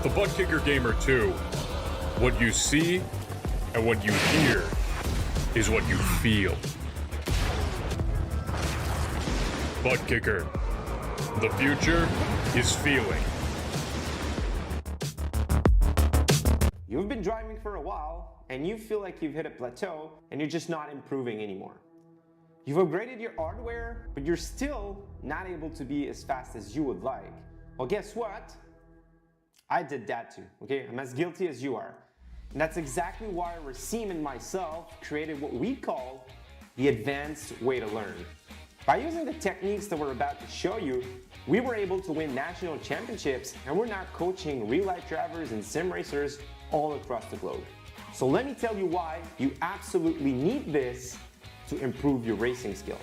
With the Butt Kicker Gamer 2, what you see and what you hear is what you feel. Butt Kicker. The future is feeling. You've been driving for a while and you feel like you've hit a plateau and you're just not improving anymore. You've upgraded your hardware, but you're still not able to be as fast as you would like. Well, guess what? I did that too, okay? I'm as guilty as you are. And that's exactly why Racine and myself created what we call the advanced way to learn. By using the techniques that we're about to show you, we were able to win national championships, and we're now coaching real-life drivers and sim racers all across the globe. So let me tell you why you absolutely need this to improve your racing skills.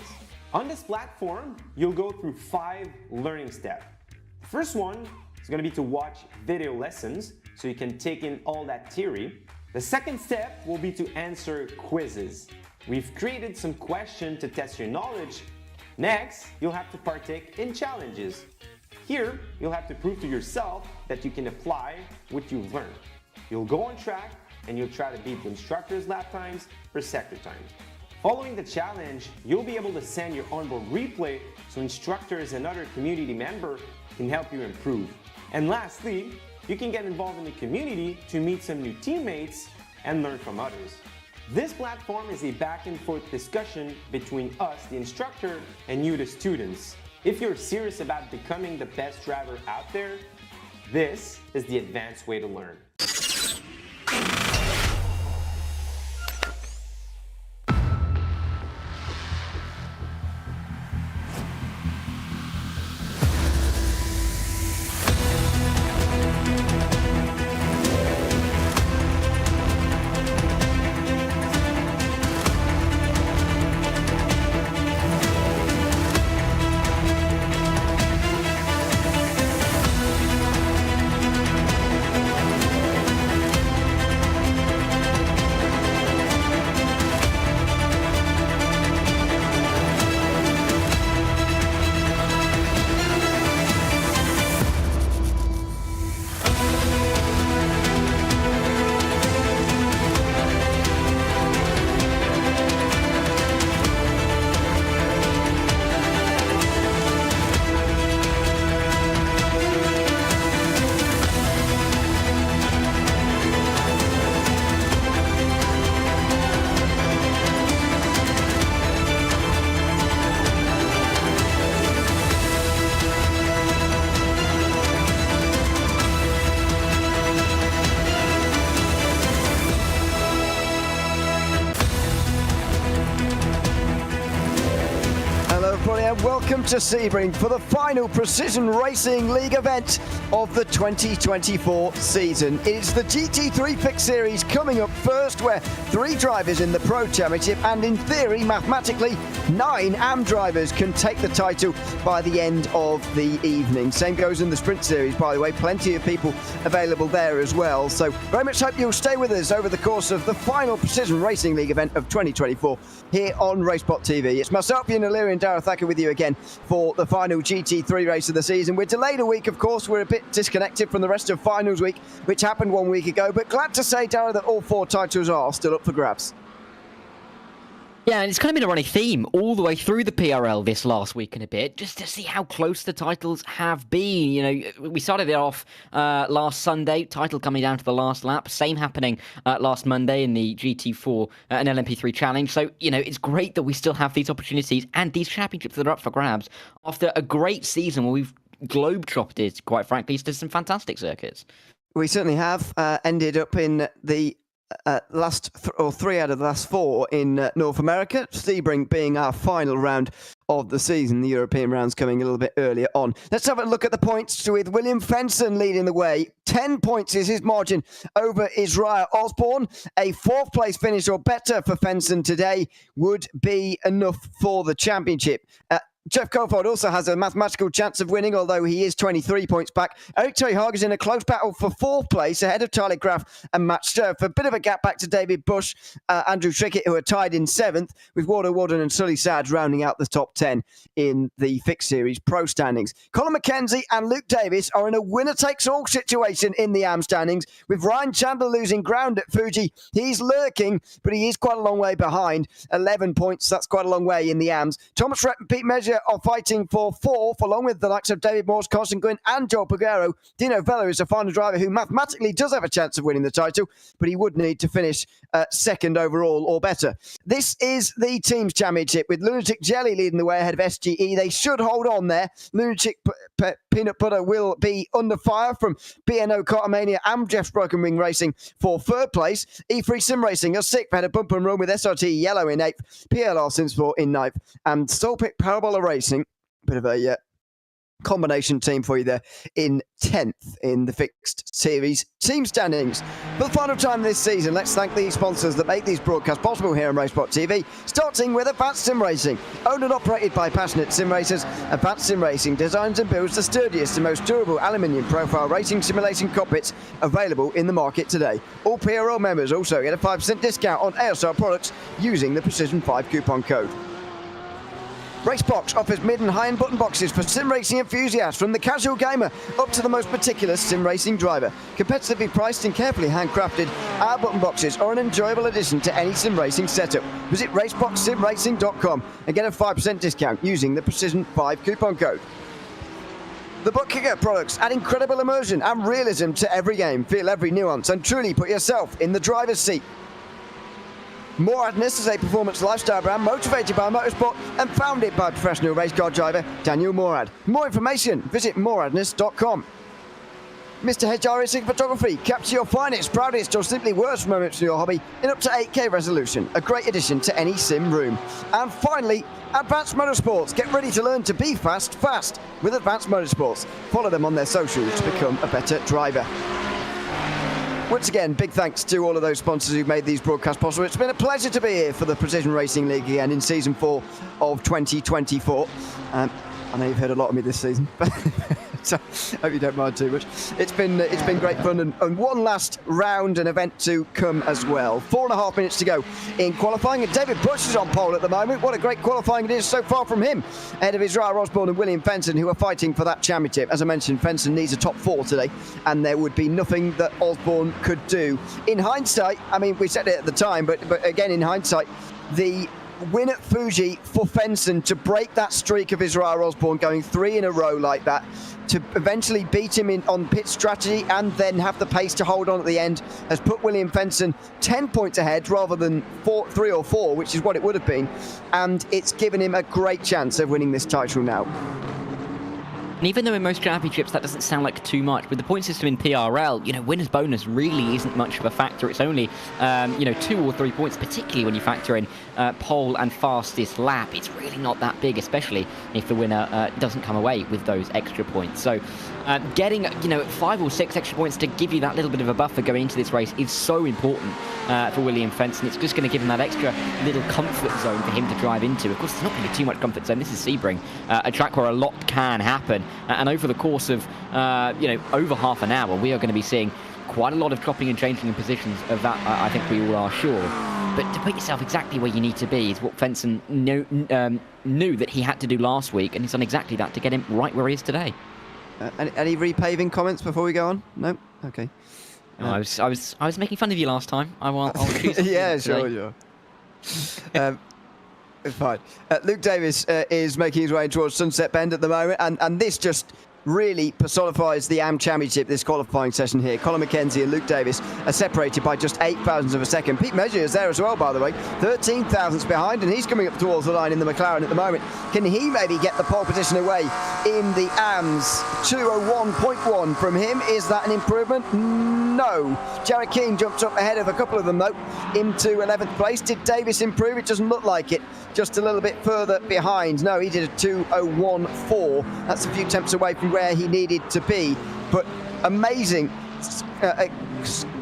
On this platform, you'll go through 5 learning steps. The first one is going to be to watch video lessons so you can take in all that theory. The second step will be to answer quizzes. We've created some questions to test your knowledge. Next, you'll have to partake in challenges. Here, you'll have to prove to yourself that you can apply what you've learned. You'll go on track and you'll try to beat the instructor's lap times or sector times. Following the challenge, you'll be able to send your onboard replay so instructors and other community members can help you improve. And lastly, you can get involved in the community to meet some new teammates and learn from others. This platform is a back and forth discussion between us, the instructor, and you, the students. If you're serious about becoming the best driver out there, this is the advanced way to learn. Welcome to Sebring for the final Precision Racing League event of the 2024 season. It's the GT3 Fixed Series coming up first, where 3 drivers in the Pro Championship and, in theory, mathematically, 9 AM drivers can take the title by the end of the evening. Same goes in the Sprint Series, by the way. Plenty of people available there as well. So very much hope you'll stay with us over the course of the final Precision Racing League event of 2024 here on RaceSpotTV. It's myself, Ian O'Leary, and Darragh Thacker with you again for the final GT3 race of the season. We're delayed a week, of course. We're a bit disconnected from the rest of finals week, which happened 1 week ago, but glad to say, Darragh, that all 4 titles are still up for grabs. Yeah, and it's kind of been a running theme all the way through the PRL this last week and a bit, just to see how close the titles have been. You know, we started it off last Sunday, title coming down to the last lap. Same happening last Monday in the GT4 and LMP3 challenge. So, you know, it's great that we still have these opportunities and these championships that are up for grabs after a great season where we've globe-trotted, quite frankly, to some fantastic circuits. We certainly have ended up in the last 3 out of the last 4 in North America, Sebring being our final round of the season. The European rounds coming a little bit earlier on. Let's have a look at the points with William Fenson leading the way. 10 points is his margin over Israel Osborne. A 4th place finish or better for Fenson today would be enough for the championship. Jeff Coulthard also has a mathematical chance of winning, although he is 23 points back. Eric Terry-Hag is in a close battle for 4th place, ahead of Tyler Graf and Matt Sturff. A bit of a gap back to David Bush, Andrew Trickett, who are tied in 7th, with Wardo Warden and Sully Sads rounding out the top 10 in the Fixed Series Pro standings. Colin McKenzie and Luke Davis are in a winner-takes-all situation in the AM standings, with Ryan Chandler losing ground at Fuji. He's lurking, but he is quite a long way behind. 11 points, that's quite a long way in the AMs. Thomas Rett and Pete Measure are fighting for 4th, along with the likes of David Morse, Carson Gwynn and Joel Pagero. Dino Vella is a final driver who mathematically does have a chance of winning the title, but he would need to finish 2nd overall or better. This is the Teams Championship, with Lunatic Jelly leading the way ahead of SGE. They should hold on there. Lunatic Peanut Butter will be under fire from BNO Cartamania and Jeff's Broken Wing Racing for 3rd place. E3 Sim Racing are 6th, had a bump and run with SRT Yellow in 8th, PRL Simsport in 9th, and Stolpic Parabola Racing, bit of a combination team for you there, in 10th in the Fixed Series team standings. For the final time this season, let's thank the sponsors that make these broadcasts possible here on RaceSpotTV, starting with Advanced Sim Racing. Owned and operated by passionate sim racers, Advanced Sim Racing designs and builds the sturdiest and most durable aluminium profile racing simulation cockpits available in the market today. All PRL members also get a 5% discount on ASR products using the Precision 5 coupon code. Racebox offers mid and high-end button boxes for sim racing enthusiasts, from the casual gamer up to the most meticulous sim racing driver. Competitively priced and carefully handcrafted, our button boxes are an enjoyable addition to any sim racing setup. Visit raceboxsimracing.com and get a 5% discount using the Precision 5 coupon code. The Butt Kicker products add incredible immersion and realism to every game. Feel every nuance and truly put yourself in the driver's seat. Moradness is a performance lifestyle brand motivated by motorsport and founded by professional race car driver Daniel Morad. For more information, visit moradness.com. Mr. Hedge iRacing Photography. Capture your finest, proudest or simply worst moments from your hobby in up to 8K resolution. A great addition to any sim room. And finally, Advanced Motorsports. Get ready to learn to be fast with Advanced Motorsports. Follow them on their socials to become a better driver. Once again, big thanks to all of those sponsors who've made these broadcasts possible. It's been a pleasure to be here for the Precision Racing League again in Season 4 of 2024. I know you've heard a lot of me this season, but so I hope you don't mind too much. It's been great fun, and one last round and event to come as well. 4.5 minutes to go in qualifying, and David Bush is on pole at the moment. What a great qualifying it is so far from him, ahead of Israel Osborne and William Fenton, who are fighting for that championship. As I mentioned, Fenton needs a top 4 today, and there would be nothing that Osborne could do. In hindsight, I mean, we said it at the time, but again, in hindsight, the win at Fuji for Fenton to break that streak of Israel Osborne going 3 in a row like that, to eventually beat him on pit strategy and then have the pace to hold on at the end, has put William Fenton 10 points ahead rather than 3 or 4, which is what it would have been, and it's given him a great chance of winning this title now. And even though in most championships that doesn't sound like too much, with the point system in PRL, winner's bonus really isn't much of a factor. It's only, 2 or 3 points, particularly when you factor in pole and fastest lap. It's really not that big, especially if the winner doesn't come away with those extra points. So getting, 5 or 6 extra points to give you that little bit of a buffer going into this race is so important for William Fenton. It's just going to give him that extra little comfort zone for him to drive into. Of course, there's not going to be too much comfort zone. This is Sebring, a track where a lot can happen. And over the course of, over half an hour, we are going to be seeing quite a lot of chopping and changing in positions of that, I think we all are sure. But to put yourself exactly where you need to be is what Fenton knew that he had to do last week, and he's done exactly that to get him right where he is today. Any repaving comments before we go on? No? Okay. No, I was making fun of you last time. I'll choose. Yeah, sure. It's fine. Luke Davis is making his way towards Sunset Bend at the moment, and this just really personifies the AM Championship, this qualifying session here. Colin McKenzie and Luke Davis are separated by just 8 thousandths of a second. Pete Measure is there as well, by the way, 13 thousandths behind, and he's coming up towards the line in the McLaren at the moment. Can he maybe get the pole position away in the AMS? 201.1 from him. Is that an improvement? No. Jared Keane jumps up ahead of a couple of them, though, into 11th place. Did Davis improve? It doesn't look like it. Just a little bit further behind. No, he did a 201.4. That's a few tenths away from where he needed to be, but amazing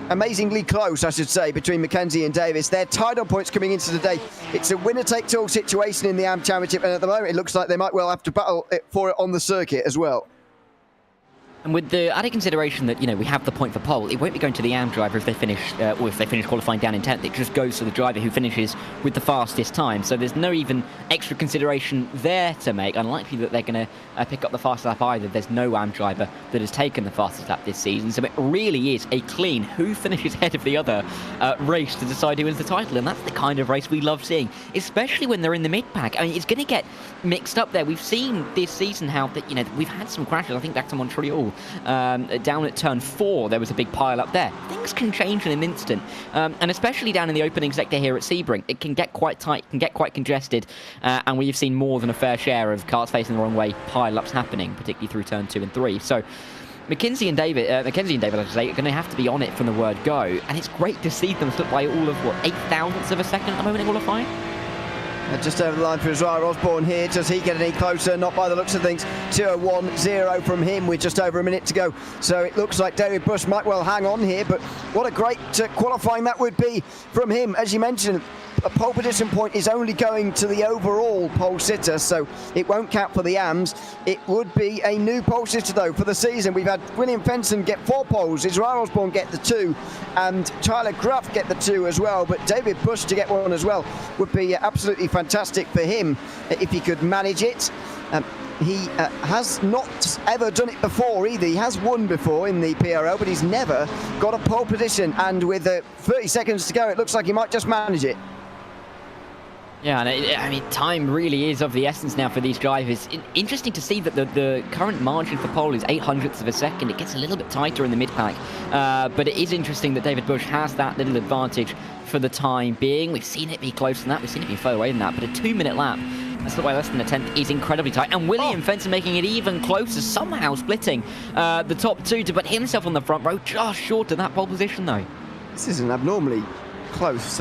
amazingly close, I should say, between Mackenzie and Davis. They're tied on points coming into today. It's a winner-take-all situation in the AM Championship, and at the moment it looks like they might well have to battle for it on the circuit as well. And with the added consideration that, you know, we have the point for pole, it won't be going to the AM driver if they finish, or if they finish qualifying down in 10th. It just goes to the driver who finishes with the fastest time. So there's no even extra consideration there to make. Unlikely that they're going to pick up the fastest lap either. There's no AM driver that has taken the fastest lap this season. So it really is a clean who finishes ahead of the other race to decide who wins the title. And that's the kind of race we love seeing, especially when they're in the mid-pack. I mean, it's going to get mixed up there. We've seen this season how that, you know, we've had some crashes. I think back to Montreal. Down at turn 4, there was a big pile up there. Things can change in an instant, and especially down in the opening sector here at Sebring, it can get quite tight, can get quite congested, and we've seen more than a fair share of cars facing the wrong way pile-ups happening, particularly through turn 2 and 3. So Mackenzie and David, I should say, are going to have to be on it from the word go, and it's great to see them slip by all of, what, 8,000ths of a second at the moment in qualifying? Just over the line for Israel Osborne here. Does he get any closer? Not by the looks of things. 2:01.0 from him with just over a minute to go. So it looks like David Bush might well hang on here, but what a great qualifying that would be from him. As you mentioned, a pole position point is only going to the overall pole sitter, so it won't count for the AMs. It would be a new pole sitter, though, for the season. We've had William Fenton get 4 poles, Israel Osborne get the 2, and Tyler Gruff get the 2 as well. But David Bush to get 1 as well would be absolutely fantastic for him if he could manage it. He has not ever done it before either. He has won before in the PRL, but he's never got a pole position. And with 30 seconds to go, it looks like he might just manage it. Yeah, and I mean, time really is of the essence now for these drivers. Interesting to see that the current margin for pole is 0.08 of a second. It gets a little bit tighter in the mid-pack, but it is interesting that David Bush has that little advantage for the time being. We've seen it be closer than that. We've seen it be further away than that, but a 2-minute lap, that's not why less than a tenth, is incredibly tight. And William Fenton making it even closer, somehow splitting the top 2 to put himself on the front row, just short of that pole position, though. This is an abnormally close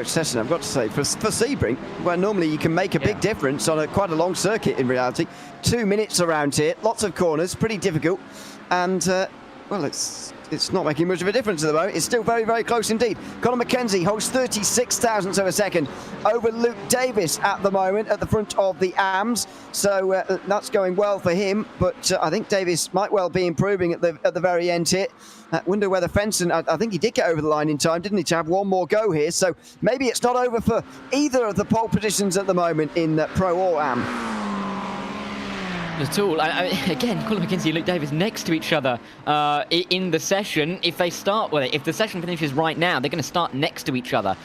session, I've got to say, for Sebring, where normally you can make a big difference on quite a long circuit in reality. 2 minutes around here, lots of corners, pretty difficult, and well, it's not making much of a difference at the moment. It's still very, very close indeed. Conor Mackenzie holds 36,000ths of a second over Luke Davis at the moment at the front of the AMs, so that's going well for him, but I think Davis might well be improving at the very end here. Wonder whether Fenton, I think he did get over the line in time, didn't he, to have one more go here, so maybe it's not over for either of the pole positions at the moment in Pro or AM. At all. I mean, again, Colin McKenzie and Luke Davis next to each other in the session. If they start, well, if the session finishes right now, they're going to start next to each other.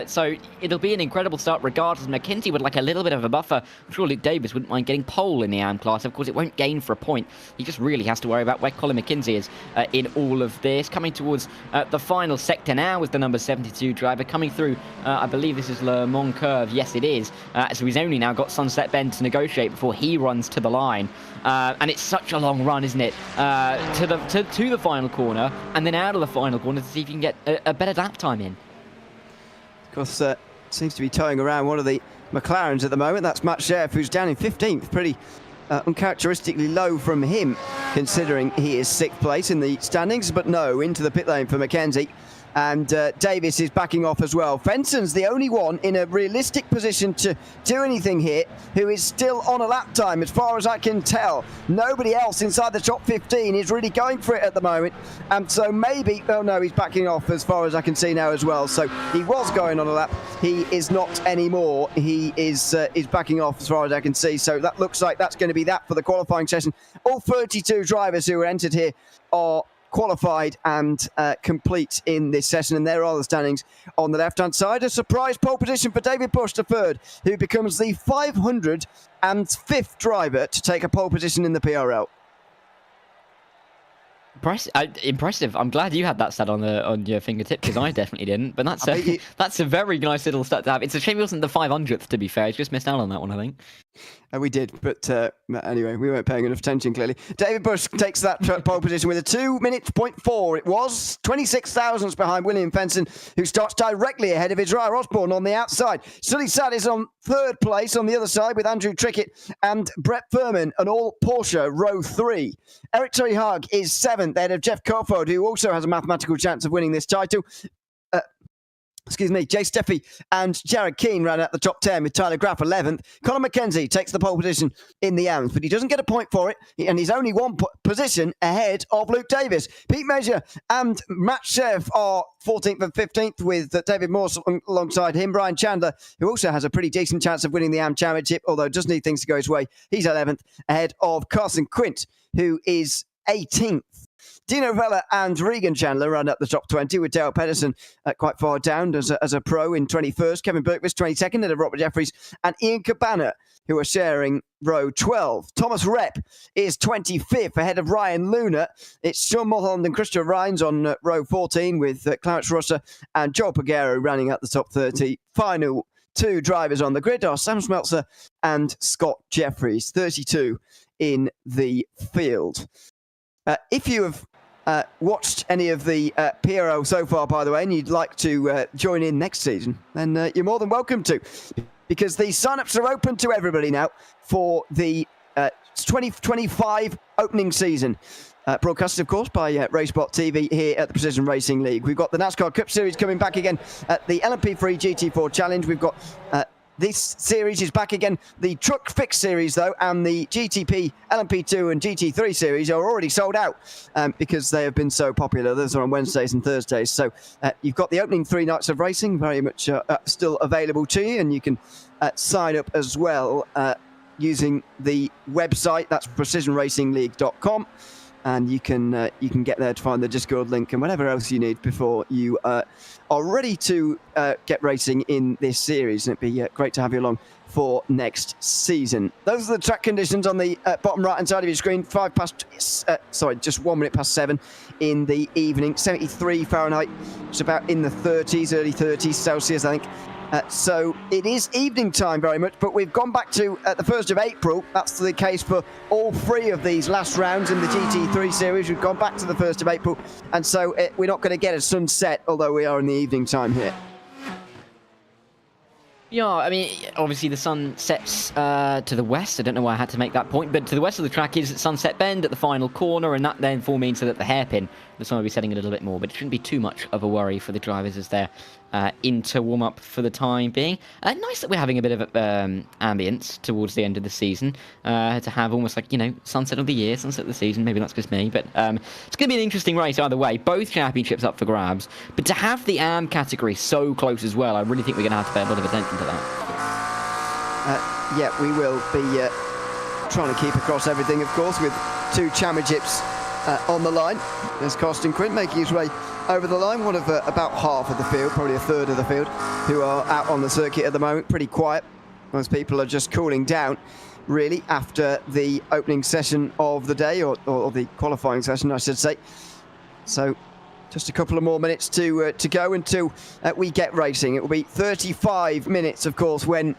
So it'll be an incredible start regardless. McKenzie would like a little bit of a buffer. I'm sure Luke Davis wouldn't mind getting pole in the AM class. Of course, it won't gain for a point. He just really has to worry about where Colin McKenzie is in all of this. Coming towards the final sector now is the number 72 driver. Coming through, I believe this is Le Mans Curve. Yes, it is. So he's only now got Sunset Bend to negotiate before he runs to the line. And it's such a long run, isn't it, to the final corner and then out of the final corner to see if you can get a better lap time in. Of course, seems to be towing around one of the McLarens at the moment. That's Matt Sheriff, who's down in 15th. Pretty uncharacteristically low from him, considering he is 6th place in the standings. But no, into the pit lane for Mackenzie. And Davis is backing off as well. Fenton's the only one in a realistic position to do anything here who is still on a lap time, as far as I can tell. Nobody else inside the top 15 is really going for it at the moment. And so maybe, oh no, he's backing off as far as I can see now as well. So he was going on a lap. He is not anymore. He is backing off as far as I can see. So that looks like that's going to be that for the qualifying session. All 32 drivers who were entered here are qualified and complete in this session, and there are the standings on the left hand side. A surprise pole position for David Bush, the third, who becomes the 505th driver to take a pole position in the PRL. Impressive. I'm glad you had that stat on your fingertip, because I definitely didn't. But that's a very nice little stat to have. It's a shame he wasn't the 500th, to be fair. He's just missed out on that one, I think. We did, but anyway, we weren't paying enough attention, clearly. David Bush takes that pole position with a 2:0.4. It was 26 thousandths behind William Fenton, who starts directly ahead of Israel Osborne on the outside. Sully Sad is on third place on the other side with Andrew Trickett and Brett Furman, and all Porsche row 3. Eric Terry-Haag is 7th ahead of Jeff Kofod, who also has a mathematical chance of winning this title. Jay Steffi and Jared Keane ran out the top 10 with Tyler Graff 11th. Colin McKenzie takes the pole position in the AMS, but he doesn't get a point for it, and he's only one position ahead of Luke Davis. Pete Measure and Matt Sheff are 14th and 15th with David Morse alongside him. Brian Chandler, who also has a pretty decent chance of winning the AM Championship, although does need things to go his way. He's 11th ahead of Carson Quint, who is 18th. Dino Vella and Regan Chandler run up the top 20 with Dale Pedersen quite far down as a pro in 21st. Kevin Berkvis 22nd ahead of Robert Jeffries and Ian Cabana, who are sharing row 12. Thomas Rep is 25th ahead of Ryan Luna. It's Sean Mulholland and Christopher Rhines on row 14 with Clarence Russer and Joel Pagero running out the top 30. Final 2 drivers on the grid are Sam Smeltzer and Scott Jeffries, 32 in the field. If you have watched any of the PRL so far, by the way, and you'd like to join in next season, then you're more than welcome to, because the sign-ups are open to everybody now for the 2025 opening season. Broadcasted, of course, by RaceSpotTV here at the Precision Racing League. We've got the NASCAR Cup Series coming back again at the LMP3 GT4 Challenge. We've got this series is back again. The Truck Fixed Series, though, and the GTP, LMP2 and GT3 Series are already sold out because they have been so popular. Those are on Wednesdays and Thursdays. So you've got the opening 3 nights of racing very much still available to you, and you can sign up as well using the website. That's precisionracingleague.com. And you can get there to find the Discord link and whatever else you need before you are ready to get racing in this series. And it'd be great to have you along for next season. Those are the track conditions on the bottom right-hand side of your screen. Just 1 minute past 7 in the evening. 73 Fahrenheit. It's about in the 30s, early 30s Celsius, I think. So it is evening time very much, but we've gone back to the 1st of April. That's the case for all 3 of these last rounds in the GT3 series. We've gone back to the 1st of April, and so we're not going to get a sunset, although we are in the evening time here. Yeah, I mean, obviously the sun sets to the west. I don't know why I had to make that point, but to the west of the track is Sunset Bend at the final corner, and that therefore means that at the hairpin, the sun will be setting a little bit more, but it shouldn't be too much of a worry for the drivers as they're into warm-up for the time being. Nice that we're having a bit of ambience towards the end of the season, to have almost like, sunset of the year, sunset of the season. Maybe that's just me, but it's going to be an interesting race either way. Both championships up for grabs, but to have the AM category so close as well, I really think we're going to have to pay a lot of attention to that. Yeah, we will be trying to keep across everything, of course, with 2 championships on the line. There's Carsten Quint making his way over the line, one of about half of the field, probably a third of the field, who are out on the circuit at the moment, pretty quiet. Most people are just cooling down, really, after the opening session of the day, or the qualifying session, I should say. So just a couple of more minutes to go until we get racing. It will be 35 minutes, of course, when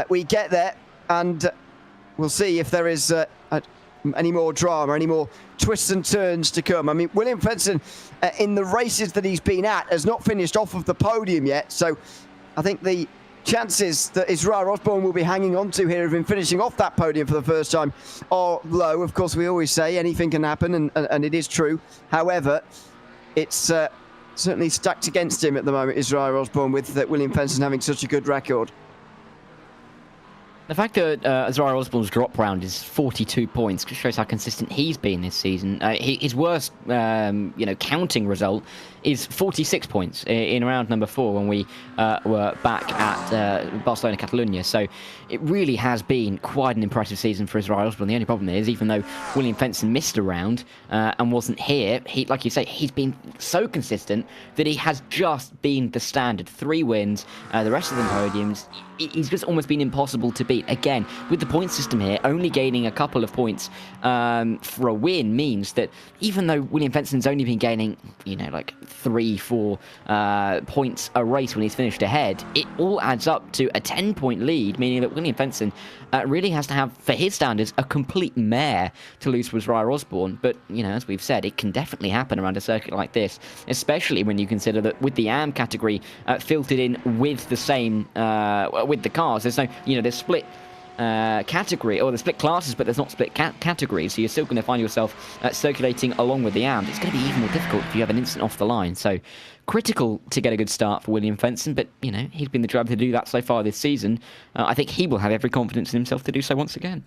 we get there, and we'll see if there is any more drama, any more twists and turns to come. I mean, William Fenton, in the races that he's been at, has not finished off of the podium yet, so I think the chances that Israel Osborne will be hanging on to here of him finishing off that podium for the first time are low. Of course, we always say anything can happen, and it is true. However, it's certainly stacked against him at the moment, Israel Osborne, with William Fenton having such a good record. The fact that Israel Osborne's drop round is 42 points just shows how consistent he's been this season. His worst, counting result is 46 points in round number 4 when we were back at Barcelona, Catalonia. So it really has been quite an impressive season for Israel Osborne. The only problem is, even though William Fenton missed a round and wasn't here, like you say, he's been so consistent that he has just been the standard. 3 wins, the rest of them podiums. he's just almost been impossible to beat. Again, with the point system here, only gaining a couple of points for a win means that even though William Fenson's only been gaining, like 3-4 points a race when he's finished ahead, it all adds up to a 10-point lead, meaning that William Fenson really has to have, for his standards, a complete mare to lose to Ryan Osborne. But, as we've said, it can definitely happen around a circuit like this, especially when you consider that with the AM category filtered in with the same, with the cars, there's no, there's split category, or there's split classes, but there's not split categories, so you're still going to find yourself circulating along with the AM. It's going to be even more difficult if you have an instant off the line, so critical to get a good start for William Fenson, but, he's been the driver to do that so far this season. I think he will have every confidence in himself to do so once again.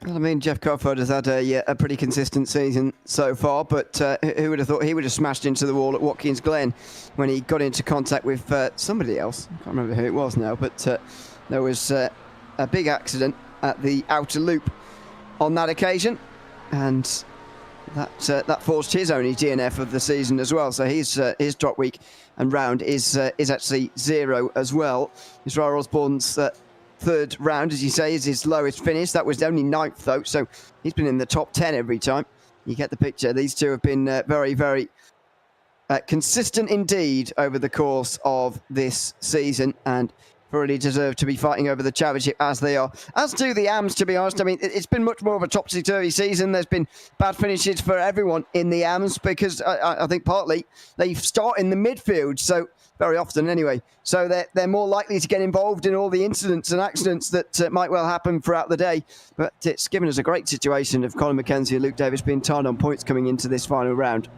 Well, I mean, Jeff Crawford has had a pretty consistent season so far, but who would have thought he would have smashed into the wall at Watkins Glen when he got into contact with somebody else. I can't remember who it was now, but there was a big accident at the outer loop on that occasion, and that forced his only DNF of the season as well. So his drop week and round is actually 0 as well. Israel Osborne's third round, as you say, is his lowest finish. That was only 9th though, so he's been in the top 10 every time. You get the picture. These two have been very, very consistent indeed over the course of this season, and really deserve to be fighting over the championship as they are. As do the AMs, to be honest. I mean, it's been much more of a topsy-turvy season. There's been bad finishes for everyone in the AMs because I think partly they start in the midfield, so very often anyway. So they're more likely to get involved in all the incidents and accidents that might well happen throughout the day. But it's given us a great situation of Colin McKenzie and Luke Davis being tied on points coming into this final round.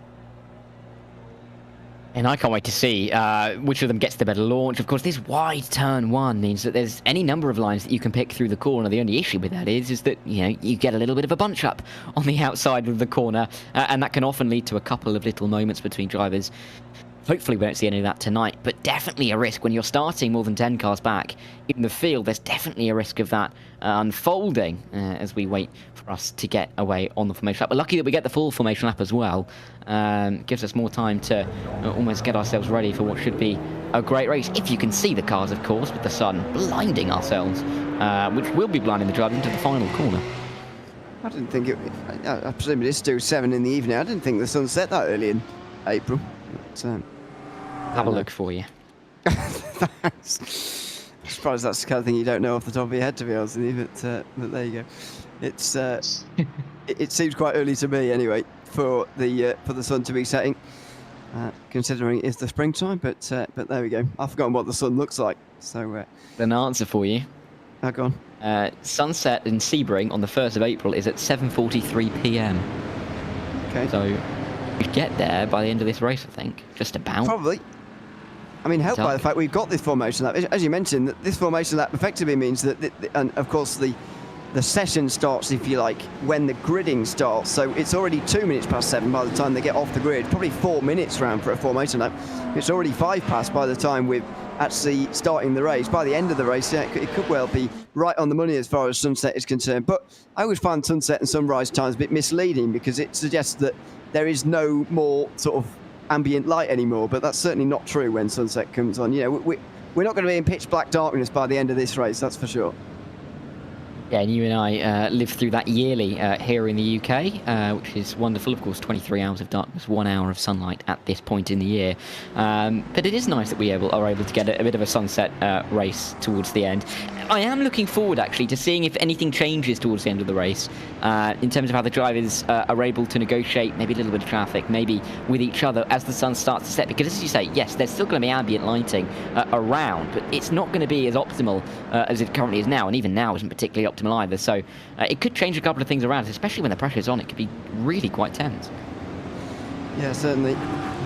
And I can't wait to see which of them gets the better launch. Of course, this wide turn one means that there's any number of lines that you can pick through the corner. The only issue with that is that, you get a little bit of a bunch up on the outside of the corner, and that can often lead to a couple of little moments between drivers. Hopefully we won't see any of that tonight, but definitely a risk when you're starting more than 10 cars back in the field. There's definitely a risk of that unfolding as we wait for us to get away on the formation lap. But lucky that we get the full formation lap as well. Gives us more time to almost get ourselves ready for what should be a great race. If you can see the cars, of course, with the sun blinding ourselves, which will be blinding the driver into the final corner. I didn't think it... I presume it is still 7 in the evening. I didn't think the sun set that early in April. But, have a look for you. Thanks. I'm surprised that's the kind of thing you don't know off the top of your head, to be honest with you, but there you go. It's it seems quite early to me anyway for the sun to be setting, considering it is the springtime. But there we go. I've forgotten what the sun looks like. So an answer for you. Go on. Sunset in Sebring on the 1st of April is at 7:43 p.m. Okay. So we get there by the end of this race, I think. Just about. Probably. I mean, helped by the fact we've got this formation lap. As you mentioned, this formation lap effectively means that, and of course the session starts, if you like, when the gridding starts. So it's already 2 minutes past 7 by the time they get off the grid. Probably 4 minutes round for a formation lap. It's already 5 past by the time we're actually starting the race. By the end of the race, yeah, it could well be right on the money as far as sunset is concerned. But I always find sunset and sunrise times a bit misleading because it suggests that there is no more sort of ambient light anymore, but that's certainly not true when sunset comes on. We're not going to be in pitch black darkness by the end of this race, that's for sure. Yeah, and you and I live through that yearly here in the UK, which is wonderful. Of course, 23 hours of darkness, 1 hour of sunlight at this point in the year. But it is nice that we are able to get a bit of a sunset race towards the end. I am looking forward, actually, to seeing if anything changes towards the end of the race in terms of how the drivers are able to negotiate maybe a little bit of traffic, maybe with each other as the sun starts to set. Because, as you say, yes, there's still going to be ambient lighting around, but it's not going to be as optimal as it currently is now, and even now isn't particularly optimal either. So it could change a couple of things around, especially when the pressure's on. It could be really quite tense. Yeah, certainly.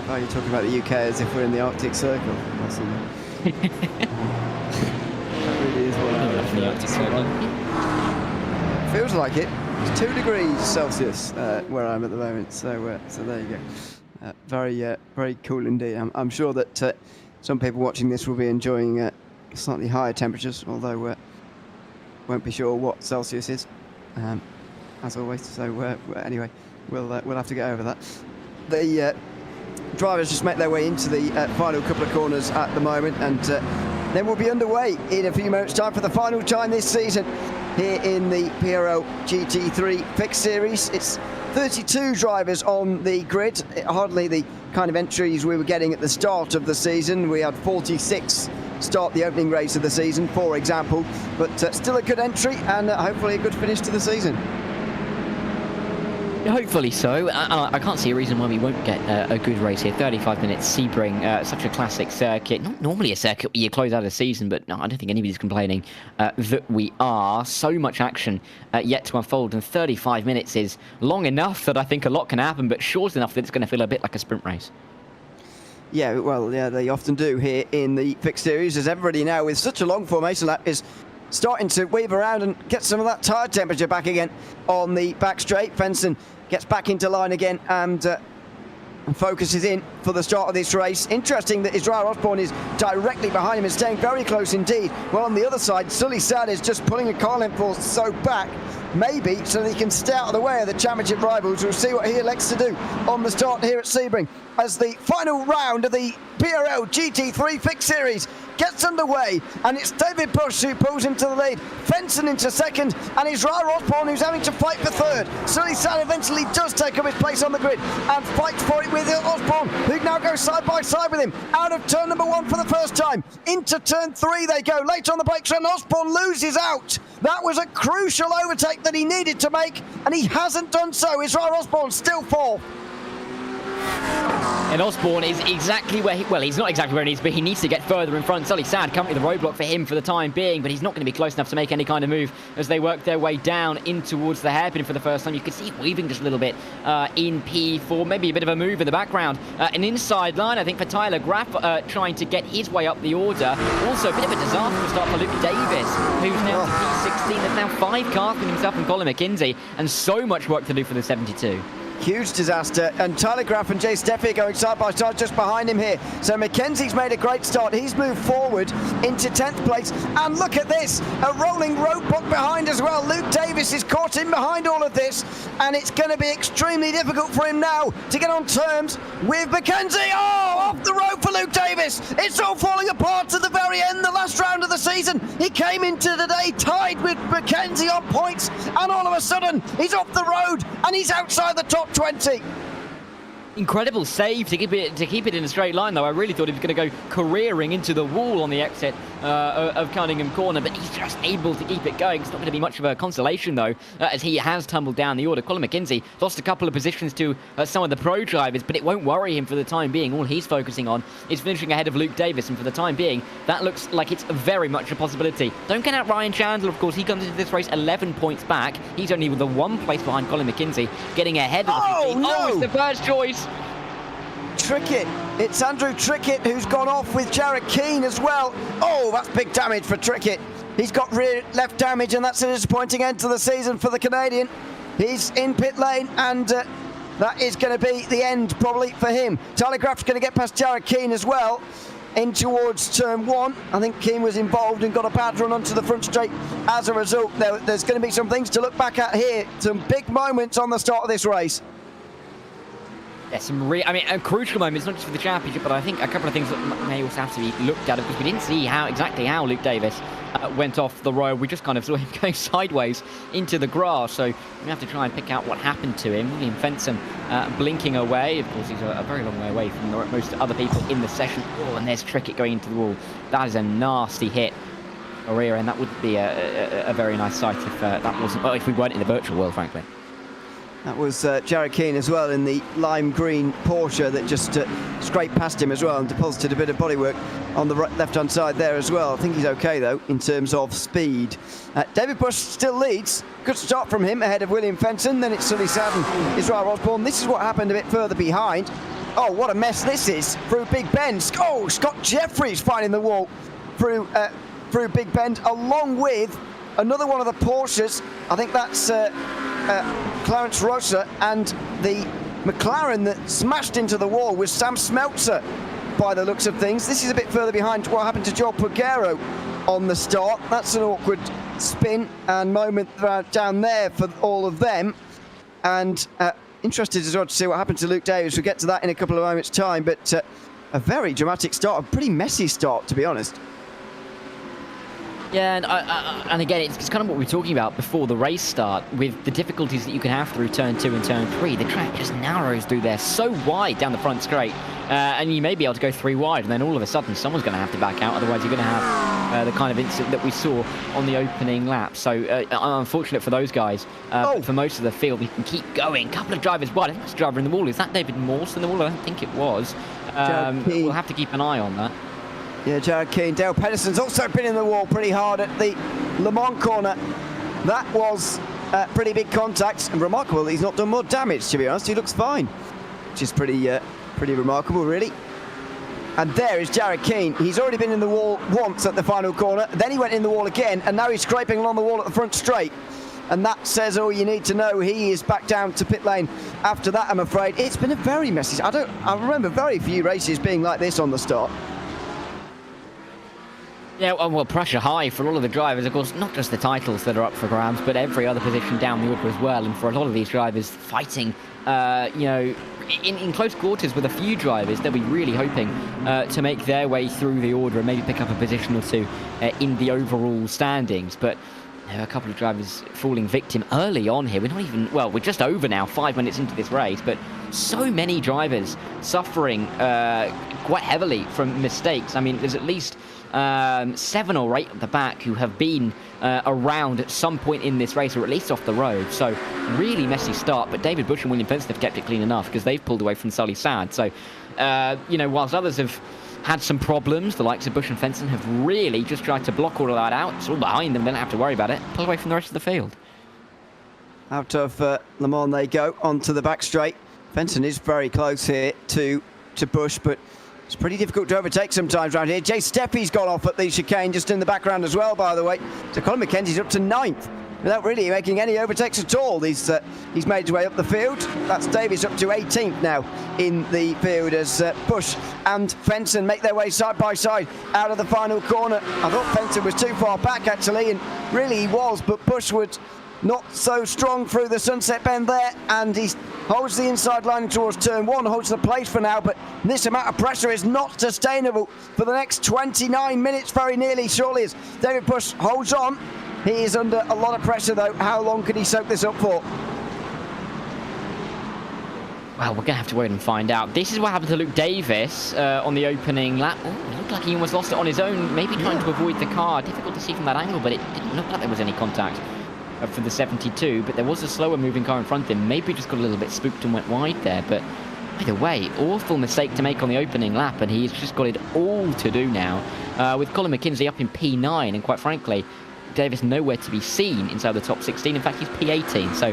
Oh, you're talking about the UK as if we're in the Arctic Circle. That really is what the Arctic Circle. Feels like it. It's 2 degrees Celsius where I'm at the moment. So there you go. Very cool indeed. I'm sure that some people watching this will be enjoying slightly higher temperatures, although won't be sure what Celsius is, as always. So anyway, we'll have to get over that. The drivers just make their way into the final couple of corners at the moment, and then we'll be underway in a few moments' time for the final time this season here in the PRL GT3 Fixed Series. It's 32 drivers on the grid, hardly the kind of entries we were getting at the start of the season. We had 46 start the opening race of the season, for example, but still a good entry and hopefully a good finish to the season. Hopefully so. I can't see a reason why we won't get a good race here. 35 minutes, Sebring, such a classic circuit. Not normally a circuit where you close out a season, but no, I don't think anybody's complaining that we are. So much action yet to unfold, and 35 minutes is long enough that I think a lot can happen, but short enough that it's going to feel a bit like a sprint race. Yeah, well, yeah, they often do here in the Fixed Series, as everybody now with such a long formation lap is starting to weave around and get some of that tyre temperature back again on the back straight. Fenson gets back into line again and focuses in for the start of this race. Interesting that Israel Osborne is directly behind him and staying very close indeed. Well, on the other side, Sully Sad is just pulling a car length or so back, maybe so that he can stay out of the way of the championship rivals. We'll see what he elects to do on the start here at Sebring as the final round of the PRL GT3 Fixed Series gets underway, and it's David Bush who pulls into the lead, Fenson into second, and Israel Osborne who's having to fight for third. Sully Sad eventually does take up his place on the grid and fights for it with Osborne, who now goes side by side with him out of turn number 1 for the first time. Into turn 3 they go. Later on the brakes, and Osborne loses out. That was a crucial overtake that he needed to make, and he hasn't done so. Israel Osborne still fourth. And Osborne is exactly where he's not exactly where he needs, but he needs to get further in front. Sully Sad currently the roadblock for him for the time being, but he's not going to be close enough to make any kind of move as they work their way down in towards the hairpin for the first time. You can see weaving just a little bit in P4, maybe a bit of a move in the background. An inside line, I think, for Tyler Graff trying to get his way up the order. Also, a bit of a disaster start for Luke Davis, who's now to P16. There's now 5 cars between himself and Colin McKenzie, and so much work to do for the 72. Huge disaster, and Tyler Graff and Jay Steffi going side by side just behind him here. So McKenzie's made a great start. He's moved forward into 10th place, and look at this, a rolling roadblock behind as well. Luke Davis is caught in behind all of this, and it's going to be extremely difficult for him now to get on terms with McKenzie. Oh, off the road for Luke Davis. It's all falling apart at the very end, the last round of the season. He came into today tied with McKenzie on points, and all of a sudden he's off the road and he's outside the top 20. Incredible save to keep it in a straight line, though. I really thought he was going to go careering into the wall on the exit of Cunningham Corner, but he's just able to keep it going. It's not going to be much of a consolation, though, as he has tumbled down the order. Colin McKenzie lost a couple of positions to some of the pro drivers, but it won't worry him for the time being. All he's focusing on is finishing ahead of Luke Davis, and for the time being, that looks like it's very much a possibility. Don't count out Ryan Chandler, of course. He comes into this race 11 points back. He's only with the 1 place behind Colin McKenzie, getting ahead of the 15. No. Oh, it's the first choice. Trickett, it's Andrew Trickett who's gone off with Jared Keane as well. Oh, that's big damage for Trickett. He's got rear left damage, and that's a disappointing end to the season for the Canadian. He's in pit lane, and that is going to be the end probably for him. Tyler Graff's going to get past Jared Keane as well in towards turn 1. I think Keane was involved and got a bad run onto the front straight as a result. There's going to be some things to look back at here, some big moments on the start of this race. Yeah, a crucial moments, not just for the championship, but I think a couple of things that may also have to be looked at, because we didn't see exactly how Luke Davis went off the road. We just kind of saw him going sideways into the grass, so we have to try and pick out what happened to him. William Fenson blinking away. Of course, he's a very long way away from most other people in the session. Oh, and there's Trickett going into the wall. That is a nasty hit. A rear end. That would be a very nice sight if that wasn't, well, if we weren't in the virtual world, frankly. That was Jared Keane as well in the lime green Porsche that just scraped past him as well and deposited a bit of bodywork on the left-hand side there as well. I think he's okay, though, in terms of speed. David Bush still leads. Good start from him ahead of William Fenton. Then it's Sully Sad and Israel Osborne. This is what happened a bit further behind. Oh, what a mess this is through Big Bend. Oh, Scott Jeffries finding the wall through Big Bend, along with another one of the Porsches. I think that's Clarence Rosa, and the McLaren that smashed into the wall was Sam Smeltzer by the looks of things. This is a bit further behind what happened to Joel Pugero on the start. That's an awkward spin and moment down there for all of them, and interested as well to see what happened to Luke Davis. We'll get to that in a couple of moments time, but a very dramatic start, a pretty messy start, to be honest. Yeah, and again, it's kind of what we were talking about before the race start, with the difficulties that you can have through turn 2 and turn 3. The track just narrows through there so wide down the front straight, and you may be able to go 3 wide, and then all of a sudden someone's going to have to back out, otherwise you're going to have the kind of incident that we saw on the opening lap. So unfortunate for those guys, but for most of the field, we can keep going. A couple of drivers wide. I think that's a driver in the wall. Is that David Morse in the wall? I don't think it was. We'll have to keep an eye on that. Yeah, Jared Keane. Dale Pedersen's also been in the wall pretty hard at the Le Mans corner. That was pretty big contact, and remarkable that he's not done more damage, to be honest. He looks fine, which is pretty remarkable, really. And there is Jared Keane. He's already been in the wall once at the final corner, then he went in the wall again, and now he's scraping along the wall at the front straight. And that says all you need to know. He is back down to pit lane after that, I'm afraid. It's been a very messy... I remember very few races being like this on the start. Yeah, well, pressure high for all of the drivers. Of course, not just the titles that are up for grabs, but every other position down the order as well. And for a lot of these drivers fighting, in close quarters with a few drivers, they'll be really hoping to make their way through the order and maybe pick up a position or two in the overall standings. But a couple of drivers falling victim early on here. We're just over now, 5 minutes into this race, but so many drivers suffering quite heavily from mistakes. I mean, there's at least 7 or 8 at the back who have been around at some point in this race, or at least off the road. So really messy start, but David Bush and William Fenton have kept it clean enough because they've pulled away from Sully Sad. So whilst others have had some problems, the likes of Bush and Fenton have really just tried to block all of that out. It's all behind them, they don't have to worry about it. Pull away from the rest of the field. Out of Le Mans they go onto the back straight. Fenton is very close here to Bush, but it's pretty difficult to overtake sometimes around here. Jay Steffi's gone off at the chicane just in the background as well, by the way. So Colin McKenzie's up to 9th without really making any overtakes at all. He's made his way up the field. That's Davies up to 18th now in the field as Bush and Fenton make their way side by side out of the final corner. I thought Fenton was too far back actually, and really he was, but Bush would not so strong through the sunset bend there, and he holds the inside line towards turn 1, holds the place for now, but this amount of pressure is not sustainable for the next 29 minutes, very nearly, surely, as David Bush holds on. He is under a lot of pressure though. How long can he soak this up for? Well, we're going to have to wait and find out. This is what happened to Luke Davis on the opening lap. Oh, it looked like he almost lost it on his own, maybe trying to avoid the car. Difficult to see from that angle, but it didn't look like there was any contact for the 72, but there was a slower moving car in front of him. Maybe just got a little bit spooked and went wide there, but either way, awful mistake to make on the opening lap, and he's just got it all to do now. With Colin McKenzie up in P9, and quite frankly, Davis nowhere to be seen inside the top 16. In fact, he's P18, so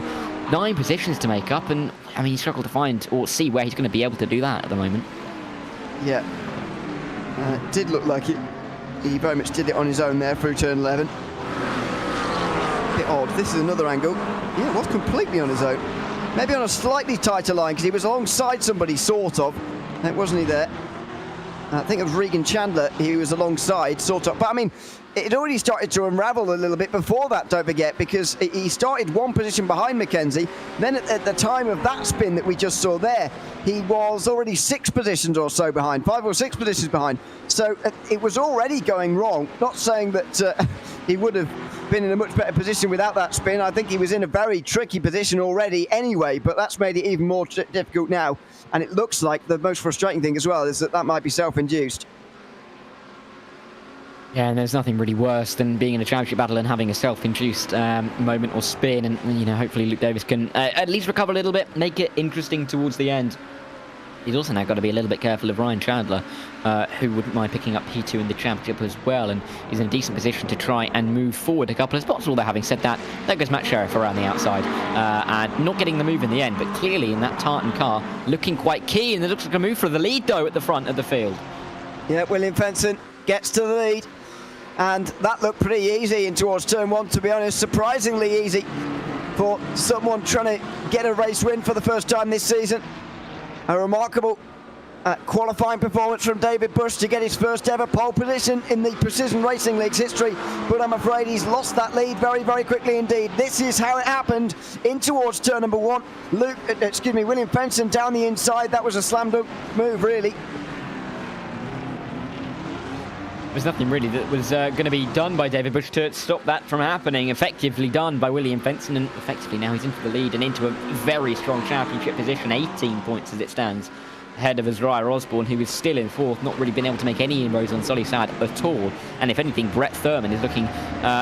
9 positions to make up, and I mean, he struggled to find or see where he's going to be able to do that at the moment. Yeah, it did look like it. He very much did it on his own there through turn 11. Bit odd. This is another angle. Yeah, it was completely on his own. Maybe on a slightly tighter line because he was alongside somebody, sort of. Wasn't he there? I think it was Regan Chandler he was alongside, sort of. But I mean, it had already started to unravel a little bit before that, don't forget, because he started 1 position behind McKenzie. Then at the time of that spin that we just saw there, he was already 6 positions or so behind, 5 or 6 positions behind. So it was already going wrong. Not saying that he would have been in a much better position without that spin. I think he was in a very tricky position already anyway, but that's made it even more difficult now. And it looks like the most frustrating thing as well is that might be self-induced. Yeah, and there's nothing really worse than being in a championship battle and having a self-induced moment or spin, and hopefully Luke Davis can at least recover a little bit, make it interesting towards the end. He's also now got to be a little bit careful of Ryan Chandler, who wouldn't mind picking up P2 in the championship as well, and is in a decent position to try and move forward a couple of spots. Although having said that, there goes Matt Sheriff around the outside, and not getting the move in the end, but clearly in that Tartan car, looking quite keen. It looks like a move for the lead though at the front of the field. Yeah, William Fenton gets to the lead, and that looked pretty easy in towards turn 1, to be honest. Surprisingly easy for someone trying to get a race win for the first time this season. A remarkable qualifying performance from David Bush to get his first ever pole position in the Precision Racing League's history, but I'm afraid he's lost that lead very, very quickly indeed. This is how it happened in towards turn number 1. William Fenton down the inside. That was a slam dunk move, really. was nothing really that was going to be done by David Busch to stop that from happening. Effectively done by William Fenton, and effectively now he's into the lead and into a very strong championship position, 18 points as it stands, ahead of Azariah Osborne, who is still in fourth, not really been able to make any inroads on Solly Sad at all. And if anything, Brett Thurman is looking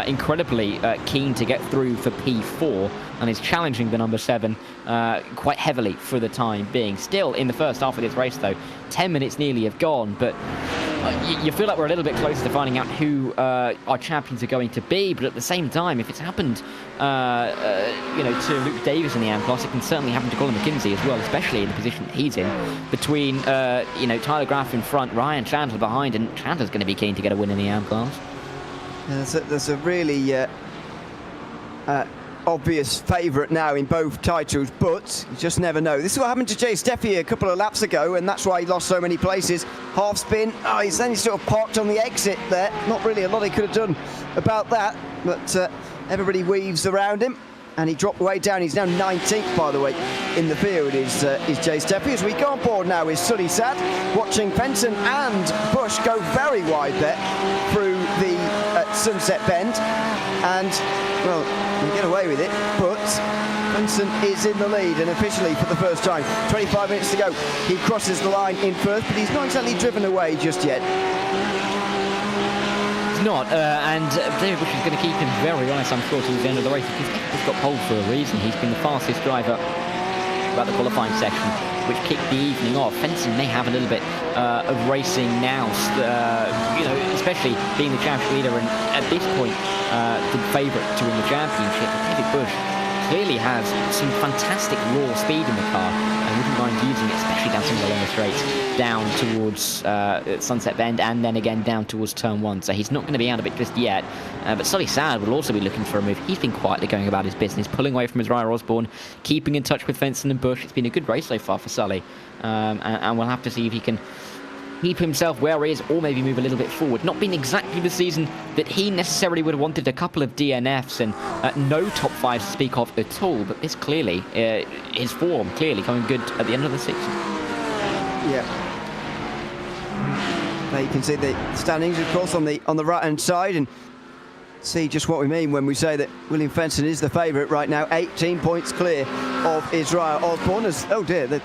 incredibly keen to get through for P4 and is challenging the number 7 quite heavily for the time being. Still in the first half of this race, though, 10 minutes nearly have gone, but you feel like we're a little bit closer to finding out who our champions are going to be. But at the same time, if it's happened to Luke Davis in the AM class, it can certainly happen to Colin McKenzie as well, especially in the position that he's in, between Tyler Graff in front, Ryan Chandler behind, and Chandler's going to be keen to get a win in the AM class. There's a really obvious favourite now in both titles, but you just never know. This is what happened to Jay Steffi a couple of laps ago, and that's why he lost so many places. Half spin, he's sort of parked on the exit there. Not really a lot he could have done about that, but everybody weaves around him, and he dropped way down. He's now 19th, by the way, in the field is Jay Steffi. As we go on board now is Sully Sad, watching Fenton and Busch go very wide there through the Sunset Bend, and well, you can get away with it, but Fenton is in the lead, and officially for the first time, 25 minutes to go, he crosses the line in first, but he's not exactly driven away just yet. He's not, and David Busch is going to keep him very honest, I'm sure, towards the end of the race, because he's got pole for a reason. He's been the fastest driver throughout the qualifying section, which kicked the evening off. Fenton may have a little bit of racing now, especially being the championship leader and at this point the favourite to win the championship. David Busch clearly has some fantastic raw speed in the car and wouldn't mind using it, especially down some of the longer straights, down towards Sunset Bend and then again down towards Turn 1. So he's not going to be out of it just yet. But Solly Sad will also be looking for a move. He's been quietly going about his business, pulling away from Azariah Osborne, keeping in touch with Fenton and Busch. It's been a good race so far for Solly, and we'll have to see if he can keep himself where he is or maybe move a little bit forward. Not been exactly the season that he necessarily would have wanted. A couple of DNFs and no top 5 to speak of at all, but this clearly, his form clearly coming good at the end of the season. Yeah. There you can see the standings, of course, on the right hand side, and see just what we mean when we say that William Fenton is the favourite right now, 18 points clear of Azariah Osborne. Oh dear, the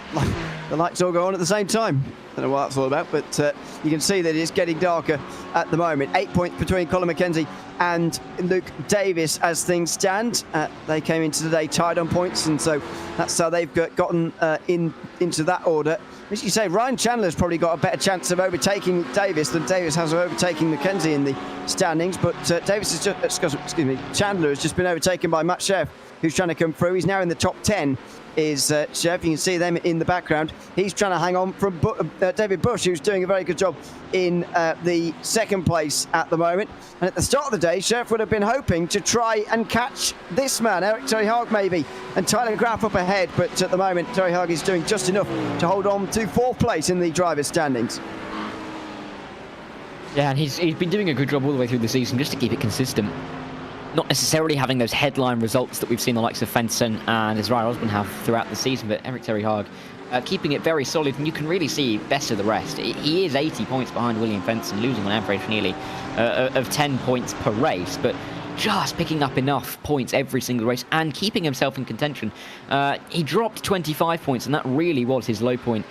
lights all go on at the same time. I don't know what that's all about, but you can see that it's getting darker at the moment. 8 points between Colin McKenzie and Luke Davis as things stand. They came into today tied on points, and so that's how they've gotten into that order. As you say, Ryan Chandler's probably got a better chance of overtaking Davis than Davis has of overtaking McKenzie in the standings, but Chandler has just been overtaken by Matt Sheff, who's trying to come through. He's now in the top 10. Is Sheff. You can see them in the background. He's trying to hang on from David Busch, who's doing a very good job in the second place at the moment. And at the start of the day, Sheff would have been hoping to try and catch this man, Eric Terry Haag maybe, and Tyler Graff up ahead. But at the moment, Terry Haag is doing just enough to hold on to 4th place in the drivers' standings. Yeah, and he's been doing a good job all the way through the season just to keep it consistent. Not necessarily having those headline results that we've seen the likes of Fenton and Azariah Osborne have throughout the season, but Eric Terry Haag keeping it very solid, and you can really see best of the rest. He is 80 points behind William Fenton, losing on average nearly of 10 points per race, but just picking up enough points every single race and keeping himself in contention. He dropped 25 points, and that really was his low point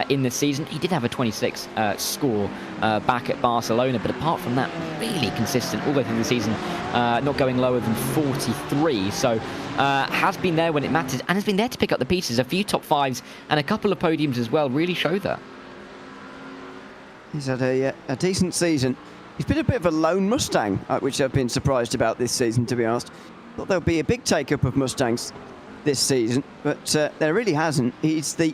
in the season. He did have a 26 score back at Barcelona, but apart from that, really consistent all the way through the season, not going lower than 43. So has been there when it matters and has been there to pick up the pieces. A few top 5s and a couple of podiums as well really show that. He's had a decent season. He's been a bit of a lone Mustang, which I've been surprised about this season, to be honest. Thought there'll be a big take-up of Mustangs this season, but there really hasn't. He's the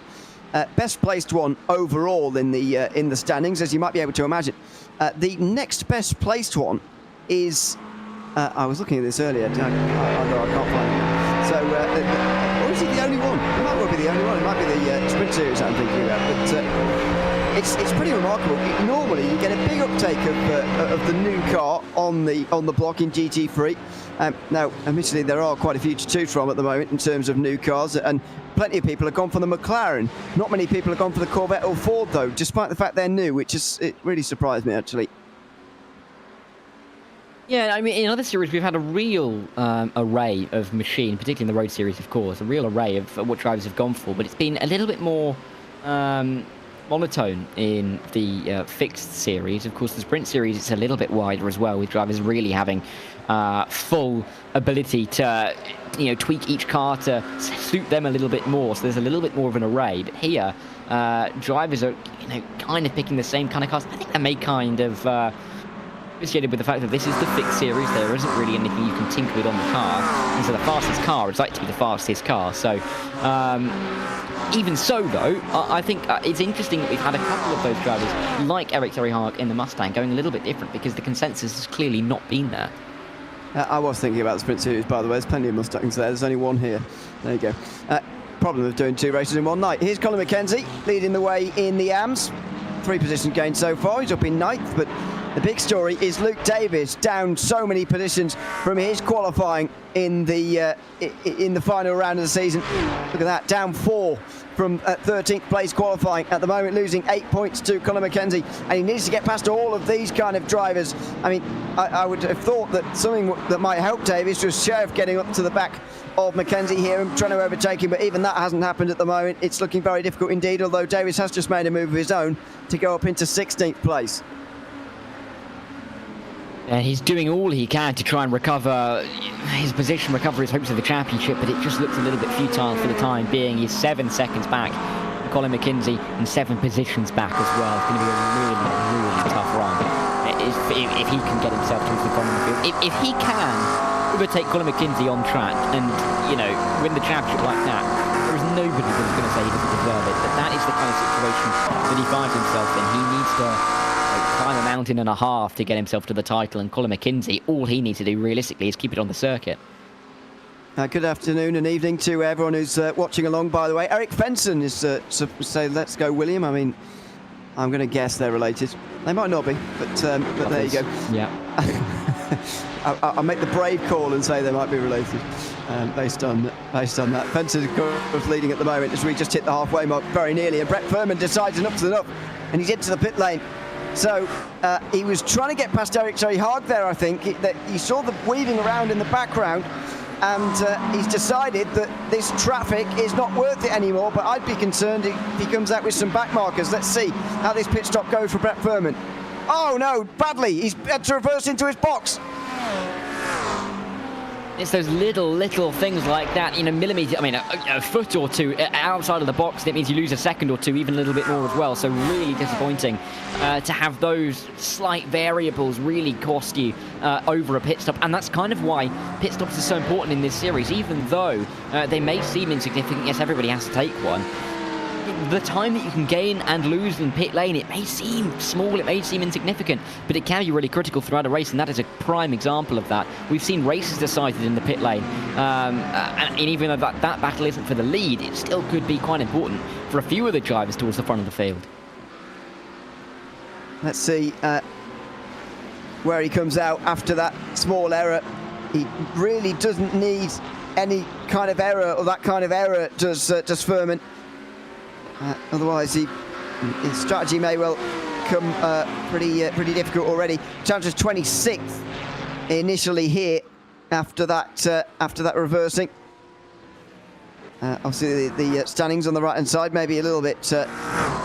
best placed one overall in the standings, as you might be able to imagine. The next best placed one is... I was looking at this earlier. I can't find it. So, or is he the only one? It might well be the only one. It might be the Sprint Series I'm thinking about, but... It's pretty remarkable. Normally, you get a big uptake of the new car on the block in GT3. Now, admittedly, there are quite a few to choose from at the moment in terms of new cars, and plenty of people have gone for the McLaren. Not many people have gone for the Corvette or Ford, though, despite the fact they're new, it really surprised me, actually. Yeah, I mean, in other series, we've had a real array of machine, particularly in the road series, of course, a real array of what drivers have gone for, but it's been a little bit more monotone in the fixed series. Of course, the sprint series, it's a little bit wider as well, with drivers really having full ability to, tweak each car to suit them a little bit more. So there's a little bit more of an array. But here, drivers are, kind of picking the same kind of cars. I think that may kind of associated with the fact that this is the fixed series. There isn't really anything you can tinker with on the car. And so the fastest car is likely to be the fastest car. So even so, though, I think it's interesting that we've had a couple of those drivers, like Eric Terry-Haag in the Mustang, going a little bit different, because the consensus has clearly not been there. I was thinking about the Sprint Series, by the way. There's plenty of Mustangs there. There's only one here. There you go. Problem of doing 2 races in one night. Here's Colin McKenzie leading the way in the AMS. 3 positions gained so far. He's up in 9th, but the big story is Luke Davis down so many positions from his qualifying in the final round of the season. Look at that, down 4 from 13th place qualifying at the moment, losing 8 points to Colin McKenzie, and he needs to get past all of these kind of drivers. I mean, I would have thought that something that might help Davis was Sheriff getting up to the back of McKenzie here and trying to overtake him, but even that hasn't happened at the moment. It's looking very difficult indeed, although Davis has just made a move of his own to go up into 16th place. And he's doing all he can to try and recover his position, recover his hopes of the championship, but it just looks a little bit futile for the time being. He's 7 seconds back from Colin McKenzie and 7 positions back as well. It's going to be a really, really tough run if he can get himself towards the front of the field. If he can overtake Colin McKenzie on track and, win the championship like that, there is nobody that's going to say he doesn't deserve it. But that is the kind of situation that he finds himself in. He needs to climb a mountain and a half to get himself to the title, and Colin McKenzie, all he needs to do realistically is keep it on the circuit. Good afternoon and evening to everyone who's watching along, by the way. Eric Fenson is say let's go William. I mean, I'm going to guess they're related. They might not be, but there you go. Yeah. I'll make the brave call and say they might be related based on that. Fenson's leading at the moment as we just hit the halfway mark very nearly, and Brett Furman decides enough's enough, and he's into the pit lane. So he was trying to get past Eric Terry-Haag there, I think. He saw the weaving around in the background, and he's decided that this traffic is not worth it anymore, but I'd be concerned if he comes out with some back markers. Let's see how this pit stop goes for Brett Furman. Oh no, badly. He's had to reverse into his box. It's those little things like that, millimeter, a foot or two outside of the box, and it means you lose a second or two, even a little bit more as well. So really disappointing to have those slight variables really cost you over a pit stop. And that's kind of why pit stops are so important in this series. Even though they may seem insignificant, yes, everybody has to take one. The time that you can gain and lose in pit lane, it may seem small, it may seem insignificant, but it can be really critical throughout a race, and that is a prime example of that. We've seen races decided in the pit lane, and even though that battle isn't for the lead, it still could be quite important for a few of the drivers towards the front of the field. Let's see where he comes out after that small error. He really doesn't need any kind of error, or that kind of error does Furman. Otherwise, his strategy may well come pretty difficult already. Challenger's 26th initially here after that reversing. Obviously, the standings on the right-hand side may be a little bit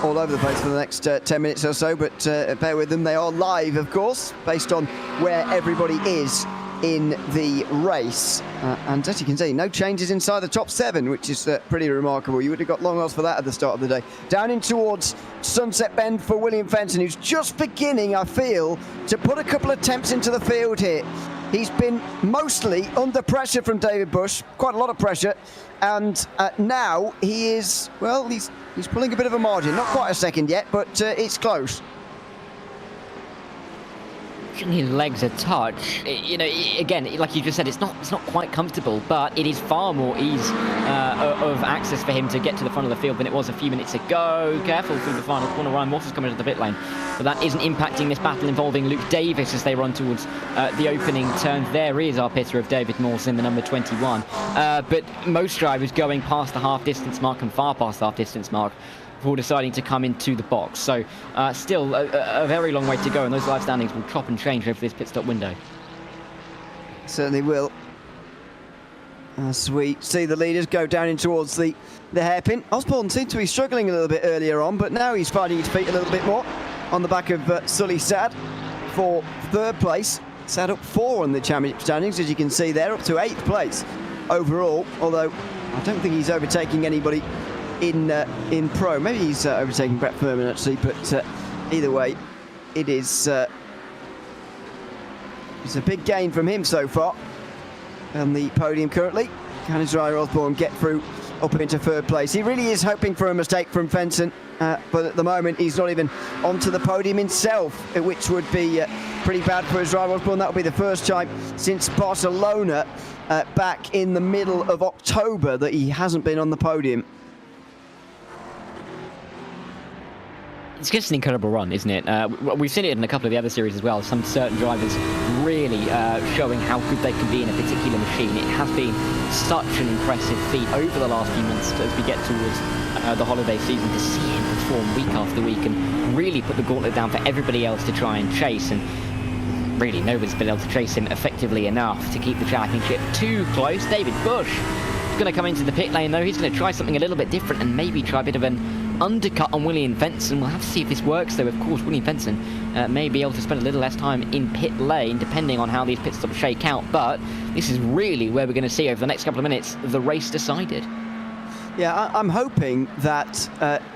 all over the place for the next 10 minutes or so, but bear with them. They are live, of course, based on where everybody is in the race, and as you can see, no changes inside the top 7, which is pretty remarkable. You would have got long odds for that at the start of the day. Down in towards Sunset Bend for William Fenton, who's just beginning, I feel, to put a couple of attempts into the field here. He's been mostly under pressure from David Bush, quite a lot of pressure, and now he is, well, he's pulling a bit of a margin. Not quite a second yet, but it's close. His legs a touch, again, like you just said, it's not quite comfortable, but it is far more ease of access for him to get to the front of the field than it was a few minutes ago. Careful through the final corner. Ryan Moss is coming to the pit lane, but that isn't impacting this battle involving Luke Davis as they run towards the opening turns. There is our pitter of David Morse in the number 21, but most drivers going past the half distance mark and far past the half distance mark before deciding to come into the box. So still a very long way to go, and those live standings will chop and change over this pit stop window. Certainly will. As we see the leaders go down in towards the hairpin. Osborne seemed to be struggling a little bit earlier on, but now he's finding his feet a little bit more on the back of Sully Sad for third place. Sad up 4 on the championship standings, as you can see there, up to 8th place overall, although I don't think he's overtaking anybody in pro. Maybe he's overtaking Brett Furman actually, but either way, it's a big gain from him so far on the podium currently. Can Israel Osborne get through up into third place? He really is hoping for a mistake from Fenton, but at the moment he's not even onto the podium himself, which would be pretty bad for Israel Osborne. That would be the first time since Barcelona back in the middle of October that he hasn't been on the podium. It's just an incredible run, isn't it? We've seen it in a couple of the other series as well. Some certain drivers really showing how good they can be in a particular machine. It has been such an impressive feat over the last few months as we get towards the holiday season to see him perform week after week and really put the gauntlet down for everybody else to try and chase. And really, nobody's been able to chase him effectively enough to keep the championship too close. David Bush is going to come into the pit lane, though. He's going to try something a little bit different and maybe try a bit of an undercut on William Fenton. We'll have to see if this works, though. Of course, William Fenton may be able to spend a little less time in pit lane, depending on how these pit stops shake out. But this is really where we're going to see over the next couple of minutes the race decided. Yeah, I'm hoping that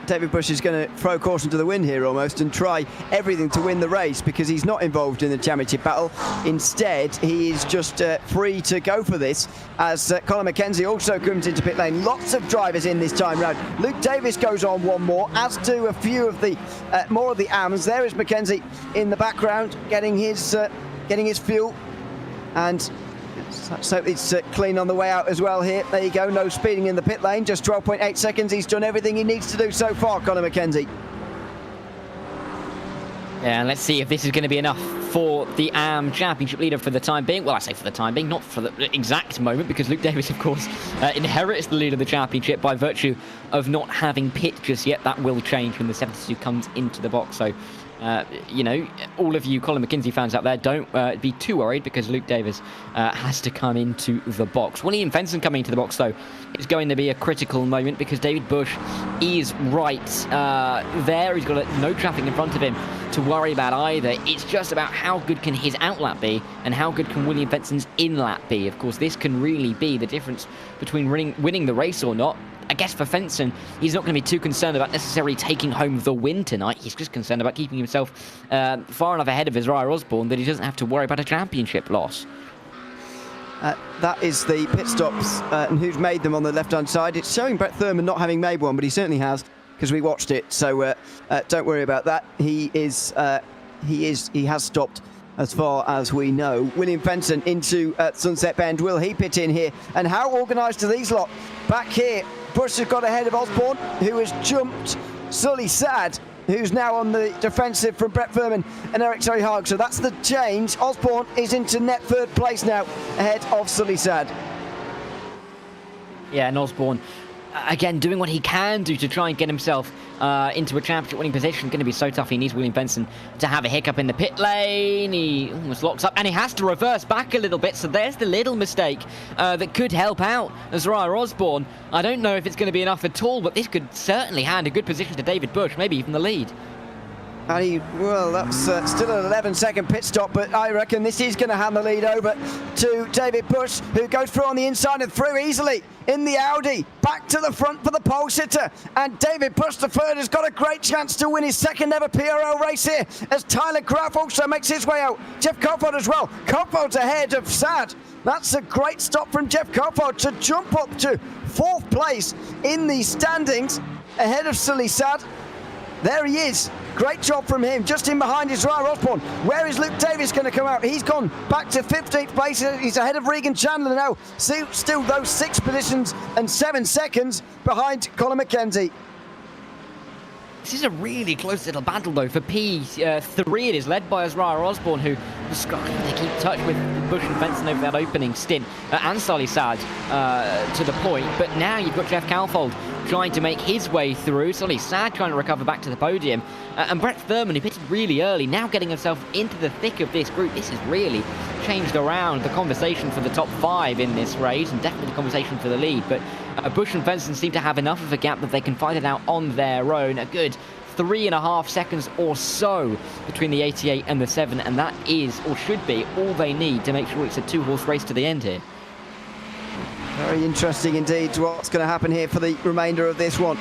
David Bush is going to throw caution to the wind here almost and try everything to win the race, because he's not involved in the championship battle. Instead, he is just free to go for this, as Colin McKenzie also comes into pit lane. Lots of drivers in this time round. Luke Davis goes on one more, as do a few of the more of the AMs. There is McKenzie in the background getting his fuel, and so it's clean on the way out as well here. There you go, no speeding in the pit lane, just 12.8 seconds. He's done everything he needs to do so far, Colin McKenzie. Yeah, and let's see if this is going to be enough for the AM Championship leader for the time being. Well, I say for the time being, not for the exact moment, because Luke Davis, of course, inherits the lead of the championship by virtue of not having pit just yet. That will change when the 72 comes into the box. So, you know, all of you Colin McKenzie fans out there, don't be too worried, because Luke Davis has to come into the box. William Fenton coming into the box, though, is going to be a critical moment, because David Bush is right there. He's got no traffic in front of him to worry about either. It's just about how good can his outlap be and how good can William Fenton's inlap be. Of course, this can really be the difference between winning the race or not. I guess for Fenton, he's not going to be too concerned about necessarily taking home the win tonight. He's just concerned about keeping himself far enough ahead of Israel Osborne that he doesn't have to worry about a championship loss. That is the pit stops and who's made them on the left-hand side. It's showing Brett Thurman not having made one, but he certainly has, because we watched it. So don't worry about that. He has stopped as far as we know. William Fenton into Sunset Bend. Will he pit in here? And how organised are these lot? Back here, Bush has got ahead of Osborne, who has jumped Sully Sad, who's now on the defensive from Brett Furman and Eric Terry-Haag. So that's the change. Osborne is into net third place now, ahead of Sully Sad. Yeah, and Osborne, again, doing what he can do to try and get himself into a championship winning position. Going to be so tough. He needs William Fenton to have a hiccup in the pit lane. He almost locks up, and he has to reverse back a little bit. So there's the little mistake that could help out Azariah Osborne. I don't know if it's going to be enough at all, but this could certainly hand a good position to David Bush, maybe even the lead. And well, that's still an 11-second pit stop, but I reckon this is going to hand the lead over to David Bush, who goes through on the inside and through easily in the Audi. Back to the front for the pole sitter. And David Bush, the third, has got a great chance to win his second ever PRL race here, as Tyler Craft also makes his way out. Jeff Coulthard as well. Coulthard's ahead of Sad. That's a great stop from Jeff Coulthard to jump up to fourth place in the standings, ahead of Sully Sad. There he is. Great job from him. Just in behind is Ryan Osborne. Where is Luke Davis going to come out? He's gone back to 15th place. He's ahead of Regan Chandler now. Still those 6 positions and 7 seconds behind Colin McKenzie. This is a really close little battle, though. For P3, it is led by Azariah Osborne, who was struggling to keep touch with Bush and Fenton over that opening stint, and Sully Sad to the point. But now you've got Jeff Coulthard trying to make his way through. Solly Sad trying to recover back to the podium. And Brett Thurman, who pitted really early, now getting himself into the thick of this group. This has really changed around the conversation for the top 5 in this race, and definitely the conversation for the lead. But Busch and Fenton seem to have enough of a gap that they can fight it out on their own. A good 3.5 seconds or so between the 88 and the 7, and that is, or should be, all they need to make sure it's a 2-horse race to the end here. Very interesting indeed what's going to happen here for the remainder of this one.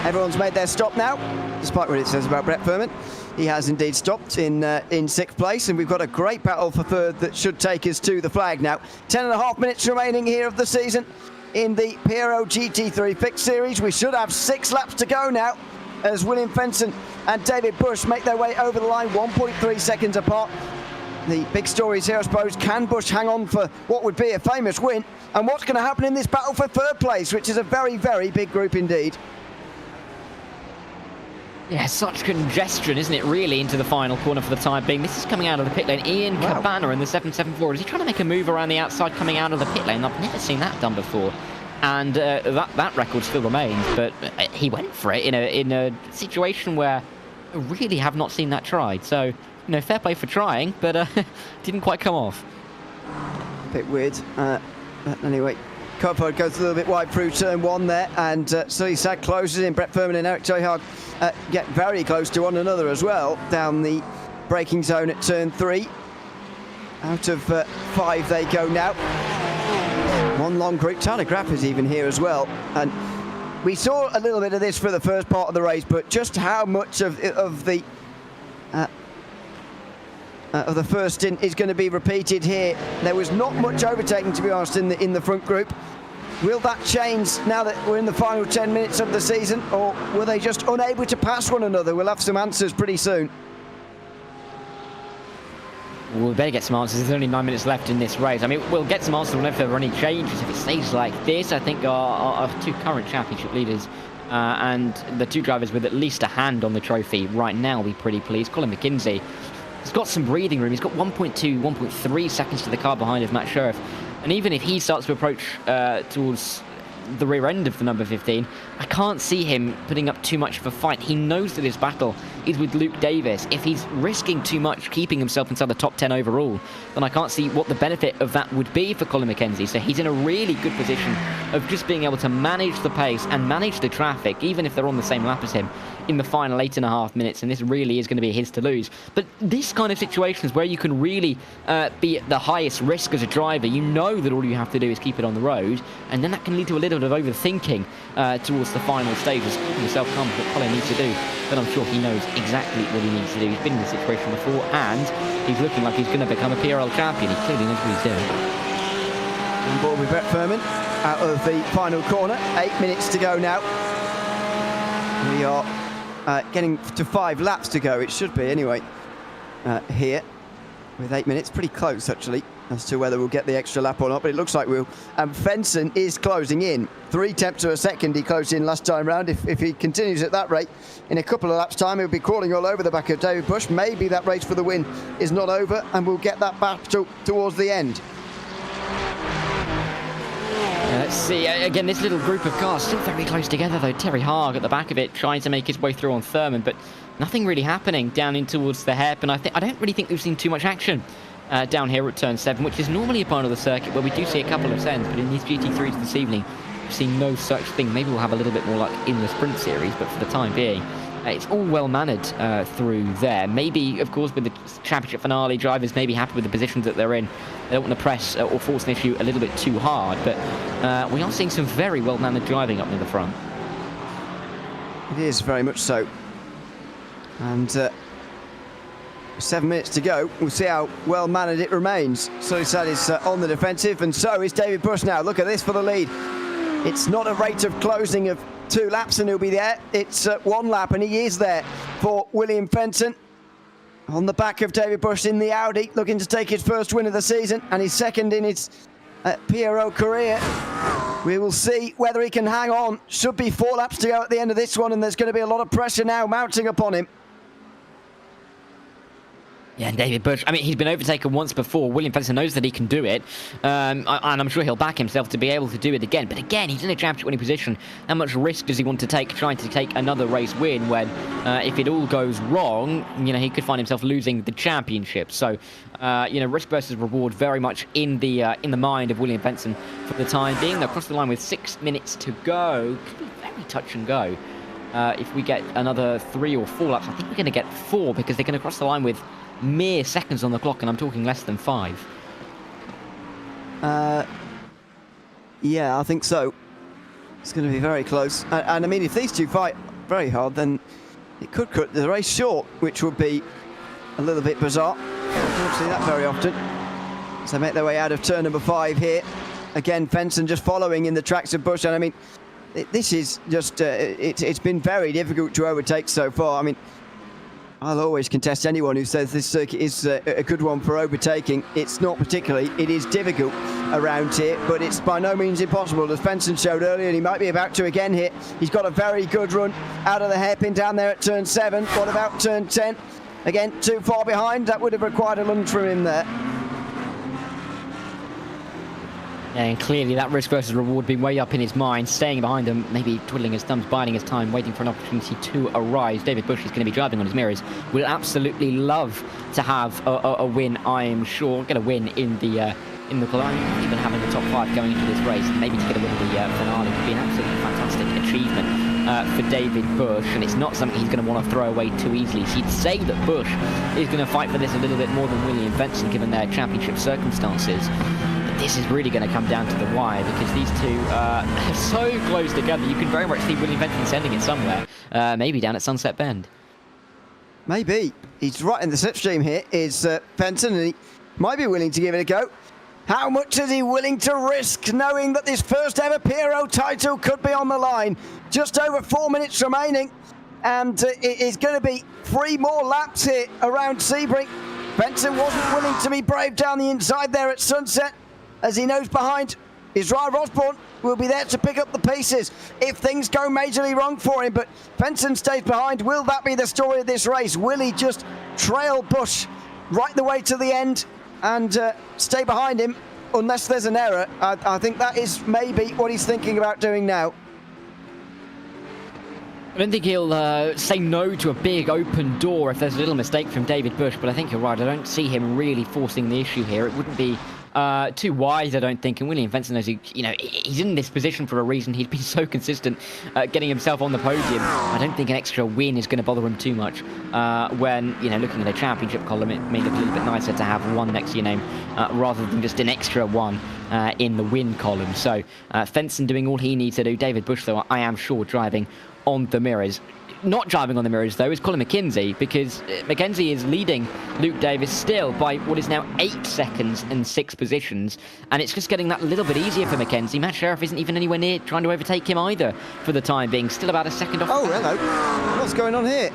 Everyone's made their stop now, despite what it says about Brett Thurman. He has indeed stopped in 6th place, and we've got a great battle for 3rd that should take us to the flag now. 10.5 minutes remaining here of the season in the PRL GT3 Fixed Series. We should have 6 laps to go now, as William Fenton and David Busch make their way over the line 1.3 seconds apart. The big stories here, I suppose, can Busch hang on for what would be a famous win? And what's going to happen in this battle for 3rd place, which is a very, very big group indeed. Yeah, such congestion, isn't it, really, into the final corner for the time being. This is coming out of the pit lane. Ian Cabana in the 774. Is he trying to make a move around the outside coming out of the pit lane? I've never seen that done before. And that record still remains, but he went for it in a situation where I really have not seen that tried. So, you know, fair play for trying, but didn't quite come off. A bit weird. But anyway, Coulthard goes a little bit wide through turn 1 there, and Sully Sad closes in. Brett Thurman and Eric Toyhard get very close to one another as well down the braking zone at turn 3. Out of 5 they go now. One long group. Tyler Grapp is even here as well, and we saw a little bit of this for the first part of the race, but just how much of the first stint is going to be repeated here. There was not much overtaking, to be honest, in the front group. Will that change now that we're in the final 10 minutes of the season, or were they just unable to pass one another? We'll have some answers pretty soon. Well, we better get some answers. There's only 9 minutes left in this race. I mean, we'll get some answers whenever there are any changes. If it stays like this, I think our 2 current championship leaders and the 2 drivers with at least a hand on the trophy right now will be pretty pleased. Colin McKinsey, he's got some breathing room. He's got 1.2, 1.3 seconds to the car behind of Matt Sheriff. And even if he starts to approach towards the rear end of the number 15, I can't see him putting up too much of a fight. He knows that his battle is with Luke Davis. If he's risking too much, keeping himself inside the top 10 overall, then I can't see what the benefit of that would be for Colin McKenzie. So he's in a really good position of just being able to manage the pace and manage the traffic, even if they're on the same lap as him, in the final 8.5 minutes, and this really is going to be his to lose. But this kind of situation is where you can really be at the highest risk as a driver. You know that all you have to do is keep it on the road, and then that can lead to a little bit of overthinking towards the final stages. Keeping yourself calm is what Colin needs to do, but I'm sure he knows exactly what he needs to do. He's been in this situation before, and he's looking like he's going to become a PRL champion. He clearly knows what he's doing. On board with Brett Thurman out of the final corner. 8 minutes to go now. We are getting to 5 laps to go, it should be anyway, here with 8 minutes. Pretty close actually as to whether we'll get the extra lap or not, but it looks like we'll. And Fenton is closing in 3/10 of a second. He closed in last time round. If he continues at that rate, in a couple of laps time he'll be crawling all over the back of David Busch. Maybe that race for the win is not over, and we'll get that back towards the end. Let's see, again, this little group of cars still very close together though. Terry Haag at the back of it trying to make his way through on Thurman, but nothing really happening down in towards the hairpin. I don't really think we've seen too much action down here at turn 7, which is normally a part of the circuit where we do see a couple of sends, but in these GT3s this evening we've seen no such thing. Maybe we'll have a little bit more luck in the Sprint Series, but for the time being it's all well mannered through there. Maybe, of course, with the championship finale, drivers may be happy with the positions that they're in. They don't want to press or force an issue a little bit too hard, but we are seeing some very well mannered driving up near the front. It is very much so. And 7 minutes to go. We'll see how well mannered it remains. Sully Sad is on the defensive, and so is David Busch now. Look at this for the lead. It's not a rate of closing of 2 laps and he'll be there. It's 1 lap and he is there for William Fenton. On the back of David Busch in the Audi, looking to take his first win of the season and his second in his PRL career. We will see whether he can hang on. Should be 4 laps to go at the end of this one, and there's going to be a lot of pressure now mounting upon him. Yeah, and David Bush, I mean, he's been overtaken once before. William Fenton knows that he can do it. And I'm sure he'll back himself to be able to do it again. But again, he's in a championship winning position. How much risk does he want to take trying to take another race win when if it all goes wrong, you know, he could find himself losing the championship. So, you know, risk versus reward very much in the mind of William Fenton for the time being. They'll cross the line with 6 minutes to go. Could be very touch and go. If we get another 3 or 4 laps, I think we're going to get 4 because they're going to cross the line with mere seconds on the clock, and I'm talking less than 5. Yeah, I think so. It's going to be very close. And I mean, if these two fight very hard, then it could cut the race short, which would be a little bit bizarre. Don't see that very often. So they make their way out of turn number 5 here. Again, Fenton just following in the tracks of Bush. And I mean, this is just, it's been very difficult to overtake so far. I mean, I'll always contest anyone who says this circuit is a good one for overtaking. It's not particularly. It is difficult around here, but it's by no means impossible, as Fenton showed earlier, and he might be about to again here. He's got a very good run out of the hairpin down there at turn 7. What about turn 10? Again, too far behind. That would have required a lunge from him there. Yeah, and clearly that risk versus reward being way up in his mind, staying behind him, maybe twiddling his thumbs, biding his time, waiting for an opportunity to arise. David Bush is going to be driving on his mirrors. Will absolutely love to have a win, I am sure. Get a win in the qualifying, even having the top 5 going into this race, maybe to get a win in the finale would be an absolutely fantastic achievement for David Bush, and it's not something he's going to want to throw away too easily. So you'd say that Bush is going to fight for this a little bit more than William Fenton, given their championship circumstances. This is really going to come down to the wire, because these two are so close together. You can very much see William Fenton sending it somewhere, maybe down at Sunset Bend. Maybe. He's right in the slipstream here, is Fenton, and he might be willing to give it a go. How much is he willing to risk, knowing that this first ever PRL title could be on the line? Just over 4 minutes remaining, and it is going to be 3 more laps here around Sebring. Fenton wasn't willing to be brave down the inside there at Sunset, as he knows behind Israel Osborne will be there to pick up the pieces if things go majorly wrong for him. But Fenton stays behind. Will that be the story of this race? Will he just trail Bush right the way to the end and stay behind him unless there's an error? I think that is maybe what he's thinking about doing now. I don't think he'll say no to a big open door if there's a little mistake from David Bush, but I think you're right. I don't see him really forcing the issue here. It wouldn't be too wise, I don't think. And William Fenton knows, you know, he's in this position for a reason. He's been so consistent getting himself on the podium. I don't think an extra win is going to bother him too much. When, you know, looking at a championship column, it may look a little bit nicer to have one next to your name rather than just an extra one in the win column. So Fenton doing all he needs to do. David Bush, though, I am sure driving on the mirrors. Not driving on the mirrors, though, is Colin McKenzie, because McKenzie is leading Luke Davis still by what is now 8 seconds and 6 positions, and it's just getting that little bit easier for McKenzie. Matt Sheriff isn't even anywhere near trying to overtake him either for the time being. Still about a second off. Oh, hello. What's going on here?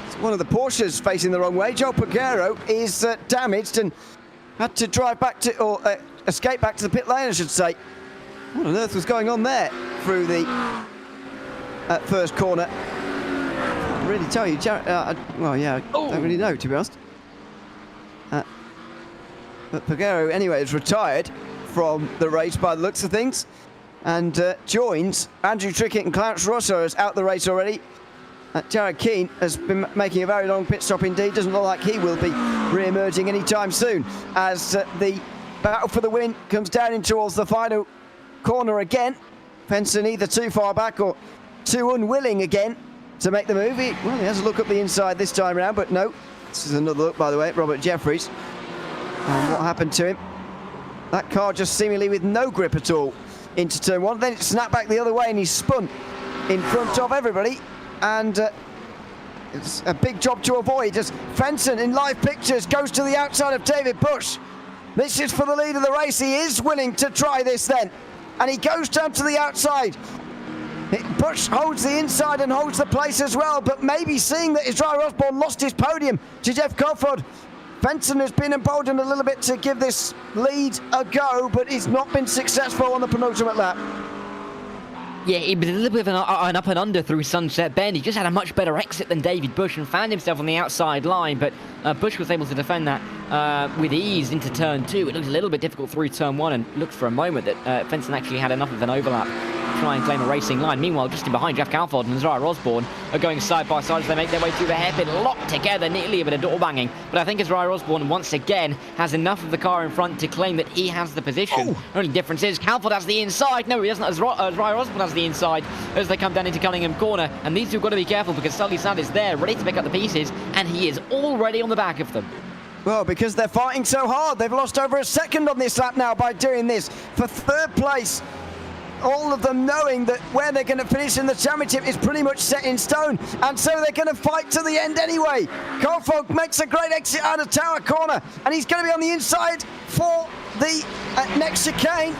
It's one of the Porsches facing the wrong way. Joe Pagero is damaged and had to drive back to, or escape back to the pit lane, I should say. What on earth was going on there through the first corner? Really tell you, well, yeah, I don't really know, to be honest. But Pagero, anyway, is retired from the race by the looks of things, and joins Andrew Trickett and Clarence Russo is out the race already. Jared Keane has been making a very long pit stop indeed. Doesn't look like he will be re-emerging anytime soon, as the battle for the win comes down in towards the final corner again. Fenton either too far back or too unwilling again to make the move. He has a look up the inside this time around, but no. This is another look, by the way, at Robert Jeffries. And what happened to him? That car just seemingly with no grip at all into turn 1. Then it snapped back the other way and he spun in front of everybody. And it's a big job to avoid, as Fenton in live pictures goes to the outside of David Bush. This is for the lead of the race. He is willing to try this then. And he goes down to the outside. Bush holds the inside and holds the place as well, but maybe seeing that Israel Osborne lost his podium to Jeff Coford, Fenton has been emboldened a little bit to give this lead a go, but he's not been successful on the penultimate lap. Yeah, it was a little bit of an up and under through Sunset Bend. He just had a much better exit than David Bush and found himself on the outside line, but Bush was able to defend that with ease into turn 2. It looked a little bit difficult through turn 1 and looked for a moment that Fenton actually had enough of an overlap to try and claim a racing line. Meanwhile, just in behind, Jeff Calford and Zara Osborne are going side by side as they make their way through the hairpin, locked together, nearly a bit of door banging. But I think Zara Osborne once again has enough of the car in front to claim that he has the position. Oh. Only difference is Calford has the inside. No, he doesn't. Zara Osborne has the inside as they come down into Cunningham Corner. And these two have got to be careful because Sully Sand is there, ready to pick up the pieces, and he is already on the back of them. Well, because they're fighting so hard. They've lost over a second on this lap now by doing this. For third place, all of them knowing that where they're going to finish in the championship is pretty much set in stone, and so they're going to fight to the end anyway. Colfolk makes a great exit out of Tower Corner, and he's going to be on the inside for the next chicane.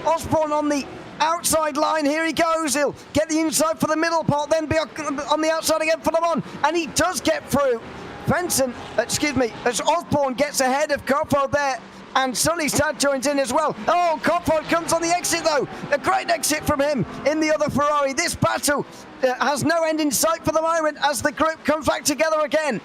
Osborne on the outside line, here he goes. He'll get the inside for the middle part, then be on the outside again for Le Mans, and he does get through. As Osborne gets ahead of Colfolk there, and Sully Sad joins in as well. Oh, Colfolk comes on the exit though. A great exit from him in the other Ferrari. This battle has no end in sight for the moment as the group comes back together again.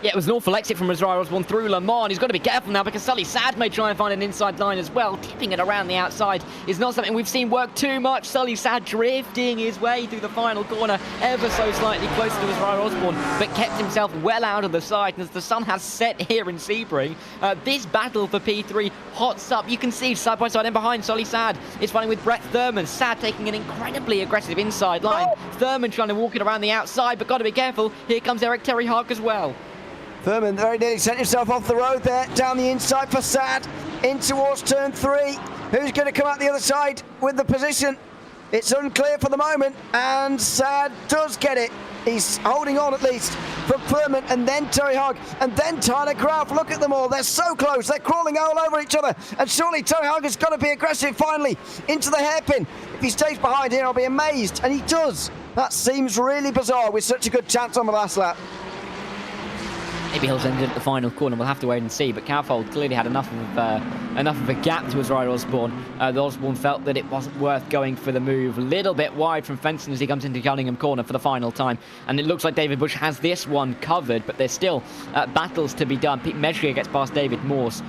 Yeah, it was an awful exit from Zara Osborne through Le Mans. He's got to be careful now because Sully Sad may try and find an inside line as well. Tipping it around the outside is not something we've seen work too much. Sully Sad drifting his way through the final corner, ever so slightly closer to Zara Osborne, but kept himself well out of the sight. And as the sun has set here in Sebring, this battle for P3 hots up. You can see side by side and behind Sully Sad is fighting with Brett Thurman. Sad taking an incredibly aggressive inside line. Thurman trying to walk it around the outside, but got to be careful. Here comes Eric Terry Hark as well. Thurman very nearly sent himself off the road there, down the inside for Sad, in towards turn 3. Who's going to come out the other side with the position? It's unclear for the moment, and Sad does get it. He's holding on at least from Thurman, and then Terry Hogg, and then Tyler Graf. Look at them all, they're so close, they're crawling all over each other, and surely Terry Hogg has got to be aggressive finally into the hairpin. If he stays behind here, I'll be amazed, and he does. That seems really bizarre with such a good chance on the last lap. Maybe he'll send it at the final corner. We'll have to wait and see. But Calfold clearly had enough of a gap to his rider Osborne. Osborne felt that it wasn't worth going for the move. A little bit wide from Fenton as he comes into Cunningham Corner for the final time. And it looks like David Bush has this one covered, but there's still battles to be done. Pete Mesrier gets past David Morse,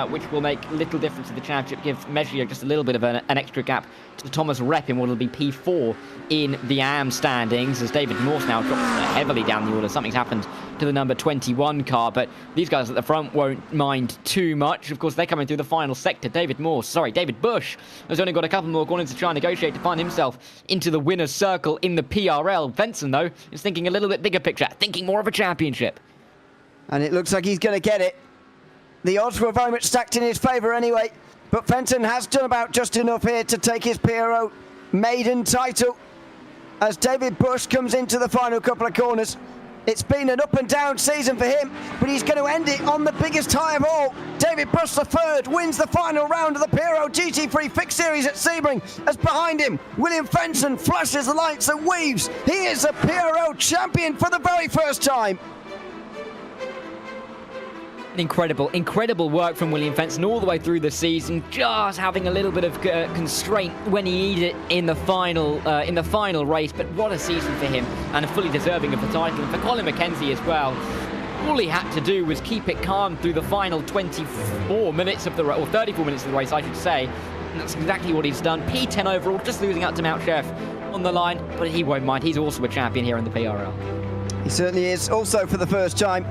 which will make little difference to the championship. Give Mesrier just a little bit of an extra gap to Thomas Rep in what will be P4 in the AM standings, as David Morse now drops heavily down the order. Something's happened to the number 21 car, but these guys at the front won't mind too much. Of course, they're coming through the final sector. David Bush has only got a couple more corners to try and negotiate to find himself into the winner's circle in the PRL. Fenton, though, is thinking a little bit bigger picture, thinking more of a championship. And it looks like he's going to get it. The odds were very much stacked in his favour anyway, but Fenton has done about just enough here to take his PRO maiden title as David Bush comes into the final couple of corners. It's been an up and down season for him, but he's going to end it on the biggest high of all. David Bush, the third, wins the final round of the PRO GT3 Fixed Series at Sebring, as behind him, William Fenton flashes the lights and weaves. He is a PRO champion for the very first time. Incredible work from William Fenton all the way through the season, just having a little bit of constraint when he needed it in the final race. But what a season for him, and fully deserving of the title. And for Colin McKenzie as well, all he had to do was keep it calm through the final 24 minutes of the race, or 34 minutes of the race, I should say. And that's exactly what he's done. P10 overall, just losing out to Mount Chef on the line, but he won't mind. He's also a champion here in the PRL. He certainly is. Also for the first time,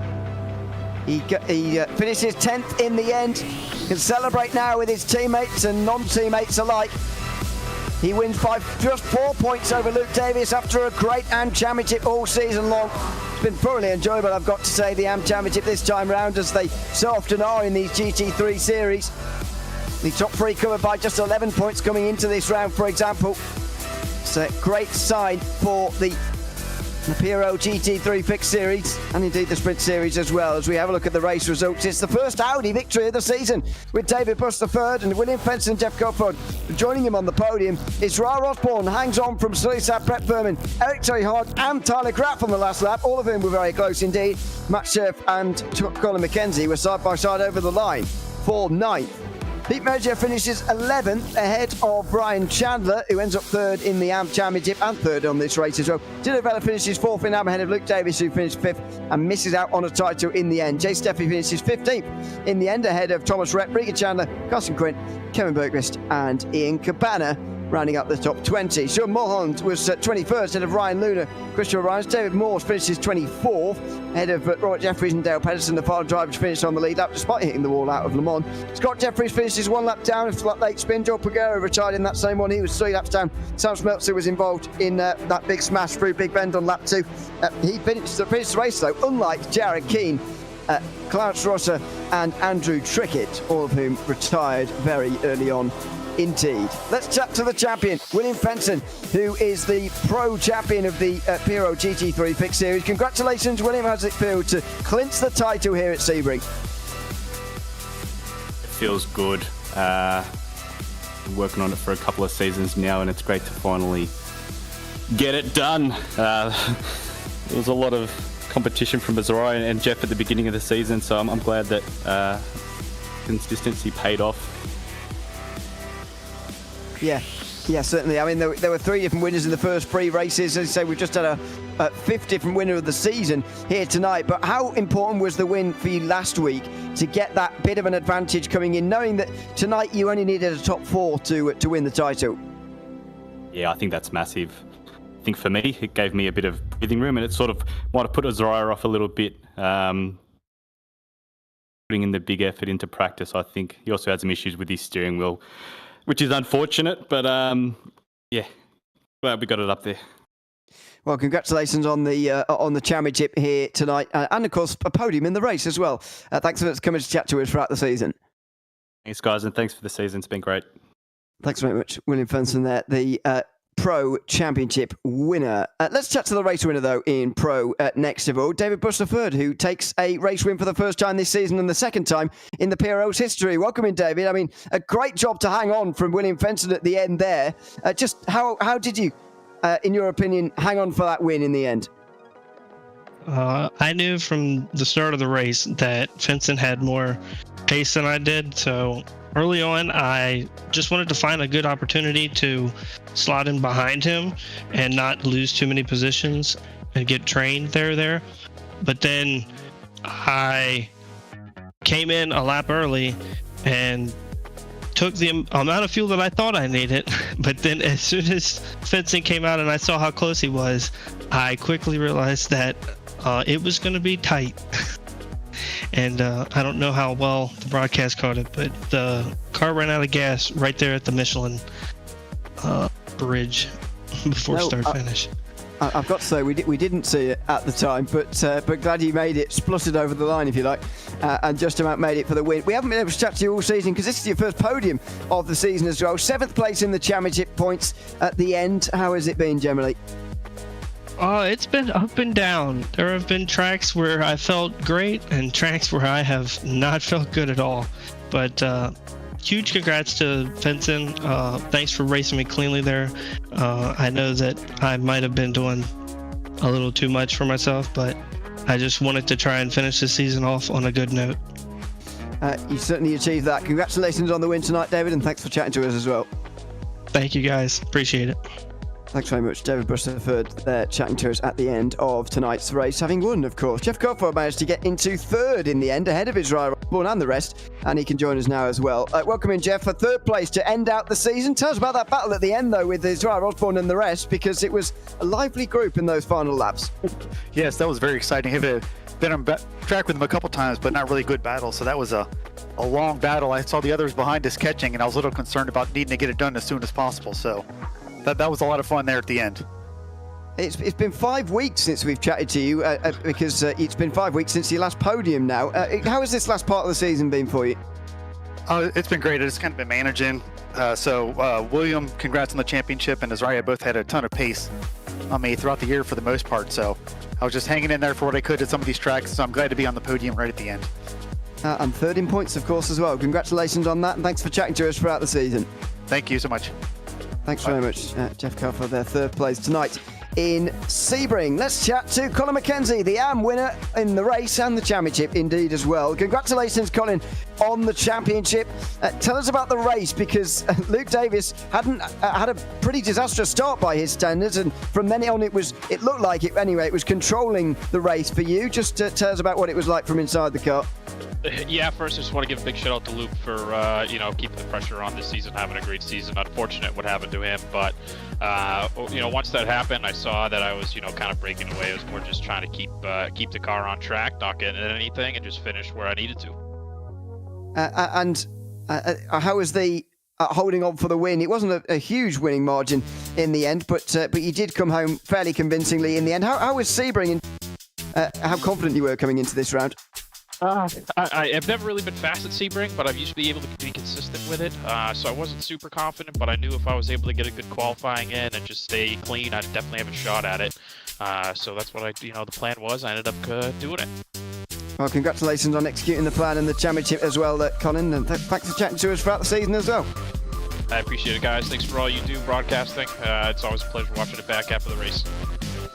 He finishes 10th in the end. Can celebrate now with his teammates and non-teammates alike. He wins by just 4 points over Luke Davis after a great AM Championship all season long. It's been thoroughly enjoyable, I've got to say, the AM Championship this time round, as they so often are in these GT3 series. The top three covered by just 11 points coming into this round, for example. It's a great sign for the PRO GT3 Fixed Series, and indeed the Sprint Series as well. As we have a look at the race results, it's the first Audi victory of the season, with David Bush the third and William Fenton and Jeff Cofford joining him on the podium. Israel Osborne hangs on from Sulisat, Brett Furman, Eric Terry Hogg and Tyler Graff on the last lap. All of whom were very close indeed. Matt Scherf and Colin McKenzie were side by side over the line for 9th Pete Merger finishes 11th ahead of Brian Chandler, who ends up third in the AMP Championship and third on this race as well. Dino Vella finishes 4th in AMP ahead of Luke Davis, who finished 5th and misses out on a title in the end. Jay Steffi finishes 15th in the end ahead of Thomas Rett, Regan Chandler, Carson Quint, Kevin Bergquist and Ian Cabana, rounding up the top 20. Sean Mulholland was 21st ahead of Ryan Luna, Christopher Ryan. David Morse finishes 24th ahead of Robert Jeffries and Dale Pedersen, the final driver to finish on the lead lap despite hitting the wall out of Le Mans. Scott Jeffries finishes 1 lap down after that late spin. Joel Pagero retired in that same one. He was 3 laps down. Sam Smeltzer was involved in that big smash through Big Bend on lap 2. He finished the race though, unlike Jared Keane, Clarence Rosser and Andrew Trickett, all of whom retired very early on indeed. Let's chat to the champion, William Fenton, who is the pro champion of the PRL GT3 Fixed Series. Congratulations, William. How does it feel to clinch the title here at Sebring? It feels good. Been working on it for a couple of seasons now, and it's great to finally get it done. There was a lot of competition from Azariah and Jeff at the beginning of the season, so I'm glad that consistency paid off. Yeah, certainly. I mean, there were 3 different winners in the first 3 races. As I say, we've just had a 5th different winner of the season here tonight. But how important was the win for you last week to get that bit of an advantage coming in, knowing that tonight you only needed a top 4 to win the title? Yeah, I think that's massive. I think for me, it gave me a bit of breathing room, and it sort of might have put Azariah off a little bit. Putting in the big effort into practice, I think he also had some issues with his steering wheel, which is unfortunate, but yeah, glad we got it up there. Well, congratulations on the championship here tonight, and of course a podium in the race as well. Thanks for coming to chat to us throughout the season. Thanks, guys, and thanks for the season. It's been great. Thanks very much, William Fenton there, the Pro Championship winner. Let's chat to the race winner, though, in Pro next of all. David Bush III, who takes a race win for the first time this season and the second time in the PRL's history. Welcome in, David. I mean, a great job to hang on from William Fenton at the end there. Just how did you, in your opinion, hang on for that win in the end? I knew from the start of the race that Fenton had more pace than I did, so early on, I just wanted to find a good opportunity to slot in behind him and not lose too many positions and get trained there. But then I came in a lap early and took the amount of fuel that I thought I needed. But then as soon as Fenton came out and I saw how close he was, I quickly realized that it was going to be tight. And I don't know how well the broadcast caught it, but the car ran out of gas right there at the Michelin bridge before start finish. I've got to say, we didn't see it at the time, but glad you made it, spluttered over the line, if you like, and just about made it for the win. We haven't been able to chat to you all season because this is your first podium of the season as well. 7th place in the championship points at the end. How has it been generally? It's been up and down. There have been tracks where I felt great and tracks where I have not felt good at all. But huge congrats to Fenton. Thanks for racing me cleanly there. I know that I might have been doing a little too much for myself, but I just wanted to try and finish the season off on a good note. You certainly achieved that. Congratulations on the win tonight, David, and thanks for chatting to us as well. Thank you, guys. Appreciate it. Thanks very much, David Bush III, there chatting to us at the end of tonight's race, having won, of course. Jeff Coulthard managed to get into 3rd in the end, ahead of Israel Osborne and the rest, and he can join us now as well. Welcome in, Jeff, for 3rd place to end out the season. Tell us about that battle at the end, though, with Israel Osborne and the rest, because it was a lively group in those final laps. Yes, that was very exciting. I've been on track with them a couple times, but not really good battle, so that was a long battle. I saw the others behind us catching, and I was a little concerned about needing to get it done as soon as possible, so that was a lot of fun there at the end. It's been 5 weeks since we've chatted to you, because it's been 5 weeks since your last podium now. How has this last part of the season been for you? It's been great. I've just kind of been managing. William, congrats on the championship, and Azariah both had a ton of pace on me throughout the year for the most part, so I was just hanging in there for what I could at some of these tracks, so I'm glad to be on the podium right at the end. And 3rd in points, of course, as well. Congratulations on that, and thanks for chatting to us throughout the season. Thank you so much. Thanks very much, Jeff Coulthard there, 3rd place tonight in Sebring. Let's chat to Colin McKenzie, the AM winner in the race and the championship indeed as well. Congratulations, Colin, on the championship. Tell us about the race, because Luke Davis had a pretty disastrous start by his standards, and from then on it looked like it anyway. It was controlling the race for you. Just tell us about what it was like from inside the car. Yeah, first I just want to give a big shout out to Luke for keeping the pressure on this season, having a great season. Unfortunate what happened to him, but once that happened, I saw that I was kind of breaking away. I was more just trying to keep the car on track, not getting into anything, and just finish where I needed to. How was the holding on for the win? It wasn't a huge winning margin in the end, but you did come home fairly convincingly in the end. How was Sebring, and how confident you were coming into this round? I've never really been fast at Sebring, but I've used to be able to be consistent with it. So I wasn't super confident, but I knew if I was able to get a good qualifying in and just stay clean, I'd definitely have a shot at it. So that's what the plan was. I ended up doing it. Well, congratulations on executing the plan and the championship as well, Colin, and thanks for chatting to us throughout the season as well. I appreciate it, guys. Thanks for all you do broadcasting. It's always a pleasure watching it back after the race.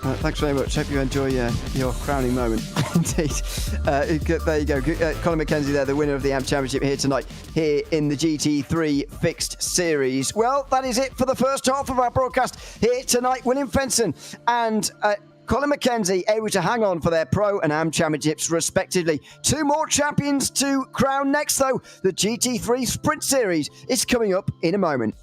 Thanks very much. Hope you enjoy your crowning moment. Indeed. There you go. Colin McKenzie there, the winner of the AM Championship here tonight, here in the GT3 Fixed Series. Well, that is it for the first half of our broadcast here tonight. William Fenton and Colin McKenzie able to hang on for their Pro and AM Championships respectively. Two more champions to crown next, though. The GT3 Sprint Series is coming up in a moment.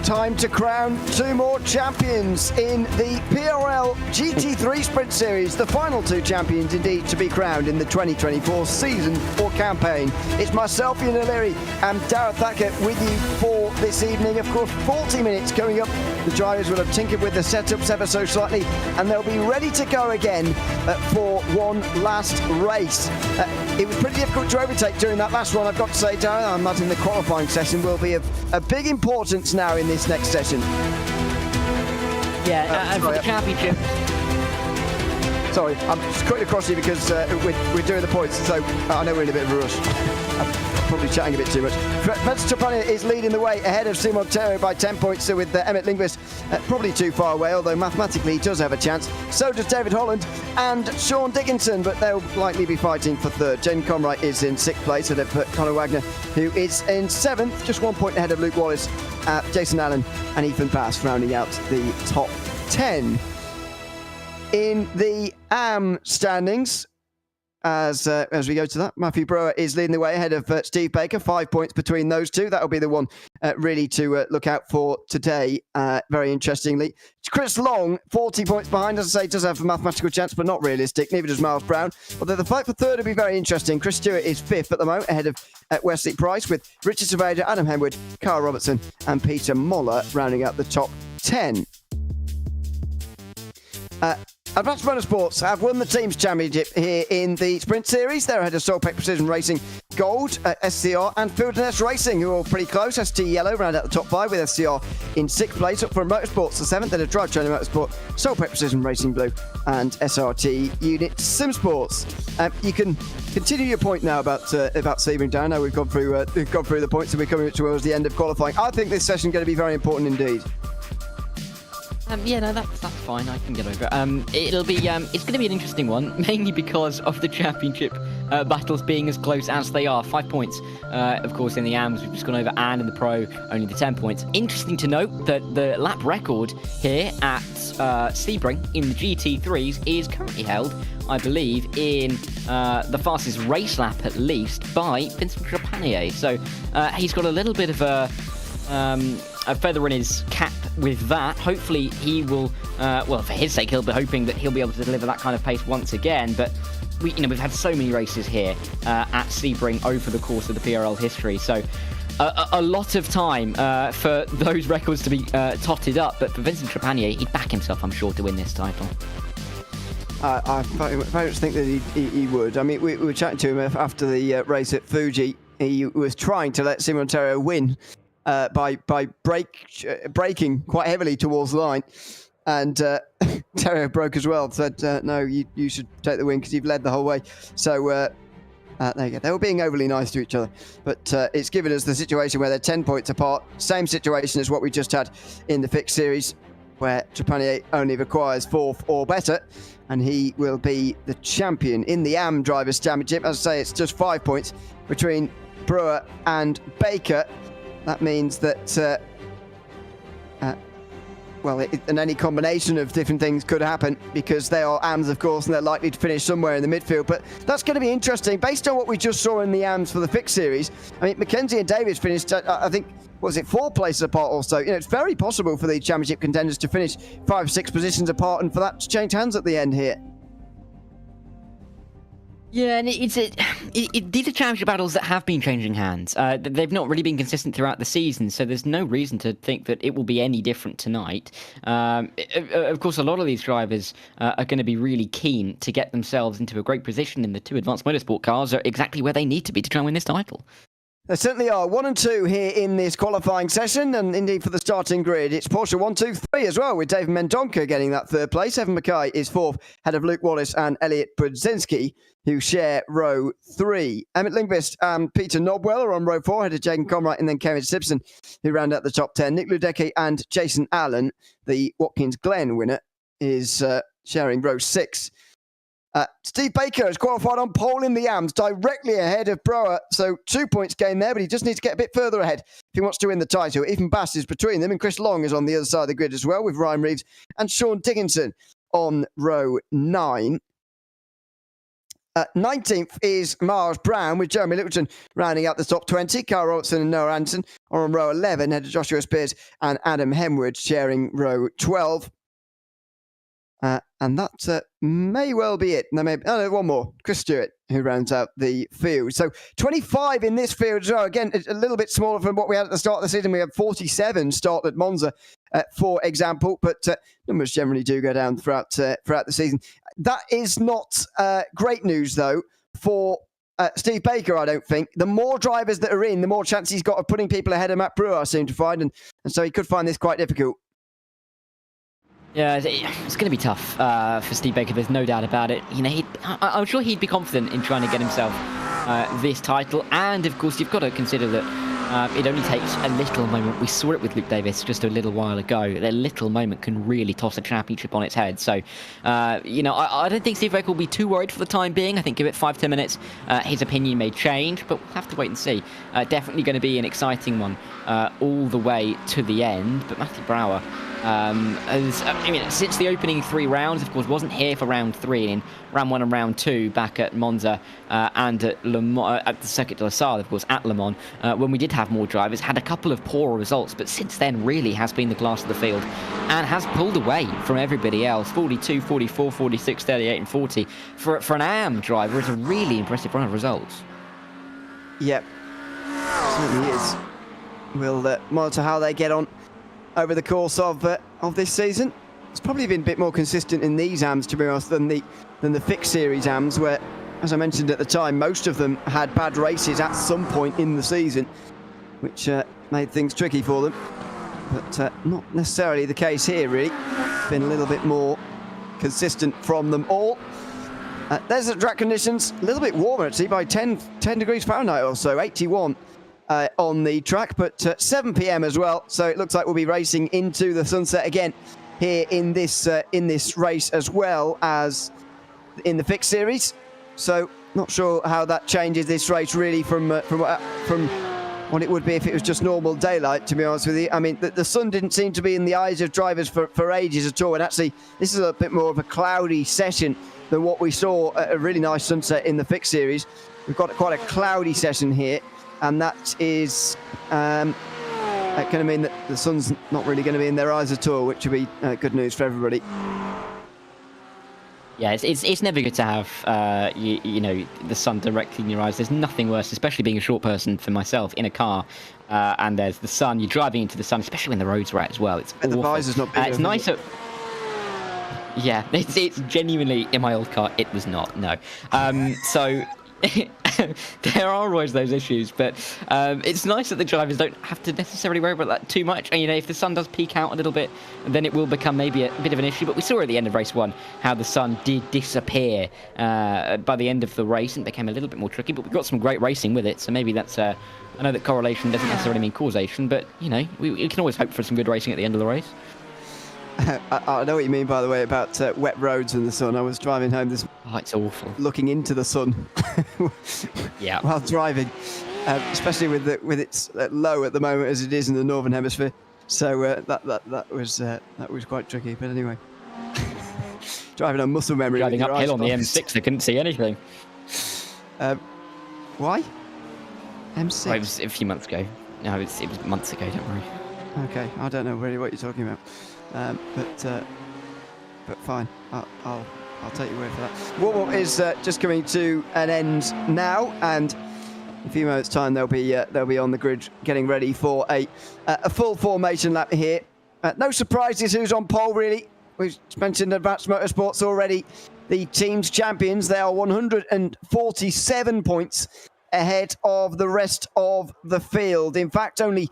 Time to crown two more champions in the PRL GT3 Sprint Series. The final two champions, indeed, to be crowned in the 2024 season or campaign. It's myself, Ian O'Leary, and Darragh Thacker with you for this evening. Of course, 40 minutes coming up. The drivers will have tinkered with the setups ever so slightly, and they'll be ready to go again for one last race. It was pretty difficult to overtake during that last one, I've got to say, Darragh. I imagine the qualifying session will be of a big importance now in this next session. Yeah, and for the championship. Sorry, I'm just cutting across you because we're doing the points, so I know we're in a bit of a rush. I'm probably chatting a bit too much. Verstappen is leading the way ahead of Simon Terry by 10 points, so with Emmett Lindqvist probably too far away, although mathematically he does have a chance. So does David Holland and Sean Dickinson, but they'll likely be fighting for third. Jen Conright is in sixth place, and Conor Wagner, who is in seventh, just 1 point ahead of Luke Wallace, Jason Allen and Ethan Pass rounding out the top 10. In the AM standings, as we go to that, Matthew Brewer is leading the way ahead of Steve Baker, 5 points between those two. That'll be the one really to look out for today, very interestingly. Chris Long, 40 points behind, as I say, does have a mathematical chance, but not realistic. Neither does Miles Brown. Although the fight for third will be very interesting. Chris Stewart is fifth at the moment, ahead of Wesley Price, with Richard Surveyor, Adam Henwood, Carl Robertson and Peter Moller rounding out the top 10. Advanced Motorsports have won the team's championship here in the Sprint Series. They're ahead of Solpec Precision Racing Gold, SCR, and Fieldness Racing, who are pretty close. ST Yellow round out the top 5 with SCR in 6th place. Up from Motorsports, the 7th, then a Drivetrain Motorsport, Solpec Precision Racing Blue, and SRT Unit Simsports. You can continue your point now about Sebring, Dan. Now we've gone through the points and we're coming towards the end of qualifying. I think this session is going to be very important indeed. Yeah, no, that's fine. I can get over it. It'll be it's going to be an interesting one, mainly because of the championship battles being as close as they are. 5 points, of course, in the AMs. We've just gone over, and in the Pro, only the 10 points. Interesting to note that the lap record here at Sebring in the GT3s is currently held, I believe, in the fastest race lap at least by Vincent Trepanier. So he's got a little bit of a feather in his cap with that. Hopefully he will, well, for his sake, he'll be hoping that he'll be able to deliver that kind of pace once again. But we've had so many races here at Sebring over the course of the PRL history. So a lot of time for those records to be totted up. But for Vincent Trepanier, he'd back himself, I'm sure, to win this title. I very much think that he would. I mean, we were chatting to him after the race at Fuji. He was trying to let Simon Ontario win by braking quite heavily towards the line, and Terrio broke as well. Said, "No, you should take the win because you've led the whole way." So there you go. They were being overly nice to each other, but it's given us the situation where they're 10 points apart. Same situation as what we just had in the Fixed Series, where Trepanier only requires 4th or better, and he will be the champion in the AM Drivers' Championship. As I say, it's just 5 points between Brewer and Baker. That means that, and any combination of different things could happen, because they are AMs, of course, and they're likely to finish somewhere in the midfield. But that's going to be interesting. Based on what we just saw in the AMs for the Fixed Series, I mean, Mackenzie and Davis finished, I think, was it 4 places apart also? You know, it's very possible for the championship contenders to finish 5 or 6 positions apart, and for that to change hands at the end here. Yeah, and these are championship battles that have been changing hands. They've not really been consistent throughout the season, so there's no reason to think that it will be any different tonight. Of course, a lot of these drivers are going to be really keen to get themselves into a great position, in the 2 advanced motorsport cars are exactly where they need to be to try and win this title. There certainly are 1 and 2 here in this qualifying session, and indeed for the starting grid, it's Porsche 1, 2, 3 as well, with David Mendonca getting that 3rd place. Evan Mackay is 4th, ahead of Luke Wallace and Elliot Brudzinski, who share row 3. Emmett Lindqvist and Peter Nobwell are on row 4, ahead of Jaden Comright and then Kevin Simpson, who round out the top 10. Nick Ludecki and Jason Allen, the Watkins Glen winner, is sharing row 6. Steve Baker has qualified on pole in the AMs, directly ahead of Brower, so 2 points gained there, but he just needs to get a bit further ahead if he wants to win the title. Ethan Bass is between them, and Chris Long is on the other side of the grid as well, with Ryan Reeves and Sean Dickinson on row 9. 19th is Miles Brown, with Jeremy Littleton rounding out the top 20. Kyle Robertson and Noah Anderson are on row 11, ahead of Joshua Spears and Adam Hemwood sharing row 12. And that may well be it. There may be, one more. Chris Stewart, who rounds out the field. So 25 in this field as well. Again, a little bit smaller from what we had at the start of the season. We had 47 start at Monza, for example. But numbers generally do go down throughout the season. That is not great news, though, for Steve Baker, I don't think. The more drivers that are in, the more chance he's got of putting people ahead of Matt Brewer, I seem to find. And so he could find this quite difficult. Yeah, it's going to be tough for Steve Baker. There's no doubt about it. You know, I'm sure he'd be confident in trying to get himself this title. And of course, you've got to consider that it only takes a little moment. We saw it with Luke Davis just a little while ago. A little moment can really toss a championship on its head. So, you know, I don't think Steve Baker will be too worried for the time being. I think give it 5-10 minutes, his opinion may change, but we'll have to wait and see. Definitely going to be an exciting one all the way to the end. But Matthew Brower, since the opening 3 rounds, of course, wasn't here for round 3 in round 1 and round 2 back at Monza and at Le Mans, at the Circuit de la Salle, of course, at Le Mans, when we did have more drivers, had a couple of poor results, but since then really has been the class of the field and has pulled away from everybody else. 42, 44, 46, 38 and 40 for an AM driver is a really impressive run of results. Yep, certainly is. We'll monitor how they get on over the course of this season. It's probably been a bit more consistent in these AMs, to be honest, than the Fixed Series AMs, where, as I mentioned at the time, most of them had bad races at some point in the season, which made things tricky for them. But not necessarily the case here, really. Been a little bit more consistent from them all. There's the track conditions, a little bit warmer actually, by 10 degrees Fahrenheit or so, 81. On the track, but 7 p.m. as well, so it looks like we'll be racing into the sunset again here in this race as well as in the Fixed Series. So not sure how that changes this race really from what it would be if it was just normal daylight, to be honest with you. I mean, the sun didn't seem to be in the eyes of drivers for ages at all, and actually this is a bit more of a cloudy session than what we saw at a really nice sunset in the Fixed Series. We've got quite a cloudy session here, and that is going to mean that the sun's not really going to be in their eyes at all, which will be good news for everybody. Yeah, it's never good to have you know, the sun directly in your eyes. There's nothing worse, especially being a short person for myself in a car, and there's the sun. You're driving into the sun, especially when the road's wet as well. It's awful. The visor's not big. It's nice. Yeah, it's genuinely in my old car. It was not. No. So. There are always those issues, but it's nice that the drivers don't have to necessarily worry about that too much. And, you know, if the sun does peak out a little bit, then it will become maybe a bit of an issue. But we saw at the end of race 1 how the sun did disappear by the end of the race and became a little bit more tricky. But we got some great racing with it, so maybe that's. I know that correlation doesn't necessarily mean causation, but you know, we can always hope for some good racing at the end of the race. I know what you mean, by the way, about wet roads and the sun. I was driving home this. Oh, it's awful. Looking into the sun. Yeah. While driving, especially with its low at the moment as it is in the northern hemisphere. So that was quite tricky. But anyway, driving on muscle memory. Driving uphill on the M6, I couldn't see anything. Why? M6. Well, it was a few months ago. No, it was months ago. Don't worry. Okay, I don't know really what you're talking about. But fine, I'll take your word for that. Warm-up is just coming to an end now, and in a few moments' time they'll be on the grid getting ready for a full formation lap here. No surprises who's on pole really. We've mentioned Advanced Motorsports already. The team's champions, they are 147 points ahead of the rest of the field. In fact, only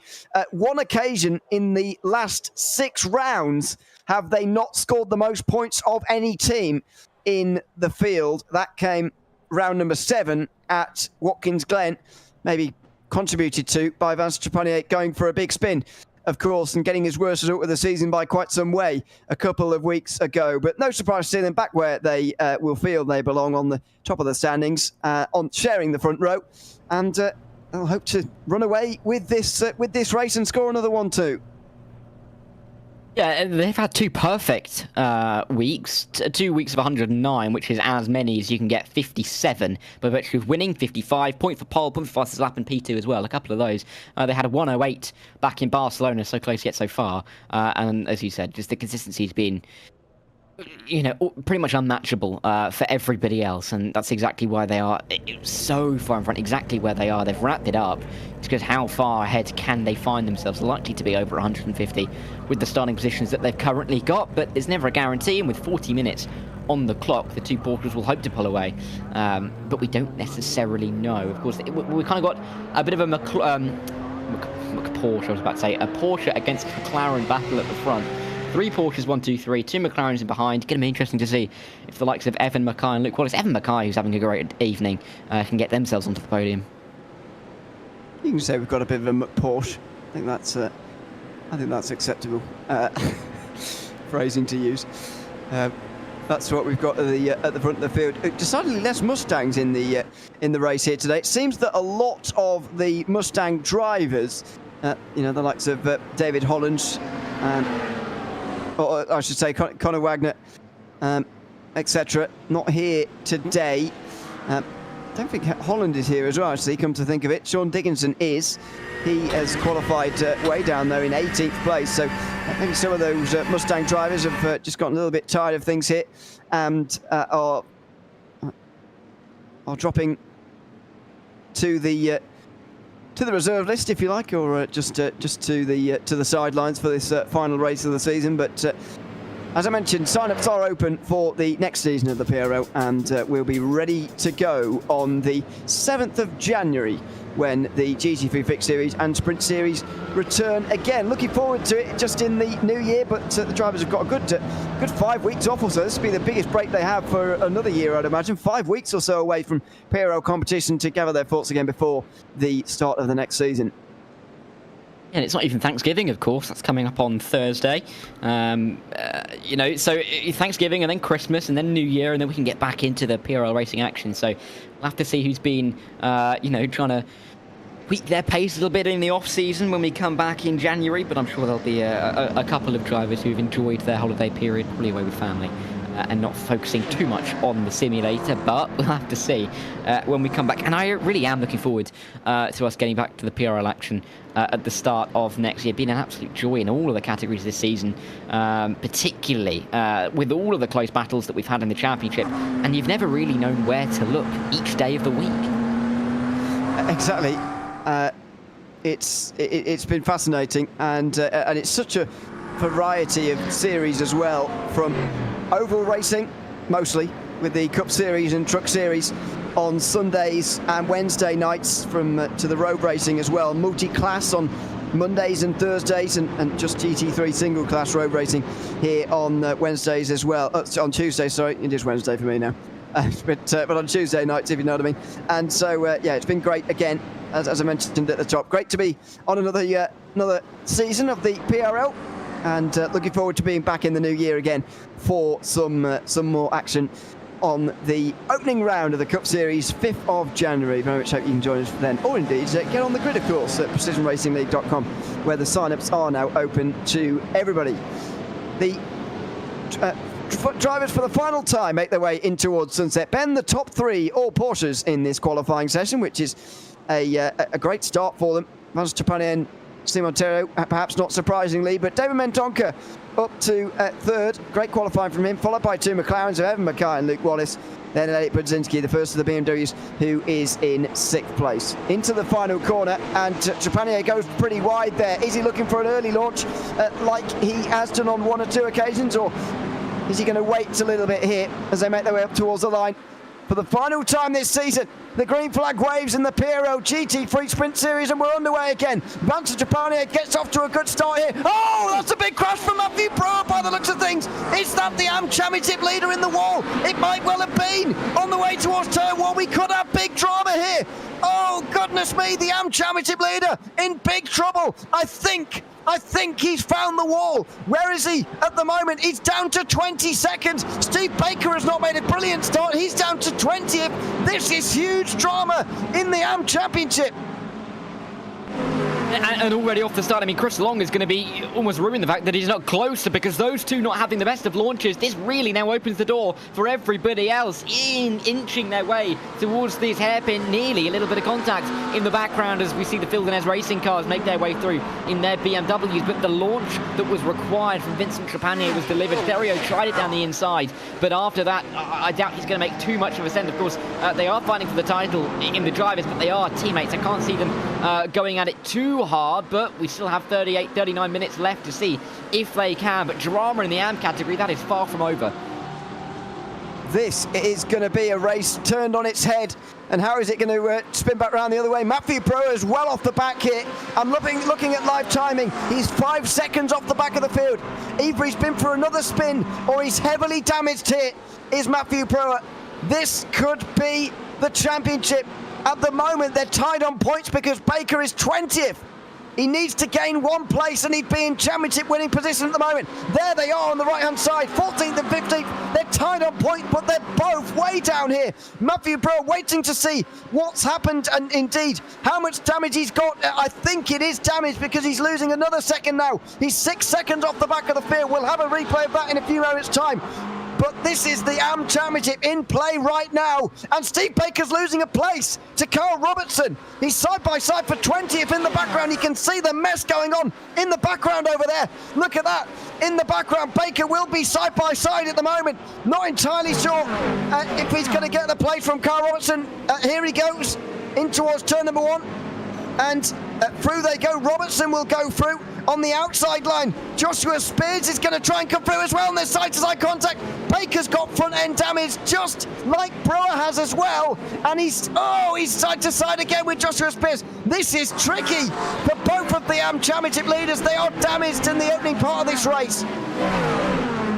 one occasion in the last 6 rounds have they not scored the most points of any team in the field. That came round number 7 at Watkins Glen, maybe contributed to by Vincent Trepanier going for a big spin, of course, and getting his worst result of the season by quite some way a couple of weeks ago. But no surprise to see them back where they will feel they belong, on the top of the standings, on sharing the front row, and they'll hope to run away with this race and score another one too. Yeah, they've had 2 perfect weeks, 2 weeks of 109, which is as many as you can get 57, by virtue of winning 55, point for pole, point for fastest lap, and P2 as well, a couple of those. They had a 108 back in Barcelona, so close yet so far, and as you said, just the consistency's been, you know, pretty much unmatchable for everybody else, and that's exactly why they are so far in front, exactly where they are. They've wrapped it up. It's because how far ahead can they find themselves? Likely to be over 150 with the starting positions that they've currently got, but there's never a guarantee, and with 40 minutes on the clock, the 2 Porters will hope to pull away, but we don't necessarily know. Of course, we kind of got a bit of a Porsche, I was about to say, a Porsche against McLaren battle at the front. 3 Porsches, 1, 2, 3, 2 McLarens in behind. Going to be interesting to see if the likes of Evan Mackay and Luke Wallace, Evan Mackay, who's having a great evening, can get themselves onto the podium. You can say we've got a bit of a Porsche. I think that's acceptable phrasing to use. That's what we've got at the front of the field. Decidedly less Mustangs in the race here today. It seems that a lot of the Mustang drivers, you know, the likes of David Holland, or I should say Conor Wagner, etc., not here today. I don't think Holland is here as well, actually, come to think of it. Sean Dickinson is. He has qualified way down there in 18th place, so maybe some of those Mustang drivers have just gotten a little bit tired of things here and are dropping to the reserve list, if you like, or just to the sidelines for this final race of the season. But as I mentioned, sign-ups are open for the next season of the PRL, and we'll be ready to go on the 7th of January when the GT3 Fixed Series and Sprint Series return again. Looking forward to it just in the new year, but the drivers have got a good 5 weeks off or so. This will be the biggest break they have for another year, I'd imagine. 5 weeks or so away from PRL competition to gather their thoughts again before the start of the next season. And it's not even Thanksgiving, of course. That's coming up on Thursday. You know, so Thanksgiving and then Christmas and then New Year, and then we can get back into the PRL racing action. So we'll have to see who's been, you know, trying to tweak their pace a little bit in the off-season when we come back in January. But I'm sure there'll be a couple of drivers who've enjoyed their holiday period, probably away with family, and not focusing too much on the simulator, but we'll have to see when we come back. And I really am looking forward to us getting back to the PRL action at the start of next year. Been an absolute joy in all of the categories this season, particularly with all of the close battles that we've had in the championship, and you've never really known where to look each day of the week. Exactly. It's been fascinating, and it's such a variety of series as well, from oval racing mostly with the Cup Series and Truck Series on Sundays and Wednesday nights, from to the road racing as well, multi-class on Mondays and Thursdays, and just GT3 single class road racing here on Wednesdays as well, on Tuesday, sorry, it is Wednesday for me now. But on Tuesday nights, if you know what I mean. And so, yeah, it's been great again, as I mentioned at the top. Great to be on another season of the PRL, and looking forward to being back in the new year again for some more action on the opening round of the Cup Series, 5th of January. Very much hope you can join us then, or indeed get on the grid, of course, at precisionracingleague.com, where the sign-ups are now open to everybody. The drivers for the final time make their way in towards Sunset Bend. The top three, all Porsches in this qualifying session, which is a great start for them. Vance Trapani and Steve Montero, perhaps not surprisingly, but David Mentonka up to third. Great qualifying from him, followed by two McLarens of Evan Mackay and Luke Wallace. Then Elliot Brzezinski, the first of the BMWs, who is in 6th place. Into the final corner, and Trapani goes pretty wide there. Is he looking for an early launch like he has done on one or two occasions, or is he going to wait a little bit here as they make their way up towards the line? For the final time this season, the green flag waves in the PRL GT3 Sprint Series, and we're underway again. Vance Trapani gets off to a good start here. Oh, that's a big crash from Matthew Brewer by the looks of things. Is that the AM Championship leader in the wall? It might well have been. On the way towards turn one, we could have big drama here. Oh, goodness me, the AM Championship leader in big trouble. I think he's found the wall. Where is he at the moment? He's down to 20 seconds. Steve Baker has not made a brilliant start. He's down to 20th. This is huge drama in the AM Championship. And already off the start, I mean, Chris Long is going to be almost ruining the fact that he's not closer, because those two not having the best of launches, this really now opens the door for everybody else inching their way towards this hairpin, nearly a little bit of contact in the background as we see the Field & Ez racing cars make their way through in their BMWs. But the launch that was required from Vincent Trapani was delivered. Derio tried it down the inside, but after that, I doubt he's going to make too much of a send. Of course, they are fighting for the title in the drivers, but they are teammates. I can't see them going at it too hard, but we still have 39 minutes left to see if they can. But drama in the AM category, that is far from over. This is going to be a race turned on its head, and how is it going to spin back around the other way? Matthew Brewer is well off the back here. I'm looking at live timing. He's 5 seconds off the back of the field. Either he's been for another spin or he's heavily damaged here, is Matthew Brewer. This could be the championship. At the moment, they're tied on points because Baker is 20th. He needs to gain one place, and he'd be in championship winning position at the moment. There they are on the right-hand side, 14th and 15th. They're tied on point, but they're both way down here. Matthew Brewer waiting to see what's happened and indeed how much damage he's got. I think it is damage because he's losing another second now. He's 6 seconds off the back of the field. We'll have a replay of that in a few moments' time. But this is the AM Championship in play right now. And Steve Baker's losing a place to Carl Robertson. He's side by side for 20th in the background. You can see the mess going on in the background over there. Look at that. In the background, Baker will be side by side at the moment. Not entirely sure if he's going to get the place from Carl Robertson. Here he goes in towards turn number one. And through they go. Robertson will go through on the outside line. Joshua Spears is going to try and come through as well, and there's side-to-side contact. Baker's got front-end damage, just like Brewer has as well. And he's side-to-side again with Joshua Spears. This is tricky for both of the AM Championship leaders. They are damaged in the opening part of this race.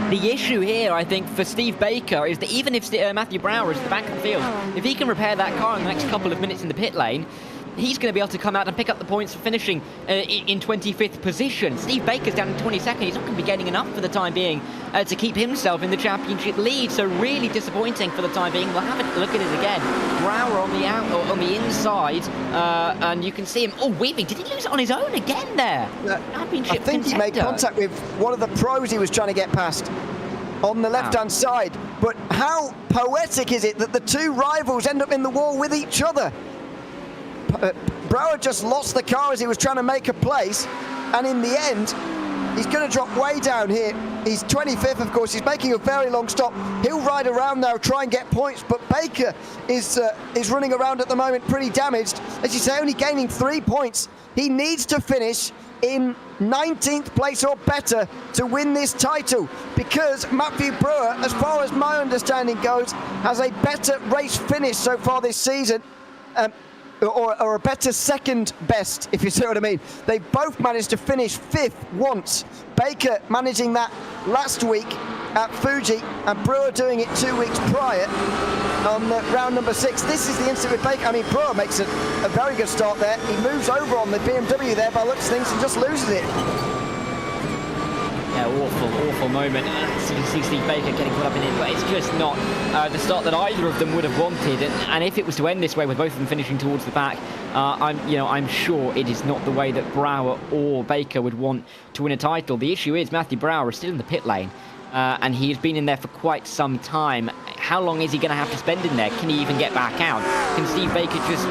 The issue here, I think, for Steve Baker is that even if Matthew Brower is at the back of the field, if he can repair that car in the next couple of minutes in the pit lane, he's going to be able to come out and pick up the points for finishing in 25th position. Steve Baker's down in 22nd. He's not going to be gaining enough for the time being to keep himself in the championship lead. So really disappointing for the time being. We'll have a look at it again. Brower on the on the inside, and you can see him. Oh, weaving. Did he lose it on his own again there? I think he made contact with one of the pros he was trying to get past on the left-hand side. But how poetic is it that the two rivals end up in the wall with each other? Brower just lost the car as he was trying to make a place, and in the end, he's going to drop way down here. He's 25th, of course. He's making a very long stop. He'll ride around now, try and get points, but Baker is running around at the moment pretty damaged. As you say, only gaining 3 points. He needs to finish in 19th place or better to win this title, because Matthew Brewer, as far as my understanding goes, has a better race finish so far this season. Or a better second best, if you see what I mean. They both managed to finish 5th once. Baker managing that last week at Fuji, and Brewer doing it 2 weeks prior on round number 6. This is the instant with Baker. I mean, Brewer makes a very good start there. He moves over on the BMW there by looks of things and just loses it. Yeah, awful moment. So you see Steve Baker getting caught up in it, but it's just not the start that either of them would have wanted. And if it was to end this way, with both of them finishing towards the back, I'm sure it is not the way that Brower or Baker would want to win a title. The issue is Matthew Brower is still in the pit lane, and he has been in there for quite some time. How long is he going to have to spend in there? Can he even get back out? Can Steve Baker just,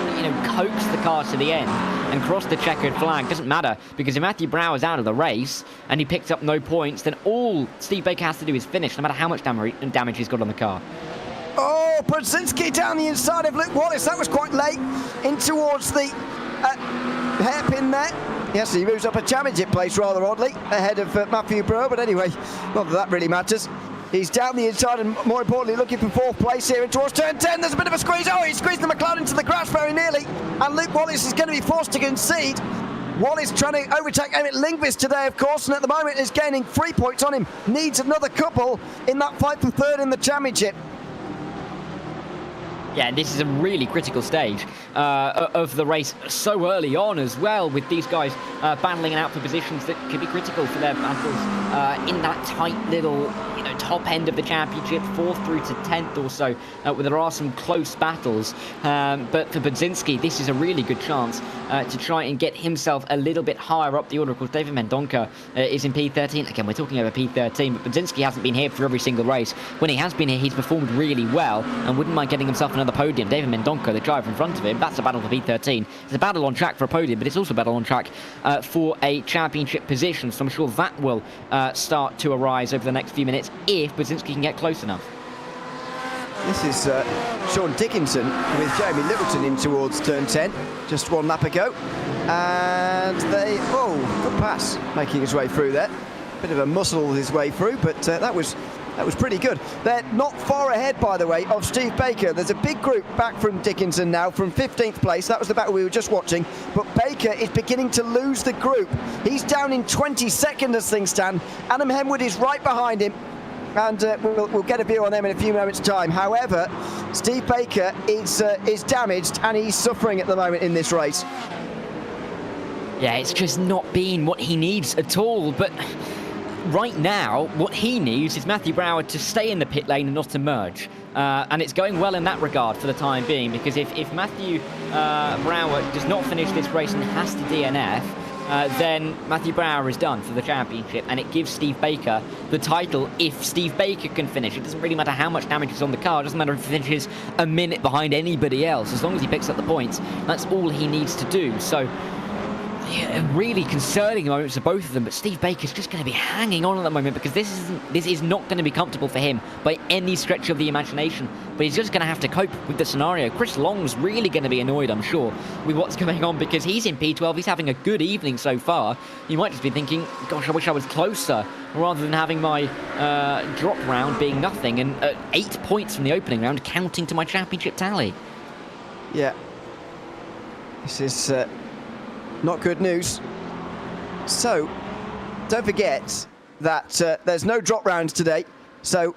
coax the car to the end and cross the checkered flag? Doesn't matter, because if Matthew Brower's out of the race and he picks up no points, then all Steve Baker has to do is finish, no matter how much damage he's got on the car. Oh, Brzezinski down the inside of Luke Wallace. That was quite late in towards the hairpin there. Yes, he moves up a championship place rather oddly ahead of Matthew Brewer, but anyway, not that really matters. He's down the inside and, more importantly, looking for 4th place here in towards turn 10. There's a bit of a squeeze. Oh, he squeezed the McLaren into the grass very nearly, and Luke Wallace is going to be forced to concede. Wallace trying to overtake Emmett Lindqvist today, of course, and at the moment is gaining 3 points on him. Needs another couple in that fight for 3rd in the championship. Yeah, this is a really critical stage of the race so early on as well, with these guys battling out for positions that could be critical for their battles in that tight little top end of the championship, 4th through to 10th or so, where there are some close battles. But for Brzezinski, this is a really good chance to try and get himself a little bit higher up the order. Of course, David Mendonca is in P13. Again, we're talking over P13, but Brzezinski hasn't been here for every single race. When he has been here, he's performed really well and wouldn't mind getting himself another podium. David Mendonca, the driver in front of him, that's a battle for P13. It's a battle on track for a podium, but it's also a battle on track for a championship position. So I'm sure that will start to arise over the next few minutes if Brzezinski can get close enough. This is Sean Dickinson with Jeremy Littleton in towards turn 10, just one lap ago. And good pass, making his way through there. Bit of a muscle his way through, but that was pretty good. They're not far ahead, by the way, of Steve Baker. There's a big group back from Dickinson now, from 15th place. That was the battle we were just watching. But Baker is beginning to lose the group. He's down in 22nd as things stand. Adam Henwood is right behind him. And we'll get a view on them in a few moments' time. However, Steve Baker is damaged and he's suffering at the moment in this race. Yeah, it's just not been what he needs at all. But right now, what he needs is Matthew Brower to stay in the pit lane and not emerge. And it's going well in that regard for the time being, because if Matthew Brower does not finish this race and has to DNF, then Matthew Brower is done for the championship, and it gives Steve Baker the title if Steve Baker can finish. It doesn't really matter how much damage is on the car. It doesn't matter if he finishes a minute behind anybody else. As long as he picks up the points, that's all he needs to do. So, yeah, really concerning moments for both of them, but Steve Baker's just going to be hanging on at the moment, because this is not going to be comfortable for him by any stretch of the imagination. But he's just going to have to cope with the scenario. Chris Long's really going to be annoyed, I'm sure, with what's going on, because he's in P12. He's having a good evening so far. You might just be thinking, gosh, I wish I was closer, rather than having my drop round being nothing and 8 points from the opening round counting to my championship tally. Yeah, this is not good news. So, don't forget that there's no drop rounds today. So,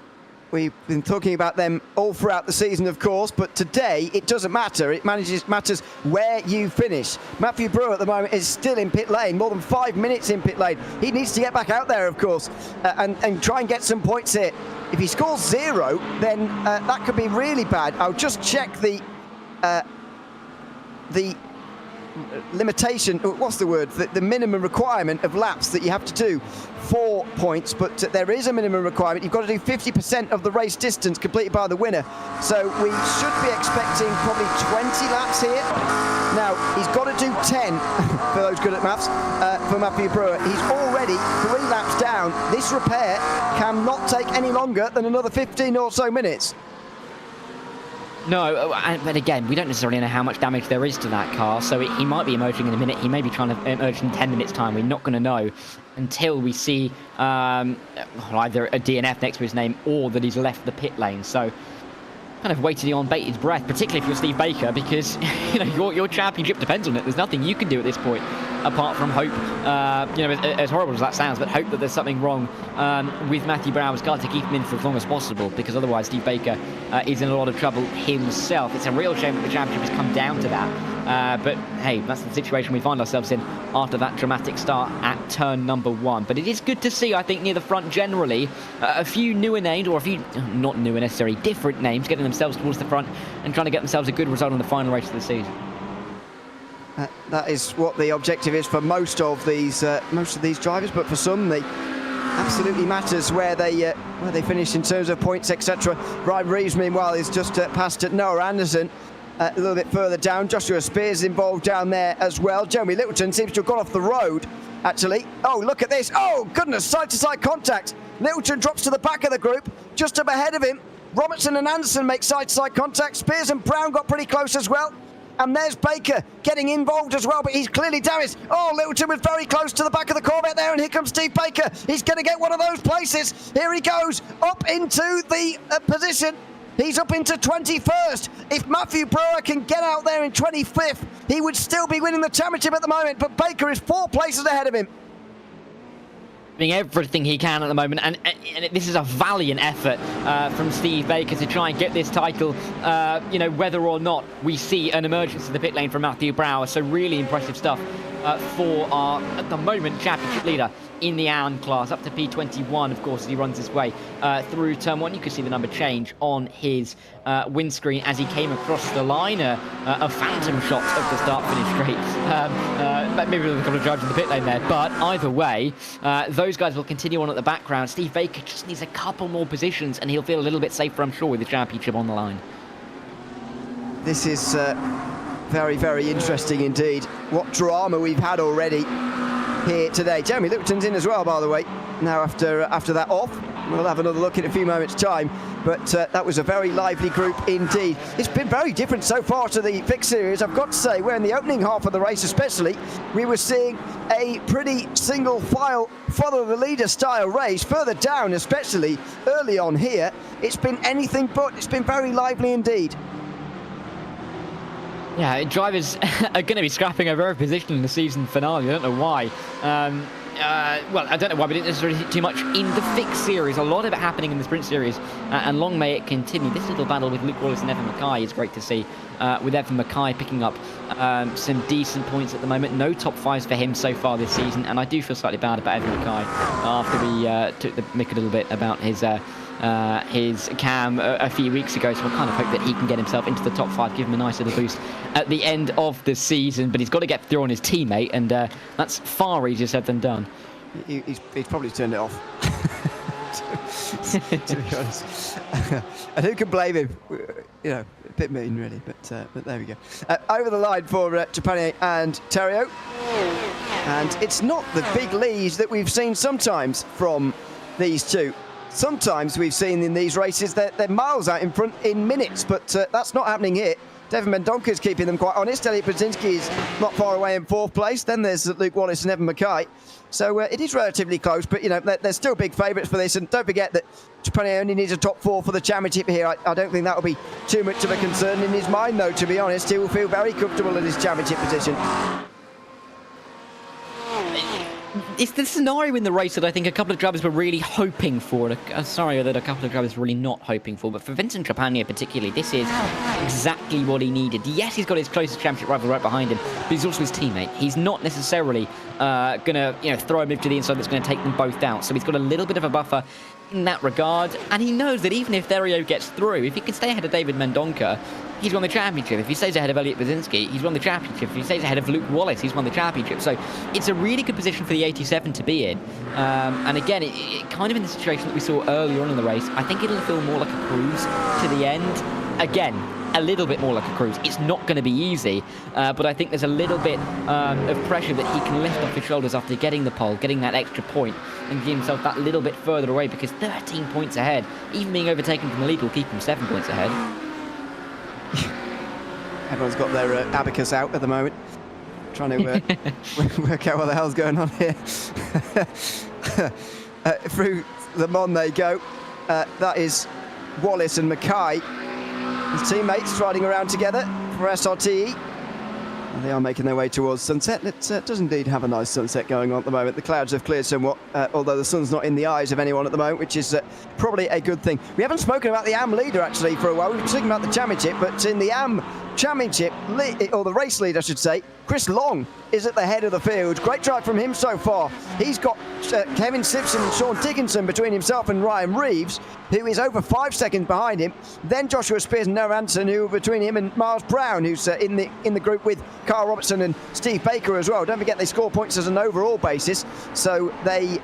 We've been talking about them all throughout the season, of course, but today it doesn't matter. It matters where you finish. Matthew Brewer at the moment is still in pit lane, more than 5 minutes in pit lane. He needs to get back out there, of course, and try and get some points here. If he scores 0, then that could be really bad. I'll just check the limitation, what's the word, the minimum requirement of laps that you have to do 4 points, but there is a minimum requirement. You've got to do 50% of the race distance completed by the winner, so we should be expecting probably 20 laps here. Now he's got to do 10 for those good at maths, for Matthew Brewer. He's already 3 laps down. This repair cannot take any longer than another 15 or so minutes. No, but again, we don't necessarily know how much damage there is to that car, so he might be emerging in a minute. He may be trying to emerge in 10 minutes' time. We're not going to know until we see either a DNF next to his name or that he's left the pit lane. So kind of waiting on bated breath, particularly if you're Steve Baker, because your championship depends on it. There's nothing you can do at this point apart from hope, as horrible as that sounds, but hope that there's something wrong with Matthew Brown's car to keep him in for as long as possible, because otherwise Steve Baker is in a lot of trouble himself. It's a real shame that the championship has come down to that, but hey, that's the situation we find ourselves in after that dramatic start at turn number 1. But it is good to see, I think, near the front generally, a few newer names, or a few, not newer necessarily, different names getting themselves towards the front and trying to get themselves a good result on the final race of the season. That is what the objective is for most of these drivers, but for some, they absolutely matters where they finish in terms of points, etc. Ryan Reeves, meanwhile, is just past Noah Anderson. A little bit further down, Joshua Spears involved down there as well. Jeremy Littleton seems to have gone off the road, actually. Oh, look at this. Oh, goodness, side-to-side contact. Littleton drops to the back of the group, just up ahead of him. Robertson and Anderson make side-to-side contact. Spears and Brown got pretty close as well. And there's Baker getting involved as well, but he's clearly damaged. Oh, Littleton was very close to the back of the Corvette there, and here comes Steve Baker. He's going to get one of those places. Here he goes, up into the position. He's up into 21st. If Matthew Brewer can get out there in 25th, he would still be winning the championship at the moment, but Baker is 4 places ahead of him. Doing everything he can at the moment, and this is a valiant effort from Steve Baker to try and get this title, whether or not we see an emergence in the pit lane from Matthew Brower. So really impressive stuff for our, at the moment, championship leader in the Allen class, up to P21, of course, as he runs his way through turn 1. You can see the number change on his windscreen as he came across the line. A phantom shot of the start-finish straight. Maybe with a couple of drivers in the pit lane there, but either way, those guys will continue on at the background. Steve Baker just needs a couple more positions, and he'll feel a little bit safer, I'm sure, with the championship on the line. This is very, very interesting indeed. What drama we've had already here today. Jeremy Littleton's in as well, by the way. Now after that off, we'll have another look in a few moments' time. But that was a very lively group indeed. It's been very different so far to the Fixed Series, I've got to say. Where in the opening half of the race especially, we were seeing a pretty single file, follow the leader style race. Further down, especially early on here, it's been anything but. It's been very lively indeed. Yeah, drivers are going to be scrapping over every position in the season finale. I don't know why. Well, I don't know why we didn't necessarily see too much in the Fixed Series. A lot of it happening in the Sprint Series, and long may it continue. This little battle with Luke Wallace and Evan Mackay is great to see, with Evan Mackay picking up some decent points at the moment. No top 5s for him so far this season, and I do feel slightly bad about Evan Mackay after we took the mick a little bit about his cam a few weeks ago, so I kind of hope that he can get himself into the top 5, give him a nice little boost at the end of the season, but he's got to get through on his teammate, and that's far easier said than done. He's probably turned it off. to be honest. And who can blame him? A bit mean really, but there we go. Over the line for Trapanier and Terrio. And it's not the big leads that we've seen sometimes from these two. Sometimes we've seen in these races that they're miles out in front in minutes, but that's not happening here. Devin Mendonca's keeping them quite honest. Elliot Brzezinski is not far away in 4th place. Then there's Luke Wallace and Evan Mackay. So it is relatively close, but they're still big favourites for this. And don't forget that Trapanier only needs a top 4 for the championship here. I don't think that will be too much of a concern in his mind, though, to be honest. He will feel very comfortable in his championship position. it's the scenario in the race that I think a couple of drivers were really hoping for, and a scenario that a couple of drivers were really not hoping for. But for Vincent Trapaglia particularly, this is exactly what he needed. Yes, he's got his closest championship rival right behind him, but he's also his teammate. He's not necessarily going to throw a move to the inside that's going to take them both out. So he's got a little bit of a buffer in that regard, and he knows that even if Therio gets through, if he can stay ahead of David Mendonca, he's won the championship. If he stays ahead of Elliot Basinski, he's won the championship. If he stays ahead of Luke Wallace, he's won the championship. So it's a really good position for the 87 to be in. And again, it kind of in the situation that we saw earlier on in the race, I think it'll feel more like a cruise to the end. Again, a little bit more like a cruise. It's not going to be easy, but I think there's a little bit of pressure that he can lift off his shoulders after getting the pole, getting that extra point, and give himself that little bit further away, because 13 points ahead, even being overtaken from the lead will keep him 7 points ahead. Everyone's got their abacus out at the moment, trying to work out what the hell's going on here. Through the Mon they go. That is Wallace and Mackay, his teammates, riding around together for SRTE. And they are making their way towards sunset. It does indeed have a nice sunset going on at the moment. The clouds have cleared somewhat, although the sun's not in the eyes of anyone at the moment, which is probably a good thing. We haven't spoken about the AM leader, actually, for a while. We've been speaking about the championship, but in the AM championship, or the race lead, I should say, Chris Long is at the head of the field. Great drive from him so far. He's got Kevin Simpson and Sean Dickinson between himself and Ryan Reeves, who is over 5 seconds behind him. Then Joshua Spears and Noah Anderson, who are between him and Miles Brown, who's in the group with Carl Robertson and Steve Baker as well. Don't forget they score points as an overall basis, so they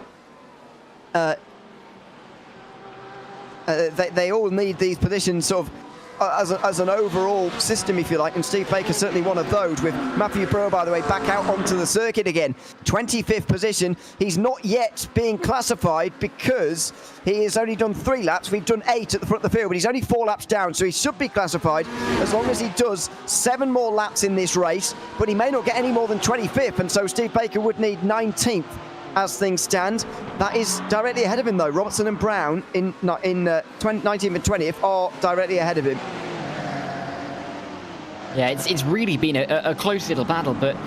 all need these positions sort of as an overall system, if you like, and Steve Baker's certainly one of those, with Matthew Brewer, by the way, back out onto the circuit again. 25th position. He's not yet being classified because he has only done 3 laps. We've done 8 at the front of the field, but he's only 4 laps down, so he should be classified as long as he does 7 more laps in this race, but he may not get any more than 25th, and so Steve Baker would need 19th. As things stand, that is directly ahead of him, though. Robertson and Brown in 19th and 20th are directly ahead of him. Yeah, it's really been a close little battle, but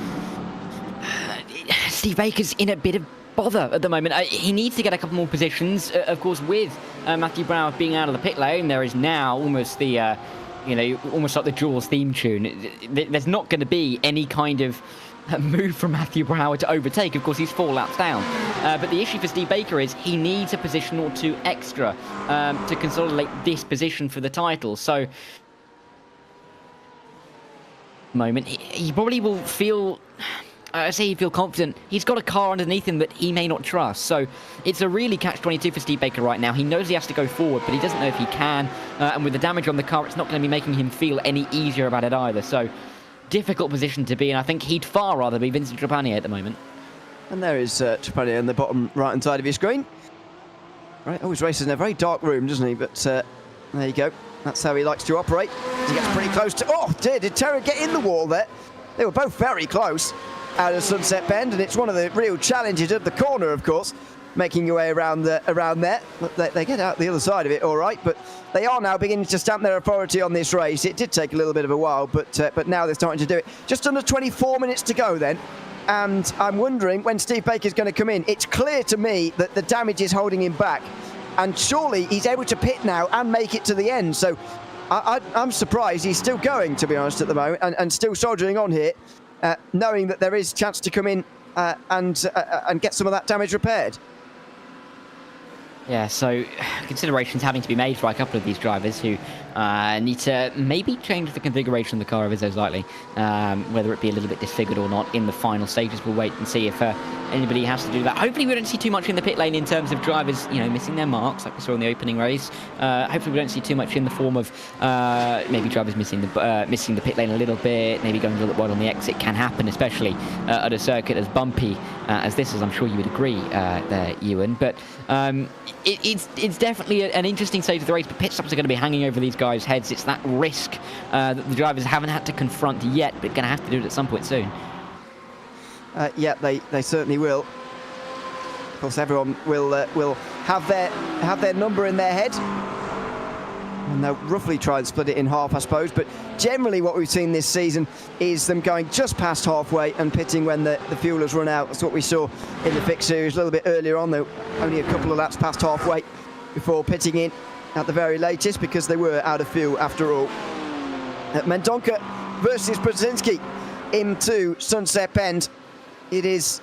Steve Baker's in a bit of bother at the moment. He needs to get a couple more positions. Of course, with Matthew Brown being out of the pit lane, there is now almost the, almost like the Jaws theme tune. There's not going to be any kind of move from Matthew Brower to overtake. Of course, he's 4 laps down. But the issue for Steve Baker is he needs a position or 2 extra to consolidate this position for the title. So, moment, he probably will feel, I say he feel confident. He's got a car underneath him that he may not trust. So it's a really catch-22 for Steve Baker right now. He knows he has to go forward, but he doesn't know if he can. And with the damage on the car, it's not going to be making him feel any easier about it either. So, difficult position to be in. I think he'd far rather be Vincent Trapaglia at the moment. And there is Trapaglia on the bottom right-hand side of your screen. Right, always races in a very dark room, doesn't he? But there you go. That's how he likes to operate. He gets pretty close to... Oh, dear, did Terra get in the wall there? They were both very close out of Sunset Bend, and it's one of the real challenges of the corner, of course, making your way around there. They get out the other side of it, all right, but they are now beginning to stamp their authority on this race. It did take a little bit of a while, but now they're starting to do it. Just under 24 minutes to go then, and I'm wondering when Steve Baker's going to come in. It's clear to me that the damage is holding him back, and surely he's able to pit now and make it to the end. So I'm surprised he's still going, to be honest, at the moment, and still soldiering on here, knowing that there is a chance to come in and get some of that damage repaired. Yeah, so considerations having to be made for a couple of these drivers who need to maybe change the configuration of the car ever so slightly, whether it be a little bit disfigured or not in the final stages. We'll wait and see if anybody has to do that. Hopefully we don't see too much in the pit lane in terms of drivers, missing their marks like we saw in the opening race. Hopefully we don't see too much in the form of maybe drivers missing the pit lane a little bit, maybe going a little bit wide on the exit. Can happen, especially at a circuit as bumpy as this is. I'm sure you would agree there, Ewan. But it's definitely an interesting stage of the race, but pit stops are going to be hanging over these guys' heads. It's that risk that the drivers haven't had to confront yet, but going to have to do it at some point soon. Yeah, they certainly will. Of course, everyone will have their number in their head. And they'll roughly try and split it in half, I suppose. But generally what we've seen this season is them going just past halfway and pitting when the fuel has run out. That's what we saw in the Fixed Series a little bit earlier on, though. Only a couple of laps past halfway before pitting in at the very latest, because they were out of fuel after all. Mendonca versus Brzezinski into Sunset Bend. It is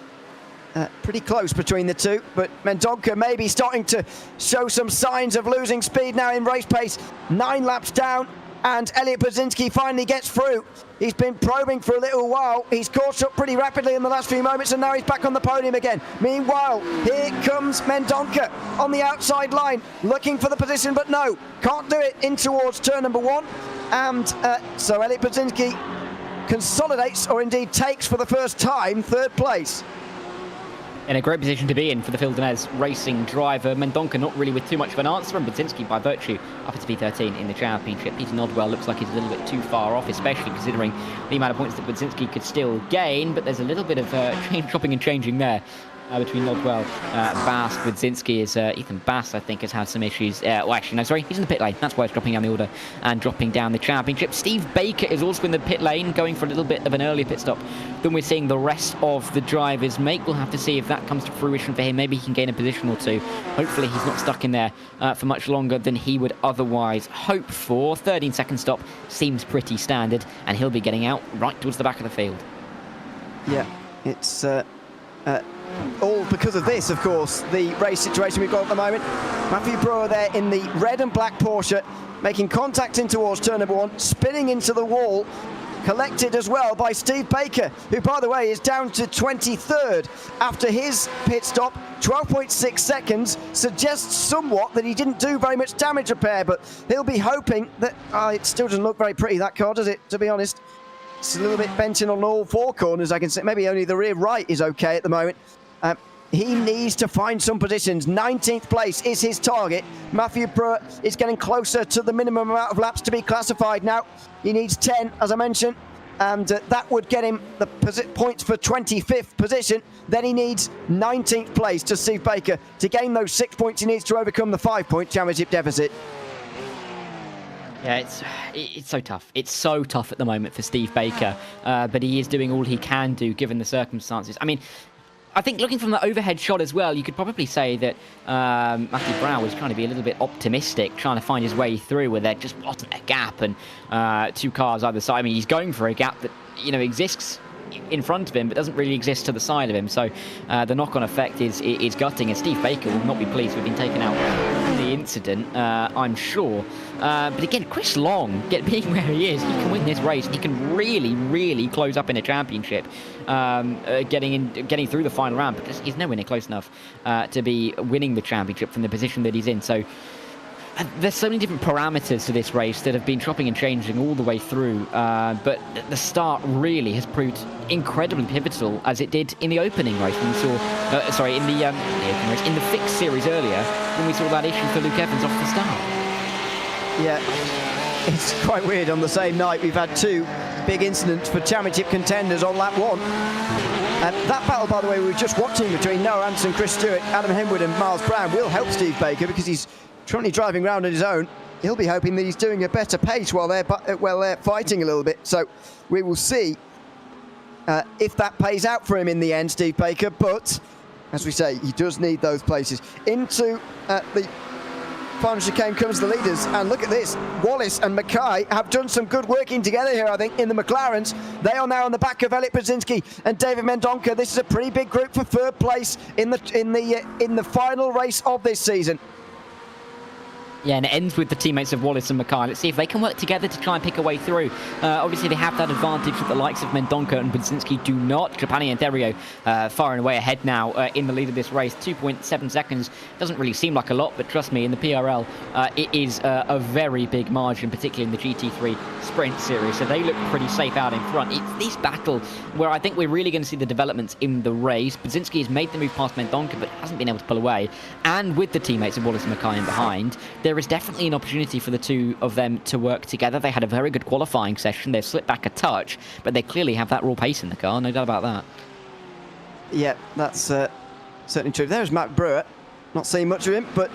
pretty close between the two, but Mendonca maybe starting to show some signs of losing speed now in race pace. 9 laps down, and Elliot Brzezinski finally gets through. He's been probing for a little while. He's caught up pretty rapidly in the last few moments, and now he's back on the podium again. Meanwhile, here comes Mendonca on the outside line, looking for the position, but no, can't do it in towards turn number 1. And so Elliot Brzezinski consolidates, or indeed takes for the first time, 3rd place. In a great position to be in for the Fildenez Racing driver. Mendonca not really with too much of an answer, and Brzezinski by virtue up at P13 in the championship. Peter Nodwell looks like he's a little bit too far off, especially considering the amount of points that Brzezinski could still gain, but there's a little bit of chopping and changing there. Between Nodwell, Bass, Brzezinski is Ethan Bass, I think, has had some issues. Well, actually, no, sorry, he's in the pit lane. That's why he's dropping down the order and dropping down the championship. Steve Baker is also in the pit lane, going for a little bit of an earlier pit stop than we're seeing the rest of the drivers make. We'll have to see if that comes to fruition for him. Maybe he can gain a position or two. Hopefully, he's not stuck in there for much longer than he would otherwise hope for. 13-second stop seems pretty standard, and he'll be getting out right towards the back of the field. Yeah, it's all because of this, of course, the race situation we've got at the moment. Matthew Brewer there in the red and black Porsche, making contact in towards turn number 1, spinning into the wall, collected as well by Steve Baker, who, by the way, is down to 23rd after his pit stop. 12.6 seconds suggests somewhat that he didn't do very much damage repair, but he'll be hoping that it still doesn't look very pretty, that car, does it, to be honest? It's a little bit bent in on all 4 corners, I can say. Maybe only the rear right is okay at the moment. He needs to find some positions. 19th place is his target. Matthew Brewer is getting closer to the minimum amount of laps to be classified now. He needs 10, as I mentioned, and that would get him the points for 25th position. Then he needs 19th place to Steve Baker to gain those 6 points. He needs to overcome the 5-point championship deficit. Yeah, it's so tough. It's so tough at the moment for Steve Baker, but he is doing all he can do given the circumstances. I mean, I think looking from the overhead shot as well, you could probably say that Matthew Brown was trying to be a little bit optimistic, trying to find his way through where there just wasn't a gap and 2 cars either side. I mean, he's going for a gap that, you know, exists in front of him but doesn't really exist to the side of him, so the knock-on effect is gutting, and Steve Baker will not be pleased with being taken out in the incident, I'm sure. But again, Chris Long, being where he is, he can win this race. He can really close up in a championship, getting through the final round, because he's nowhere near close enough to be winning the championship from the position that he's in. So there's so many different parameters to this race that have been chopping and changing all the way through, but the start really has proved incredibly pivotal, as it did in the opening race when we saw, in the Fixed Series earlier, when we saw that issue for Luke Evans off the start. Yeah, it's quite weird. On the same night, we've had 2 big incidents for championship contenders on lap 1. And that battle, by the way, we were just watching between Noah Anderson, Chris Stewart, Adam Henwood and Miles Brown will help Steve Baker, because he's currently driving around on his own. He'll be hoping that he's doing a better pace while they're fighting a little bit. So we will see if that pays out for him in the end, Steve Baker. But as we say, he does need those places. Into the final chicane comes the leaders, and look at this. Wallace and Mackay have done some good working together here, I think, in the McLarens. They are now on the back of Elliot Brzezinski and David Mendonca. This is a pretty big group for 3rd place in the final race of this season. Yeah, and it ends with the teammates of Wallace and Mackay. Let's see if they can work together to try and pick a way through. Obviously, they have that advantage that the likes of Mendonca and Brzezinski do not. Trapani and Theriot far and away ahead now in the lead of this race. 2.7 seconds doesn't really seem like a lot, but trust me, in the PRL, it is a very big margin, particularly in the GT3 Sprint Series. So they look pretty safe out in front. It's this battle where I think we're really going to see the developments in the race. Brzezinski has made the move past Mendonca, but hasn't been able to pull away. And with the teammates of Wallace and Mackay in behind, there is definitely an opportunity for the 2 of them to work together. They had a very good qualifying session. They've slipped back a touch, but they clearly have that raw pace in the car, no doubt about that. Yeah, that's certainly true. There's Matt Brewer. Not seeing much of him, but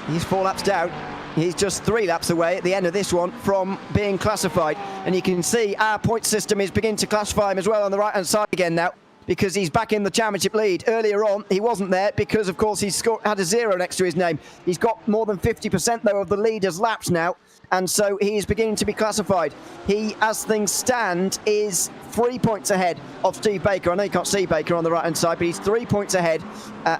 he's 4 laps down. He's just 3 laps away at the end of this one from being classified. And you can see our point system is beginning to classify him as well on the right-hand side again now, because he's back in the championship lead. Earlier on, he wasn't there because, of course, he's had a 0 next to his name. He's got more than 50%, though, of the leader's laps now, and so he is beginning to be classified. He, as things stand, is 3 points ahead of Steve Baker. I know you can't see Baker on the right-hand side, but he's 3 points ahead,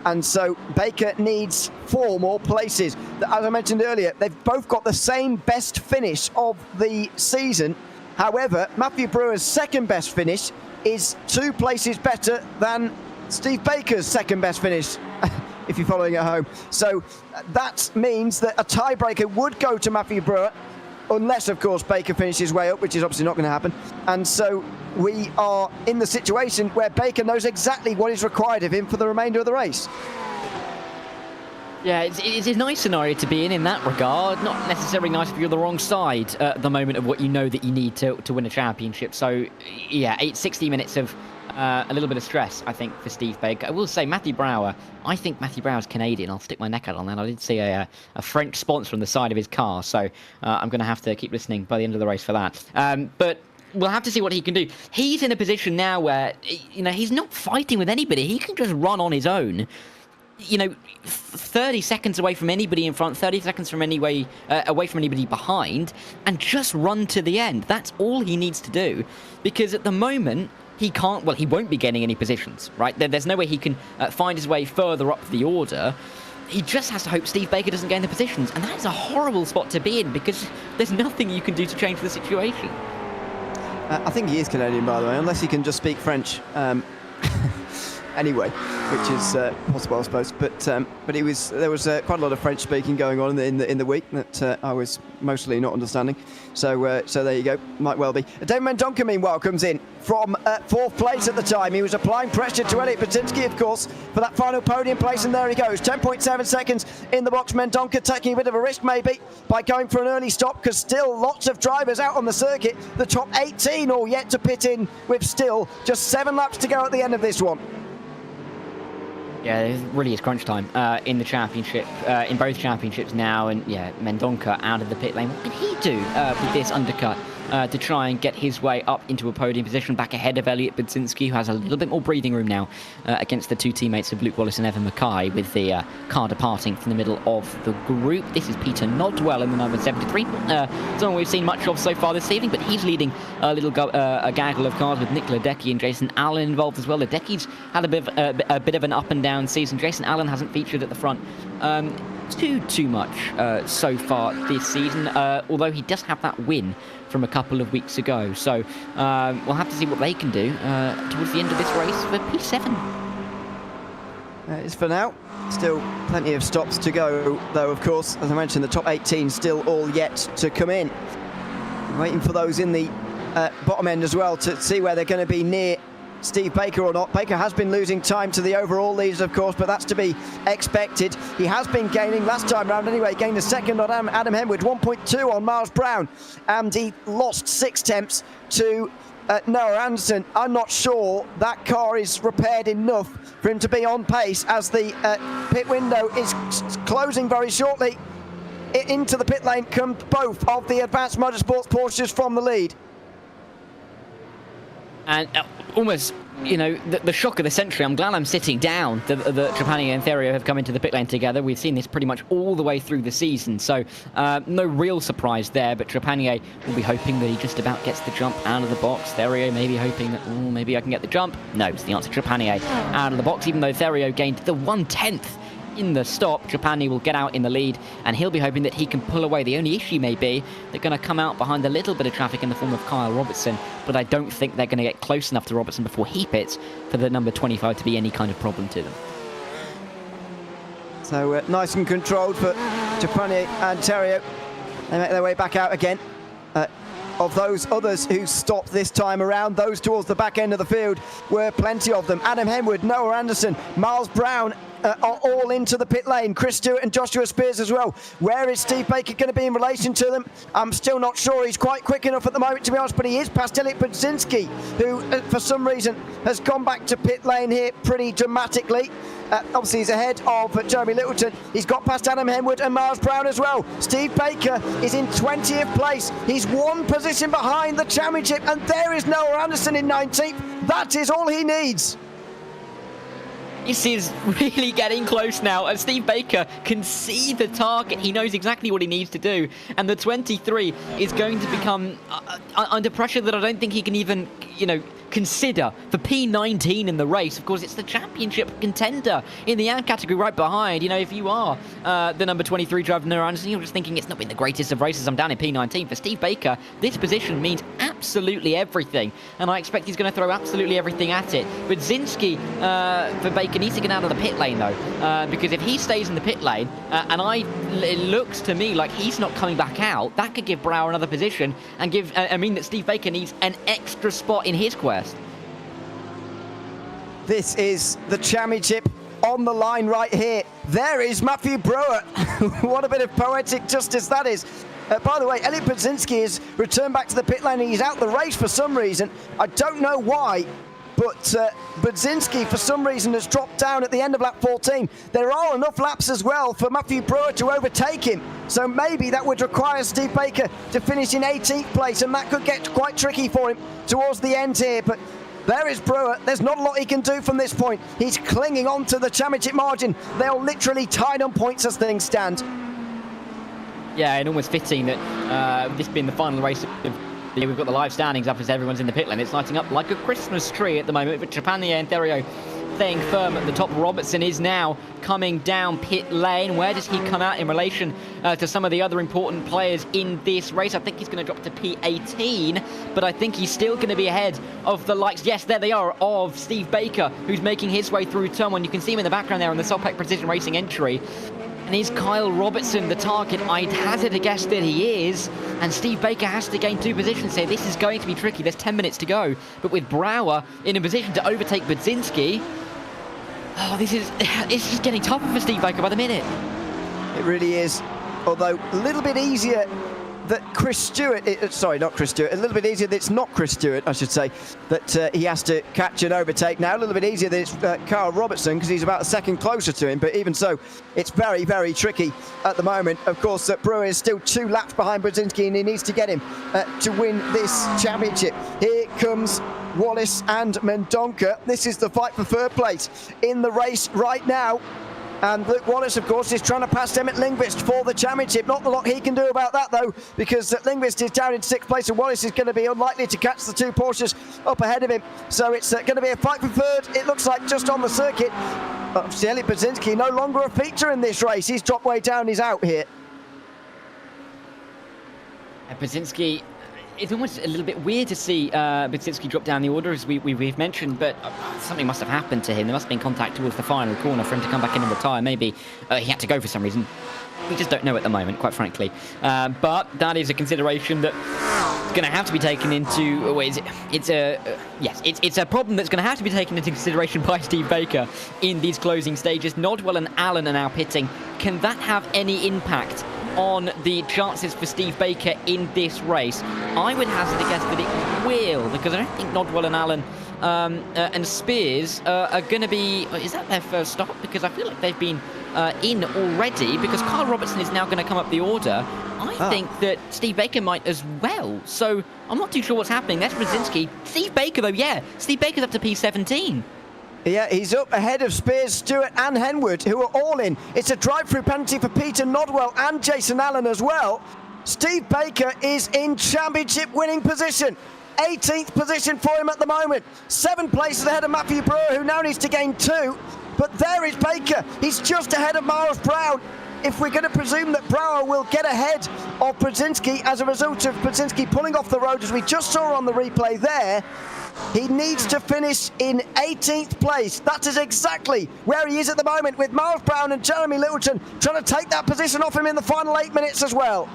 and so Baker needs 4 more places. As I mentioned earlier, they've both got the same best finish of the season. However, Matthew Brewer's second best finish is 2 places better than Steve Baker's second best finish, if you're following at home. So that means that a tiebreaker would go to Matthew Brewer, unless, of course, Baker finishes way up, which is obviously not going to happen. And so we are in the situation where Baker knows exactly what is required of him for the remainder of the race. Yeah, it's a nice scenario to be in that regard. Not necessarily nice if you're the wrong side at the moment of what you know that you need to win a championship. So, yeah, 60 minutes of a little bit of stress, I think, for Steve Baker. I will say Matthew Brower, I think Matthew Brower's Canadian. I'll stick my neck out on that. I did see a French sponsor on the side of his car, so I'm going to have to keep listening by the end of the race for that. But we'll have to see what he can do. He's in a position now where, he's not fighting with anybody. He can just run on his own. 30 seconds away from anybody in front, 30 seconds from away from anybody behind, and just run to the end. That's all he needs to do, because at the moment he can't. Well, he won't be gaining any positions, right? There's no way he can find his way further up the order. He just has to hope Steve Baker doesn't gain the positions, and that's a horrible spot to be in because there's nothing you can do to change the situation. I think he is Canadian, by the way, unless he can just speak French. Anyway, which is possible, I suppose. But there was quite a lot of French speaking going on in the week that I was mostly not understanding. So there you go. Might well be. David Mendonca, meanwhile, comes in from 4th place at the time. He was applying pressure to Elliot Baczynski, of course, for that final podium place, and there he goes. 10.7 seconds in the box. Mendonca taking a bit of a risk, maybe, by going for an early stop, because still lots of drivers out on the circuit. The top 18 all yet to pit in, with still just 7 laps to go at the end of this one. Yeah, it really is crunch time in the championship, in both championships now, and yeah, Mendonca out of the pit lane. What can he do with this undercut to try and get his way up into a podium position back ahead of Elliot Baczynski, who has a little bit more breathing room now against the 2 teammates of Luke Wallace and Evan Mackay, with the car departing from the middle of the group. This is Peter Nodwell in the number 73. Someone we've seen much of so far this evening, but he's leading a little a gaggle of cars with Nick Ledecky and Jason Allen involved as well. Ledecky's had a bit of an up and down season. Jason Allen hasn't featured at the front too much so far this season, although he does have that win from a couple of weeks ago. So we'll have to see what they can do towards the end of this race for P7. That is for now. Still plenty of stops to go, though, of course. As I mentioned, the top 18 still all yet to come in. Waiting for those in the bottom end as well to see where they're going to be near Steve Baker or not. Baker has been losing time to the overall leaders, of course, but that's to be expected. He has been gaining last time round anyway. Gained a second on Adam Henwood, 1.2 on Miles Brown, and he lost 6 tenths to Noah Anderson. I'm not sure that car is repaired enough for him to be on pace, as the pit window is closing very shortly. Into the pit lane come both of the Advanced Motorsports Porsches from the lead. And almost, the shock of the century. I'm glad I'm sitting down. The Trapani and Therio have come into the pit lane together. We've seen this pretty much all the way through the season, so no real surprise there. But Trapani will be hoping that he just about gets the jump out of the box. Therio may be hoping that, maybe I can get the jump. No, it's the answer. Trapani out of the box, even though Therio gained the 1/10 in the stop. Trapani will get out in the lead, and he'll be hoping that he can pull away. The only issue may be they're going to come out behind a little bit of traffic in the form of Kyle Robertson, but I don't think they're going to get close enough to Robertson before he pits for the number 25 to be any kind of problem to them. So nice and controlled for Trapani and Therio. They make their way back out again. Of those others who stopped this time around, those towards the back end of the field were plenty of them. Adam Henwood, Noah Anderson, Miles Brown, are all into the pit lane. Chris Stewart and Joshua Spears as well. Where is Steve Baker going to be in relation to them? I'm still not sure. He's quite quick enough at the moment, to be honest, but he is past Elliot Budzinski, who for some reason has gone back to pit lane here pretty dramatically. Obviously, he's ahead of Jeremy Littleton. He's got past Adam Henwood and Miles Brown as well. Steve Baker is in 20th place. He's one position behind the championship, and there is Noah Anderson in 19th. That is all he needs. This is really getting close now, and Steve Baker can see the target. He knows exactly what he needs to do, and the 23 is going to become under pressure that I don't think he can even, consider for P19 in the race. Of course, it's the championship contender in the AM category right behind. If you are the number 23 driver, Noah Anderson, you're just thinking it's not been the greatest of races. I'm down in P19. For Steve Baker, this position means absolutely everything, and I expect he's going to throw absolutely everything at it. But Budzinski, for Baker, needs to get out of the pit lane, though, because if he stays in the pit lane, it looks to me like he's not coming back out, that could give Brower another position and mean that Steve Baker needs an extra spot in his quest. This is the championship on the line right here. There is Matthew Brewer. What a bit of poetic justice that is. By the way, Elliot Budzinski has returned back to the pit lane and he's out the race for some reason. I don't know why, but Budzinski for some reason has dropped down at the end of lap 14. There are enough laps as well for Matthew Brewer to overtake him, so maybe that would require Steve Baker to finish in 18th place, and that could get quite tricky for him towards the end here. But there is Brewer. There's not a lot he can do from this point. He's clinging on to the championship margin. They're literally tied on points as things stand. Yeah, and almost fitting that this being the final race of we've got the live standings up as everyone's in the pit lane. It's lighting up like a Christmas tree at the moment, but Trapania and Therio staying firm at the top. Robertson is now coming down pit lane. Where does he come out in relation to some of the other important players in this race? I think he's going to drop to P18, but I think he's still going to be ahead of the likes, yes, there they are, of Steve Baker, who's making his way through turn one. You can see him in the background there on the Solpac Precision Racing entry. And is Kyle Robertson the target? I'd hazard a guess that he is. And Steve Baker has to gain 2 positions here. This is going to be tricky. There's 10 minutes to go. But with Brower in a position to overtake Budzinski, it's just getting tougher for Steve Baker by the minute. It really is. Although a little bit easier that Chris Stewart, sorry, not Chris Stewart, a little bit easier that it's not Chris Stewart, I should say, that he has to catch and overtake now. A little bit easier that it's Kyle Robertson, because he's about a second closer to him, but even so, it's very, very tricky at the moment. Of course, Brewer is still 2 laps behind Budzinski, and he needs to get him to win this championship. Here comes Wallace and Mendonca. This is the fight for third place in the race right now. And Luke Wallace, of course, is trying to pass Emmett Lindqvist for the championship. Not a lot he can do about that, though, because Lindqvist is down in 6th place and Wallace is going to be unlikely to catch the 2 Porsches up ahead of him. So it's going to be a fight for third, it looks like, just on the circuit. Obviously, Elliot Budzinski no longer a feature in this race. He's dropped way down, he's out here. Budzinski, it's almost a little bit weird to see Budzinski drop down the order, as we've mentioned, but something must have happened to him. There must have been contact towards the final corner for him to come back in and retire. Maybe he had to go for some reason. We just don't know at the moment, quite frankly. But that is a consideration that's going to have to be taken into. It's a problem that's going to have to be taken into consideration by Steve Baker in these closing stages. Nodwell and Allen are now pitting. Can that have any impact on the chances for Steve Baker in this race? I would hazard a guess that it will, because I don't think Nodwell and Allen and Spears are going to be. Is that their first stop? Because I feel like they've been in already, because Kyle Robertson is now going to come up the order. I think that Steve Baker might as well. So I'm not too sure what's happening. That's Budzinski. Steve Baker, though, yeah. Steve Baker's up to P17. Yeah, he's up ahead of Spears, Stewart and Henwood, who are all in. It's a drive-through penalty for Peter Nodwell and Jason Allen as well. Steve Baker is in championship winning position. 18th position for him at the moment. 7 places ahead of Matthew Brewer, who now needs to gain 2. But there is Baker. He's just ahead of Miles Brown. If we're going to presume that Brower will get ahead of Budzinski as a result of Budzinski pulling off the road, as we just saw on the replay there, he needs to finish in 18th place. That is exactly where he is at the moment, with Miles Brown and Jeremy Littleton trying to take that position off him in the final 8 minutes as well.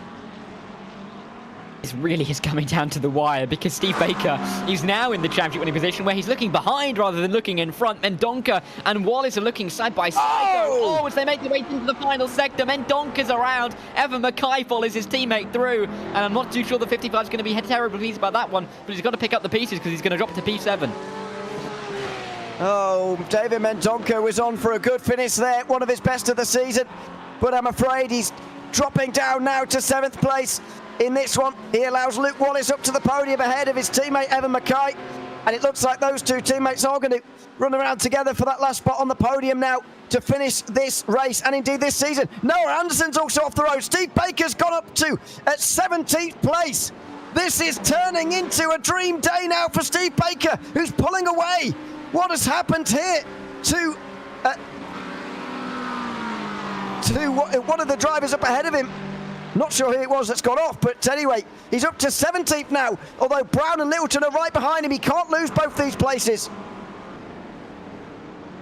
this really is coming down to the wire, because Steve Baker is now in the championship winning position where he's looking behind rather than looking in front. Mendonca and Wallace are looking side by side. Oh, as they make their way into the final sector. Mendonca's around. Evan Mackay follows his teammate through. And I'm not too sure the 55 is going to be terribly pleased about that one, but he's got to pick up the pieces because he's going to drop to P7. Oh, David Mendonca was on for a good finish there, one of his best of the season, but I'm afraid he's dropping down now to 7th place in this one. He allows Luke Wallace up to the podium ahead of his teammate Evan Mackay, and it looks like those two teammates are going to run around together for that last spot on the podium now to finish this race, and indeed this season. Noah Anderson's also off the road. Steve Baker's gone up to at 17th place. This is turning into a dream day now for Steve Baker, who's pulling away. What has happened here to one of the drivers up ahead of him? Not sure who it was that's gone off, but anyway, he's up to 17th now, although Brown and Littleton are right behind him. He can't lose both these places.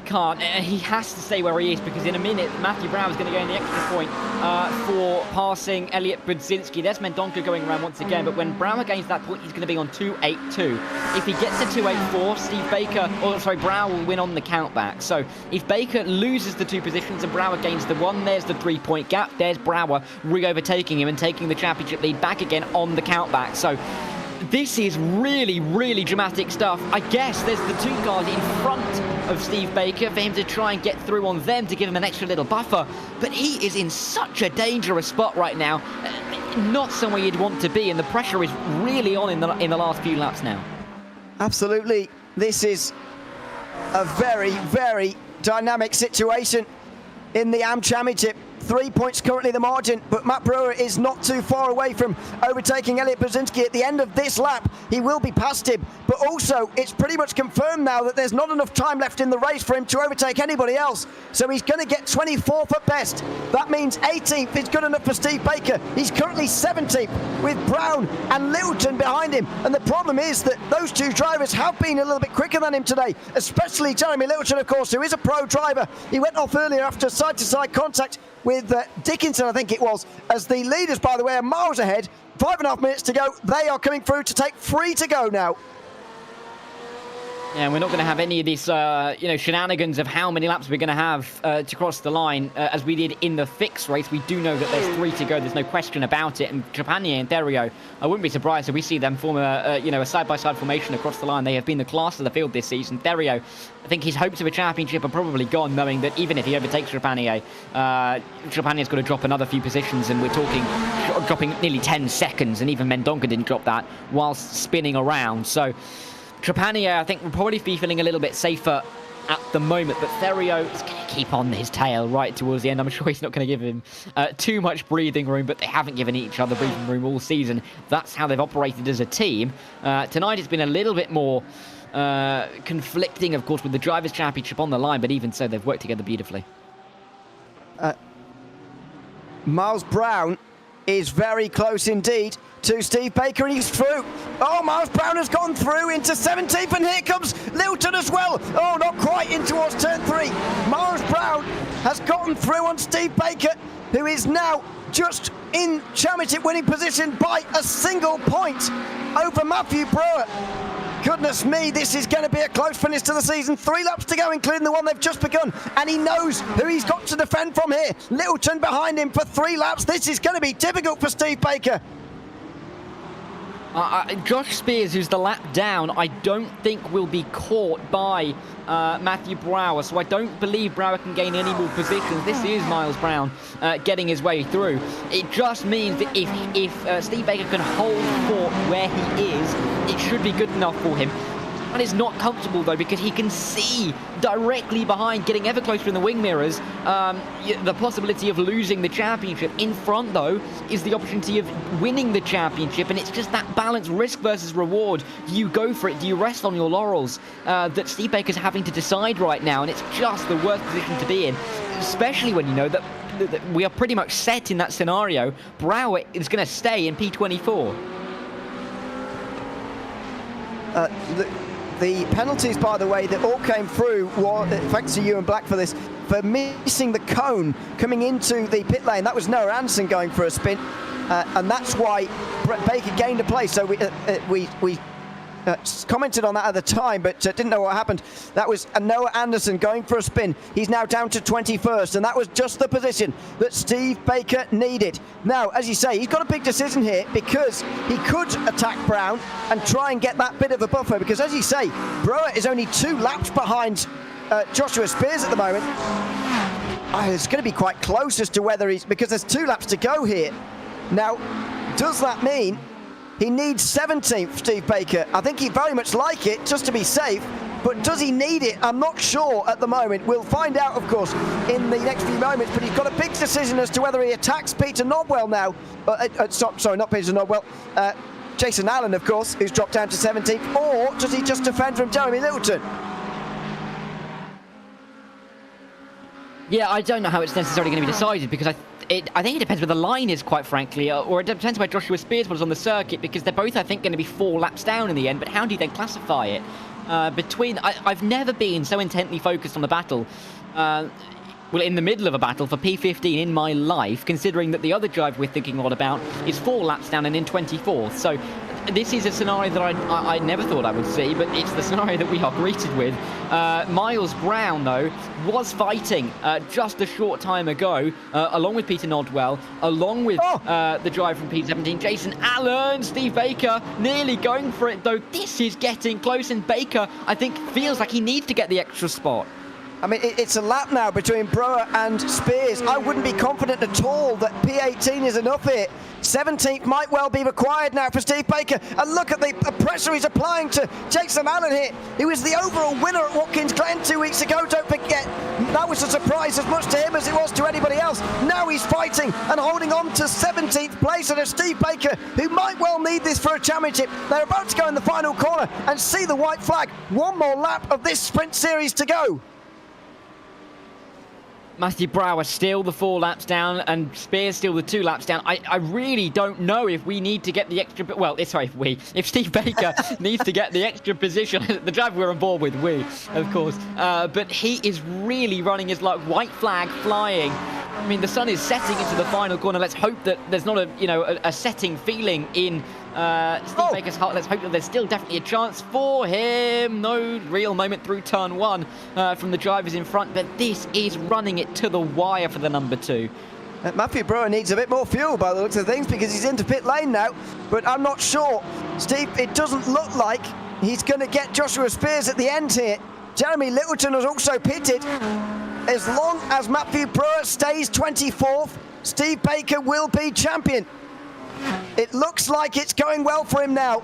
Can't. He has to stay where he is, because in a minute Matthew Brown is going to go in the extra point for passing Elliot Budzinski. There's Mendonca going around once again, but when Brown gains that point, he's going to be on 2.82. If he gets to 2.84, Brown will win on the countback. So if Baker loses the 2 positions and Brower gains the 1, there's the 3-point gap. There's Brower re-overtaking him and taking the championship lead back again on the countback. So this is really, really dramatic stuff. I guess there's the 2 cars in front of Steve Baker for him to try and get through on them to give him an extra little buffer. But he is in such a dangerous spot right now. Not somewhere you'd want to be, and the pressure is really on in the last few laps now. Absolutely. This is a very, very dynamic situation in the AM Championship. 3 points currently the margin, but Matt Brewer is not too far away from overtaking Elliot Budzinski at the end of this lap. He will be past him, but also it's pretty much confirmed now that there's not enough time left in the race for him to overtake anybody else. So he's going to get 24th at best. That means 18th is good enough for Steve Baker. He's currently 17th with Brown and Littleton behind him. And the problem is that those 2 drivers have been a little bit quicker than him today, especially Jeremy Littleton, of course, who is a pro driver. He went off earlier after side-to-side contact with Dickinson, I think it was, as the leaders, by the way, are miles ahead. 5.5 minutes to go. They are coming through to take 3 to go now. Yeah, we're not going to have any of these, shenanigans of how many laps we're going to have to cross the line as we did in the fixed race. We do know that there's 3 to go. There's no question about it. And Trapanier and Therio, I wouldn't be surprised if we see them form a side-by-side formation across the line. They have been the class of the field this season. Therio, I think his hopes of a championship are probably gone, knowing that even if he overtakes Trapanier, Trapanier's got to drop another few positions, and we're talking dropping nearly 10 seconds, and even Mendonca didn't drop that whilst spinning around. So Trapanier, I think, will probably be feeling a little bit safer at the moment, but Therio is going to keep on his tail right towards the end. I'm sure he's not going to give him too much breathing room, but they haven't given each other breathing room all season. That's how they've operated as a team. Tonight it's been a little bit more conflicting, of course, with the Drivers' Championship on the line, but even so, they've worked together beautifully. Miles Brown is very close indeed to Steve Baker, and he's through. Oh, Miles Brown has gone through into 17th, and here comes Littleton as well. Oh, not quite in towards turn 3. Miles Brown has gotten through on Steve Baker, who is now just in championship winning position by a single point over Matthew Brewer. Goodness me, this is going to be a close finish to the season. 3 laps to go, including the one they've just begun. And he knows who he's got to defend from here. Littleton behind him for 3 laps. This is going to be difficult for Steve Baker. Josh Spears, who's the lap down, I don't think will be caught by Matthew Brower, so I don't believe Brower can gain any more positions. This is Miles Brown getting his way through. It just means that if Steve Baker can hold fort where he is, it should be good enough for him. That is not comfortable, though, because he can see directly behind, getting ever closer in the wing mirrors, the possibility of losing the championship. In front, though, is the opportunity of winning the championship, and it's just that balance, risk versus reward. Do you go for it? Do you rest on your laurels? That Steve Baker's having to decide right now, and it's just the worst position to be in, especially when you know that we are pretty much set in that scenario. Brower is going to stay in P24. The penalties, by the way, that all came through, thanks to Ewan Black for this, for missing the cone coming into the pit lane. That was Noah Anderson going for a spin. and that's why Baker gained a place. So we commented on that at the time, but didn't know what happened. That was Noah Anderson going for a spin. He's now down to 21st, and that was just the position that Steve Baker needed. Now, as you say, he's got a big decision here because he could attack Brown and try and get that bit of a buffer, because as you say, Brower is only 2 laps behind Joshua Spears at the moment. It's going to be quite close as to whether he's, because there's 2 laps to go here. Now, does that mean he needs 17th, Steve Baker? I think he'd very much like it, just to be safe, but does he need it? I'm not sure at the moment. We'll find out, of course, in the next few moments, but he's got a big decision as to whether he attacks Peter Nodwell now. Sorry, not Peter Nodwell. Jason Allen, of course, who's dropped down to 17th, or does he just defend from Jeremy Littleton? Yeah, I don't know how it's necessarily going to be decided, because I think it depends where the line is, quite frankly, or it depends where Joshua Spears was on the circuit, because they're both, I think, going to be 4 laps down in the end. But how do you then classify it? I've never been so intently focused on the battle, in the middle of a battle for P15 in my life, considering that the other drive we're thinking a lot about is 4 laps down and in 24th. So this is a scenario that I never thought I would see, but it's the scenario that we are greeted with. Miles Brown, though, was fighting just a short time ago, along with Peter Nodwell, along with the driver from P17, Jason Allen. Steve Baker nearly going for it, though. This is getting close, and Baker, I think, feels like he needs to get the extra spot. I mean, it's a lap now between Brewer and Spears. I wouldn't be confident at all that P18 is enough here. 17th might well be required now for Steve Baker. And look at the pressure he's applying to Jason Allen here. He was the overall winner at Watkins Glen 2 weeks ago, don't forget. That was a surprise as much to him as it was to anybody else. Now he's fighting and holding on to 17th place, and a Steve Baker who might well need this for a championship. They're about to go in the final corner and see the white flag. 1 more lap of this sprint series to go. Matthew Brower still the 4 laps down, and Spears still the 2 laps down. I really don't know if we need to get the extra... Well, sorry, if Steve Baker needs to get the extra position. The driver we're on board with, of course. But he is really running his luck. White flag flying. I mean, the sun is setting into the final corner. Let's hope that there's not a setting feeling in Steve Baker's heart. Let's hope that there's still definitely a chance for him. No real moment through turn 1 from the drivers in front, but this is running it to the wire for the number 2. Matthew Brewer needs a bit more fuel by the looks of things, because he's into pit lane now, but I'm not sure. Steve, it doesn't look like he's going to get Joshua Spears at the end here. Jeremy Littleton has also pitted. As long as Matthew Brewer stays 24th, Steve Baker will be champion. It looks like it's going well for him now,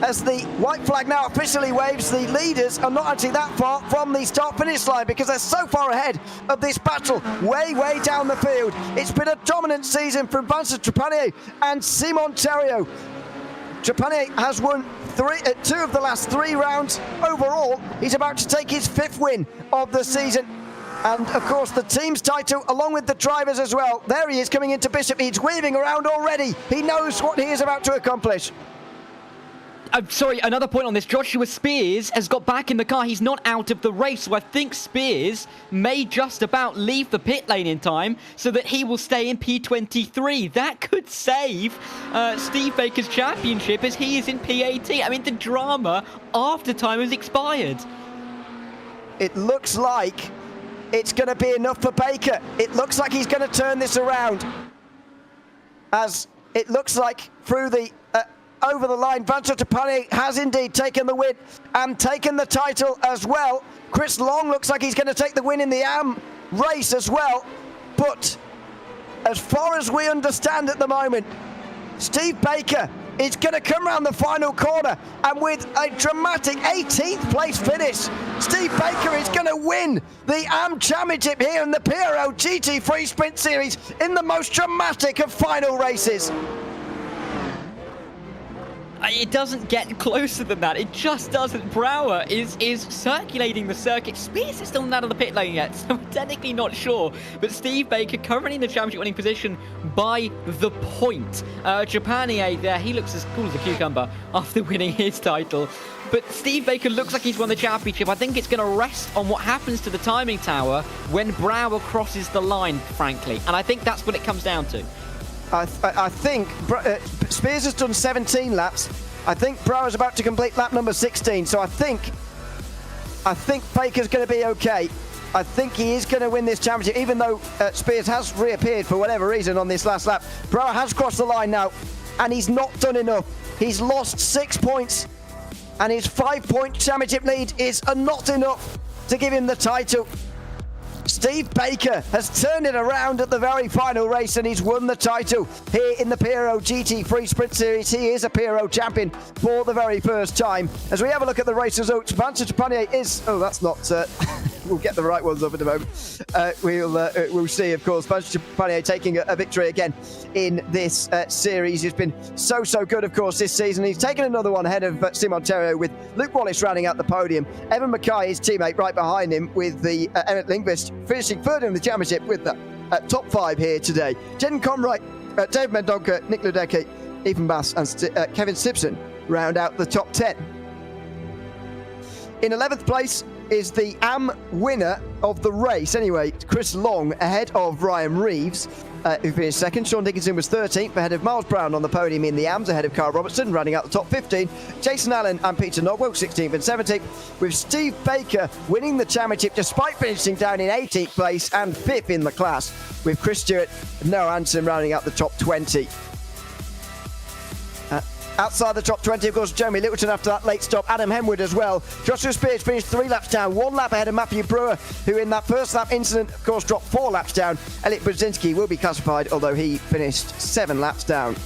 as the white flag now officially waves. The leaders are not actually that far from the start-finish line, because they're so far ahead of this battle, way down the field. It's been a dominant season from Vincent Trepanier and Simon Theriault. Trepanier has won 2 of the last 3 rounds. Overall, he's about to take his 5th win of the season. And, of course, the team's title, along with the drivers as well. There he is coming into Bishop. He's waving around already. He knows what he is about to accomplish. I'm sorry, another point on this. Joshua Spears has got back in the car. He's not out of the race, so I think Spears may just about leave the pit lane in time so that he will stay in P23. That could save Steve Baker's championship, as he is in P18. I mean, the drama after time has expired. It looks like it's going to be enough for Baker. It looks like he's going to turn this around, as it looks like through the over the line, Vincent Trepanier has indeed taken the win and taken the title as well. Chris Long looks like he's going to take the win in the AM race as well. But as far as we understand at the moment, Steve Baker is going to come around the final corner, and with a dramatic 18th place finish, Steve Baker is going to win the AM Championship here in the PRL GT3 Sprint Series in the most dramatic of final races. It doesn't get closer than that. It just doesn't. Brower is circulating the circuit. Spears is still not out of the pit lane yet, so we're technically not sure. But Steve Baker currently in the championship winning position by the point. Trepanier there, he looks as cool as a cucumber after winning his title. But Steve Baker looks like he's won the championship. I think it's going to rest on what happens to the timing tower when Brower crosses the line, frankly. And I think that's what it comes down to. I think Spears has done 17 laps. I think Brower's about to complete lap number 16. So I think Baker's going to be okay. I think he is going to win this championship, even though Spears has reappeared for whatever reason on this last lap. Brower has crossed the line now, and he's not done enough. He's lost 6 points, and his 5-point championship lead is not enough to give him the title. Steve Baker has turned it around at the very final race, and he's won the title here in the PRL GT3 Sprint Series. He is a PRL champion for the very first time. As we have a look at the race results, Vincent Trepanier is... Oh, that's not... we'll get the right ones up in a moment. We'll see, of course, Vincent Trepanier taking a victory again in this series. He's been so good, of course, this season. He's taken another one ahead of Simon Terrio, with Luke Wallace rounding out the podium. Evan Mackay, his teammate, right behind him, with the Emmett Lindqvist finishing third in the championship with the top 5 here today. Jen Conroy, Dave Mendonca, Nick Ledecky, Ethan Bass and Kevin Simpson round out the top 10. In 11th place is the AM winner of the race. Anyway, Chris Long ahead of Ryan Reeves, who finished second. Sean Dickinson was 13th, ahead of Miles Brown on the podium in the AMs, ahead of Carl Robertson, rounding out the top 15. Jason Allen and Peter Nodwell 16th and 17th, with Steve Baker winning the championship despite finishing down in 18th place and 5th in the class, with Chris Stewart and Noah Anderson rounding out the top 20. Outside the top 20, of course, Jeremy Littleton after that late stop, Adam Henwood as well. Joshua Spears finished 3 laps down, 1 lap ahead of Matthew Brewer, who in that first lap incident, of course, dropped 4 laps down. Elliot Brzezinski will be classified, although he finished 7 laps down.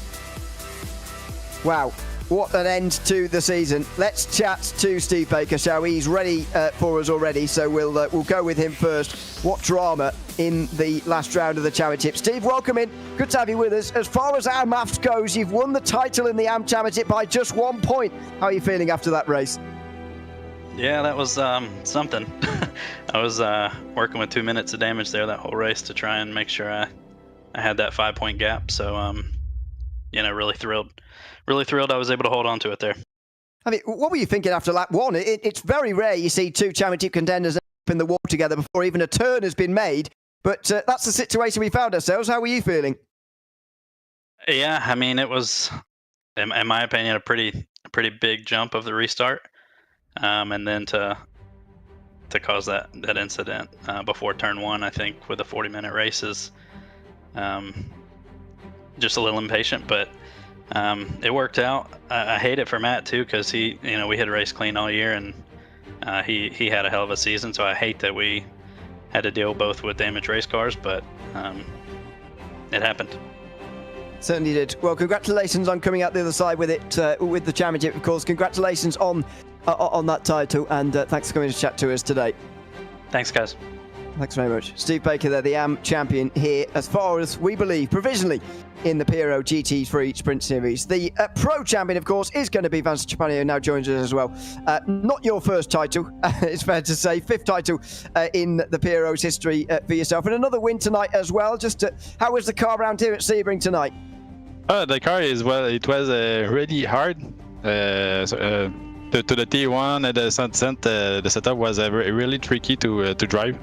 Wow, what an end to the season. Let's chat to Steve Baker, shall we? He's ready for us already, so we'll go with him first. What drama in the last round of the championship. Steve, welcome in. Good to have you with us. As far as our maths goes, you've won the title in the AM Championship by just 1 point. How are you feeling after that race? Yeah, that was something. I was working with 2 minutes of damage there that whole race to try and make sure I had that 5-point gap. So, really thrilled I was able to hold on to it there. I mean, what were you thinking after lap 1? It's very rare you see 2 championship contenders up in the wall together before even a turn has been made. But that's the situation we found ourselves. How were you feeling? Yeah, I mean, it was, in my opinion, a pretty big jump of the restart, and then to cause that incident before turn 1, I think, with the 40-minute races, just a little impatient, but it worked out. I hate it for Matt too, because we had raced clean all year, and he had a hell of a season. So I hate that we had to deal both with damaged race cars, but it happened. Certainly did. Well, congratulations on coming out the other side with it, with the championship, of course. Congratulations on that title, and thanks for coming to chat to us today. Thanks, guys. Thanks very much. Steve Baker there, the AM champion here, as far as we believe, provisionally, in the PRL GT3 Sprint Series. The Pro champion, of course, is going to be Vincent Trepanier, who now joins us as well. Not your first title, it's fair to say. 5th title in the PRL's history for yourself. And another win tonight as well. How was the car round here at Sebring tonight? The car it was really hard. To the T1 and the Sunset, the setup was really tricky to drive.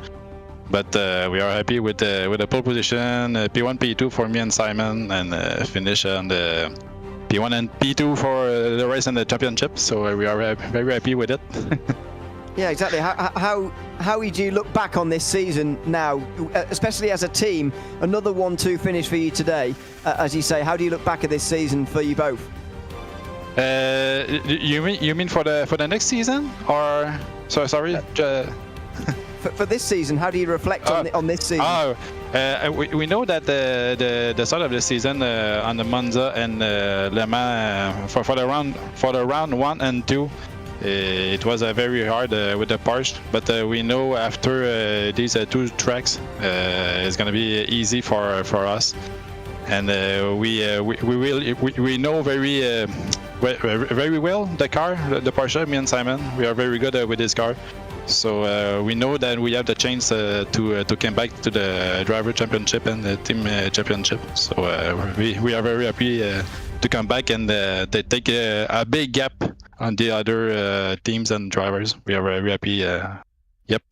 But we are happy with the pole position, P1, P2 for me and Simon, and finish on the P1 and P2 for the race and the championship. So we are very happy with it. Yeah, exactly. How do you look back on this season now, especially as a team? Another 1-2 finish for you today. As you say, how do you look back at this season for you both? You mean for the next season, or sorry? For this season, how do you reflect on this season? We know that the start of the season on the Monza and Le Mans for the round 1 and 2, it was very hard with the Porsche. But we know after these 2 tracks, it's gonna be easy for us, and we know very well the car, the Porsche. Me and Simon, we are very good with this car. So we know that we have the chance to come back to the driver championship and the team championship. So we are very happy to come back and they take a big gap on the other teams and drivers. We are very happy. Yep.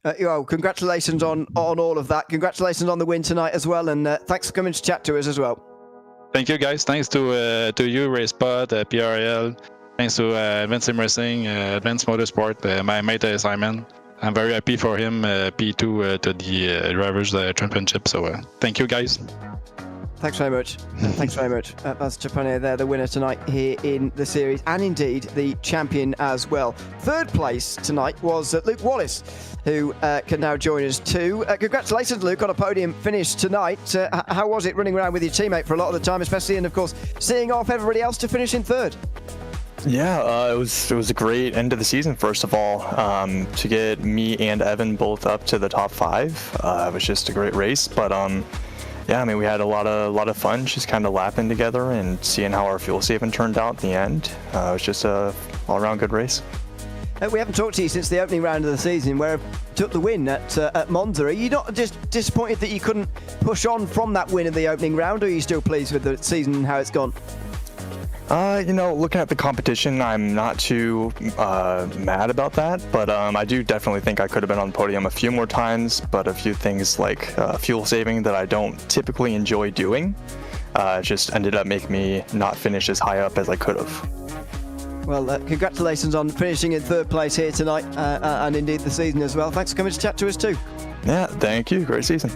Well, congratulations on all of that. Congratulations on the win tonight as well, and thanks for coming to chat to us as well. Thank you, guys. Thanks to you, RaceSpot, PRL. Thanks to Advanced Sim Racing, Advanced Motorsport, my mate Simon. I'm very happy for him, P2 to the Drivers' Championship. So thank you, guys. Thanks very much. Thanks very much. That's Trapani there, the winner tonight here in the series, and indeed the champion as well. Third place tonight was Luke Wallace, who can now join us too. Congratulations, Luke, on a podium finish tonight. How was it running around with your teammate for a lot of the time, especially, and of course, seeing off everybody else to finish in third? Yeah, it was a great end of the season. First of all, to get me and Evan both up to the top 5, it was just a great race. But yeah, I mean, we had a lot of fun just kind of lapping together and seeing how our fuel saving turned out at the end. It was just a all-around good race. We haven't talked to you since the opening round of the season, where you took the win at Monza. Are you not just disappointed that you couldn't push on from that win in the opening round, or are you still pleased with the season and how it's gone? Looking at the competition, I'm not too mad about that, but I do definitely think I could have been on the podium a few more times, but a few things like fuel saving that I don't typically enjoy doing just ended up making me not finish as high up as I could have. Well, congratulations on finishing in third place here tonight, and indeed the season as well. Thanks for coming to chat to us too. Yeah, thank you. Great season.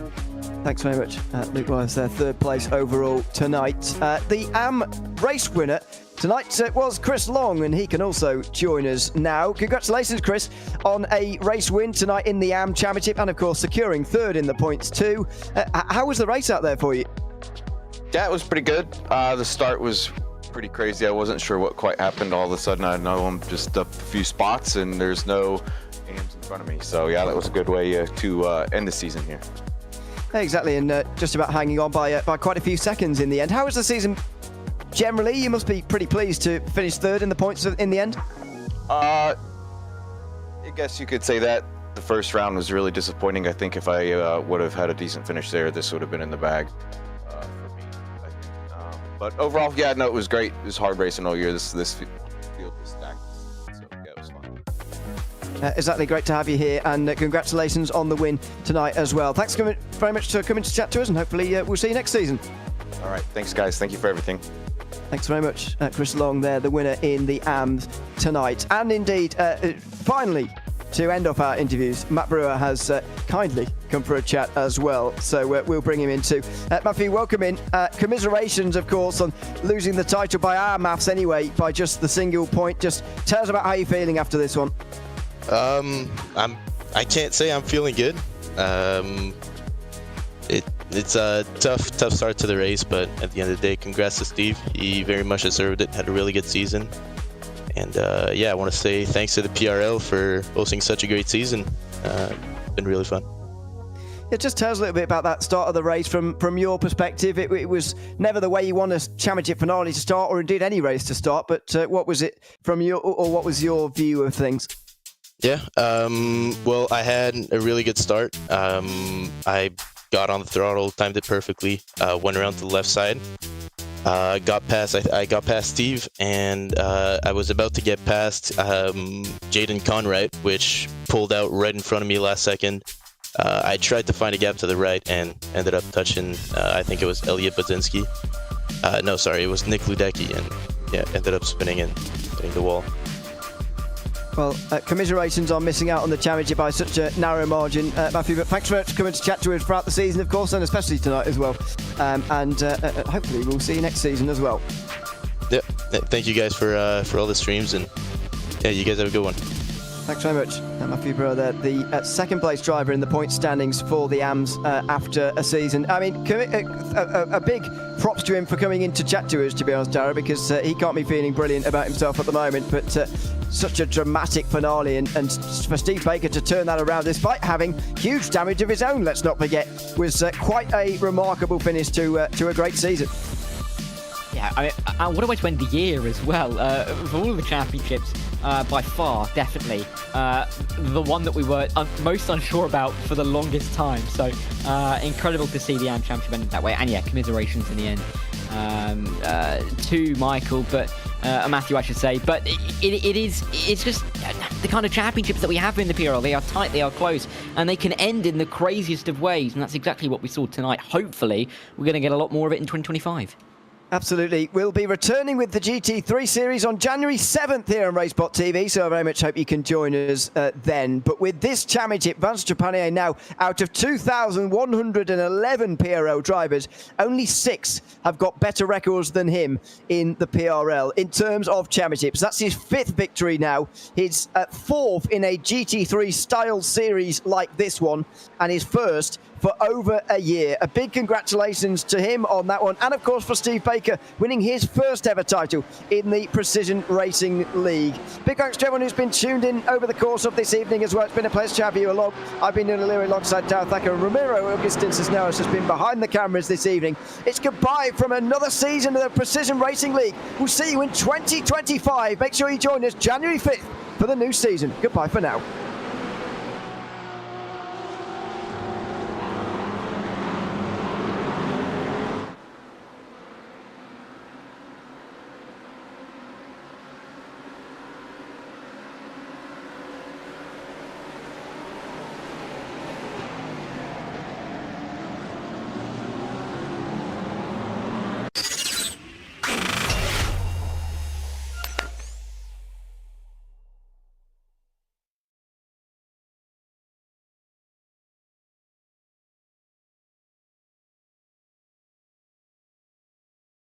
Thanks very much. Luke Wallace there, third place overall tonight. The AM race winner tonight was Chris Long, and he can also join us now. Congratulations, Chris, on a race win tonight in the AM Championship, and of course securing third in the points too. How was the race out there for you? Yeah, it was pretty good. The start was pretty crazy. I wasn't sure what quite happened. All of a sudden, I know I'm just up a few spots, and there's no AMs in front of me. So yeah, that was a good way to end the season here. Exactly, and just about hanging on by quite a few seconds in the end. How was the season generally? You must be pretty pleased to finish third in the points in the end. I guess you could say that. The first round was really disappointing. I think if I would have had a decent finish there, this would have been in the bag for me, I think. But overall, yeah, no, it was great. It was hard racing all year. This field was stacked, so yeah, it was fun. Exactly, great to have you here, and congratulations on the win tonight as well. Thanks very much for coming to chat to us, and hopefully we'll see you next season. All right, thanks guys. Thank you for everything. Thanks very much, Chris Long there, the winner in the AMs tonight. And indeed, finally, to end off our interviews, Matt Brewer has kindly come for a chat as well, so we'll bring him in too. Matthew, welcome in. Commiserations, of course, on losing the title by our maths anyway, by just the single point. Just tell us about how you're feeling after this one. I can't say I'm feeling good. It's a tough start to the race, but at the end of the day, congrats to Steve. He very much deserved it. Had a really good season, and yeah, I want to say thanks to the PRL for hosting such a great season. Been really fun. Yeah, just tell us a little bit about that start of the race from your perspective. It was never the way you want a championship finale to start, or indeed any race to start. But what was it from what was your view of things? Yeah, well, I had a really good start. I got on the throttle, timed it perfectly, went around to the left side, I got past Steve, and I was about to get past Jaden Conrad, which pulled out right in front of me last second. I tried to find a gap to the right and ended up touching, I think it was Elliot Budzinski. No, sorry, it was Nick Ludecki, and yeah, ended up spinning and hitting the wall. Well, commiserations on missing out on the championship by such a narrow margin, Matthew, but thanks very much for coming to chat to us throughout the season, of course, and especially tonight as well. And hopefully we'll see you next season as well. Yeah, thank you guys for all the streams, and yeah, you guys have a good one. Thanks very much. Matthew Brewer there, the second place driver in the point standings for the AMS after a season. I mean, a big props to him for coming in to chat to us, to be honest, Dara, because he can't be feeling brilliant about himself at the moment, but such a dramatic finale, and for Steve Baker to turn that around despite having huge damage of his own, let's not forget, was quite a remarkable finish to a great season. Yeah, I mean, what a way to end the year as well. For all of the championships, by far, definitely, the one that we were most unsure about for the longest time. So, incredible to see the AM Championship end that way. And yeah, commiserations in the end to Michael, but Matthew, I should say. But it's just the kind of championships that we have in the PRL. They are tight, they are close, and they can end in the craziest of ways, and that's exactly what we saw tonight. Hopefully, we're going to get a lot more of it in 2025. Absolutely. We'll be returning with the GT3 series on January 7th here on RaceSpotTV, so I very much hope you can join us then. But with this championship, Vance Trepanier now out of 2,111 PRL drivers, only 6 have got better records than him in the PRL in terms of championships. That's his 5th victory now, his 4th in a GT3 style series like this one, and his 1st for over a year. A big congratulations to him on that one, and of course for Steve Baker winning his first ever title in the Precision Racing League. Big thanks to everyone who's been tuned in over the course of this evening as well. It's been a pleasure to have you along. I've been Neil O'Leary alongside Darrell Thacker, and Ramiro Augustin Cisneros has been behind the cameras this evening. It's goodbye from another season of the Precision Racing League. We'll see you in 2025. Make sure you join us January 5th for the new season. Goodbye for now.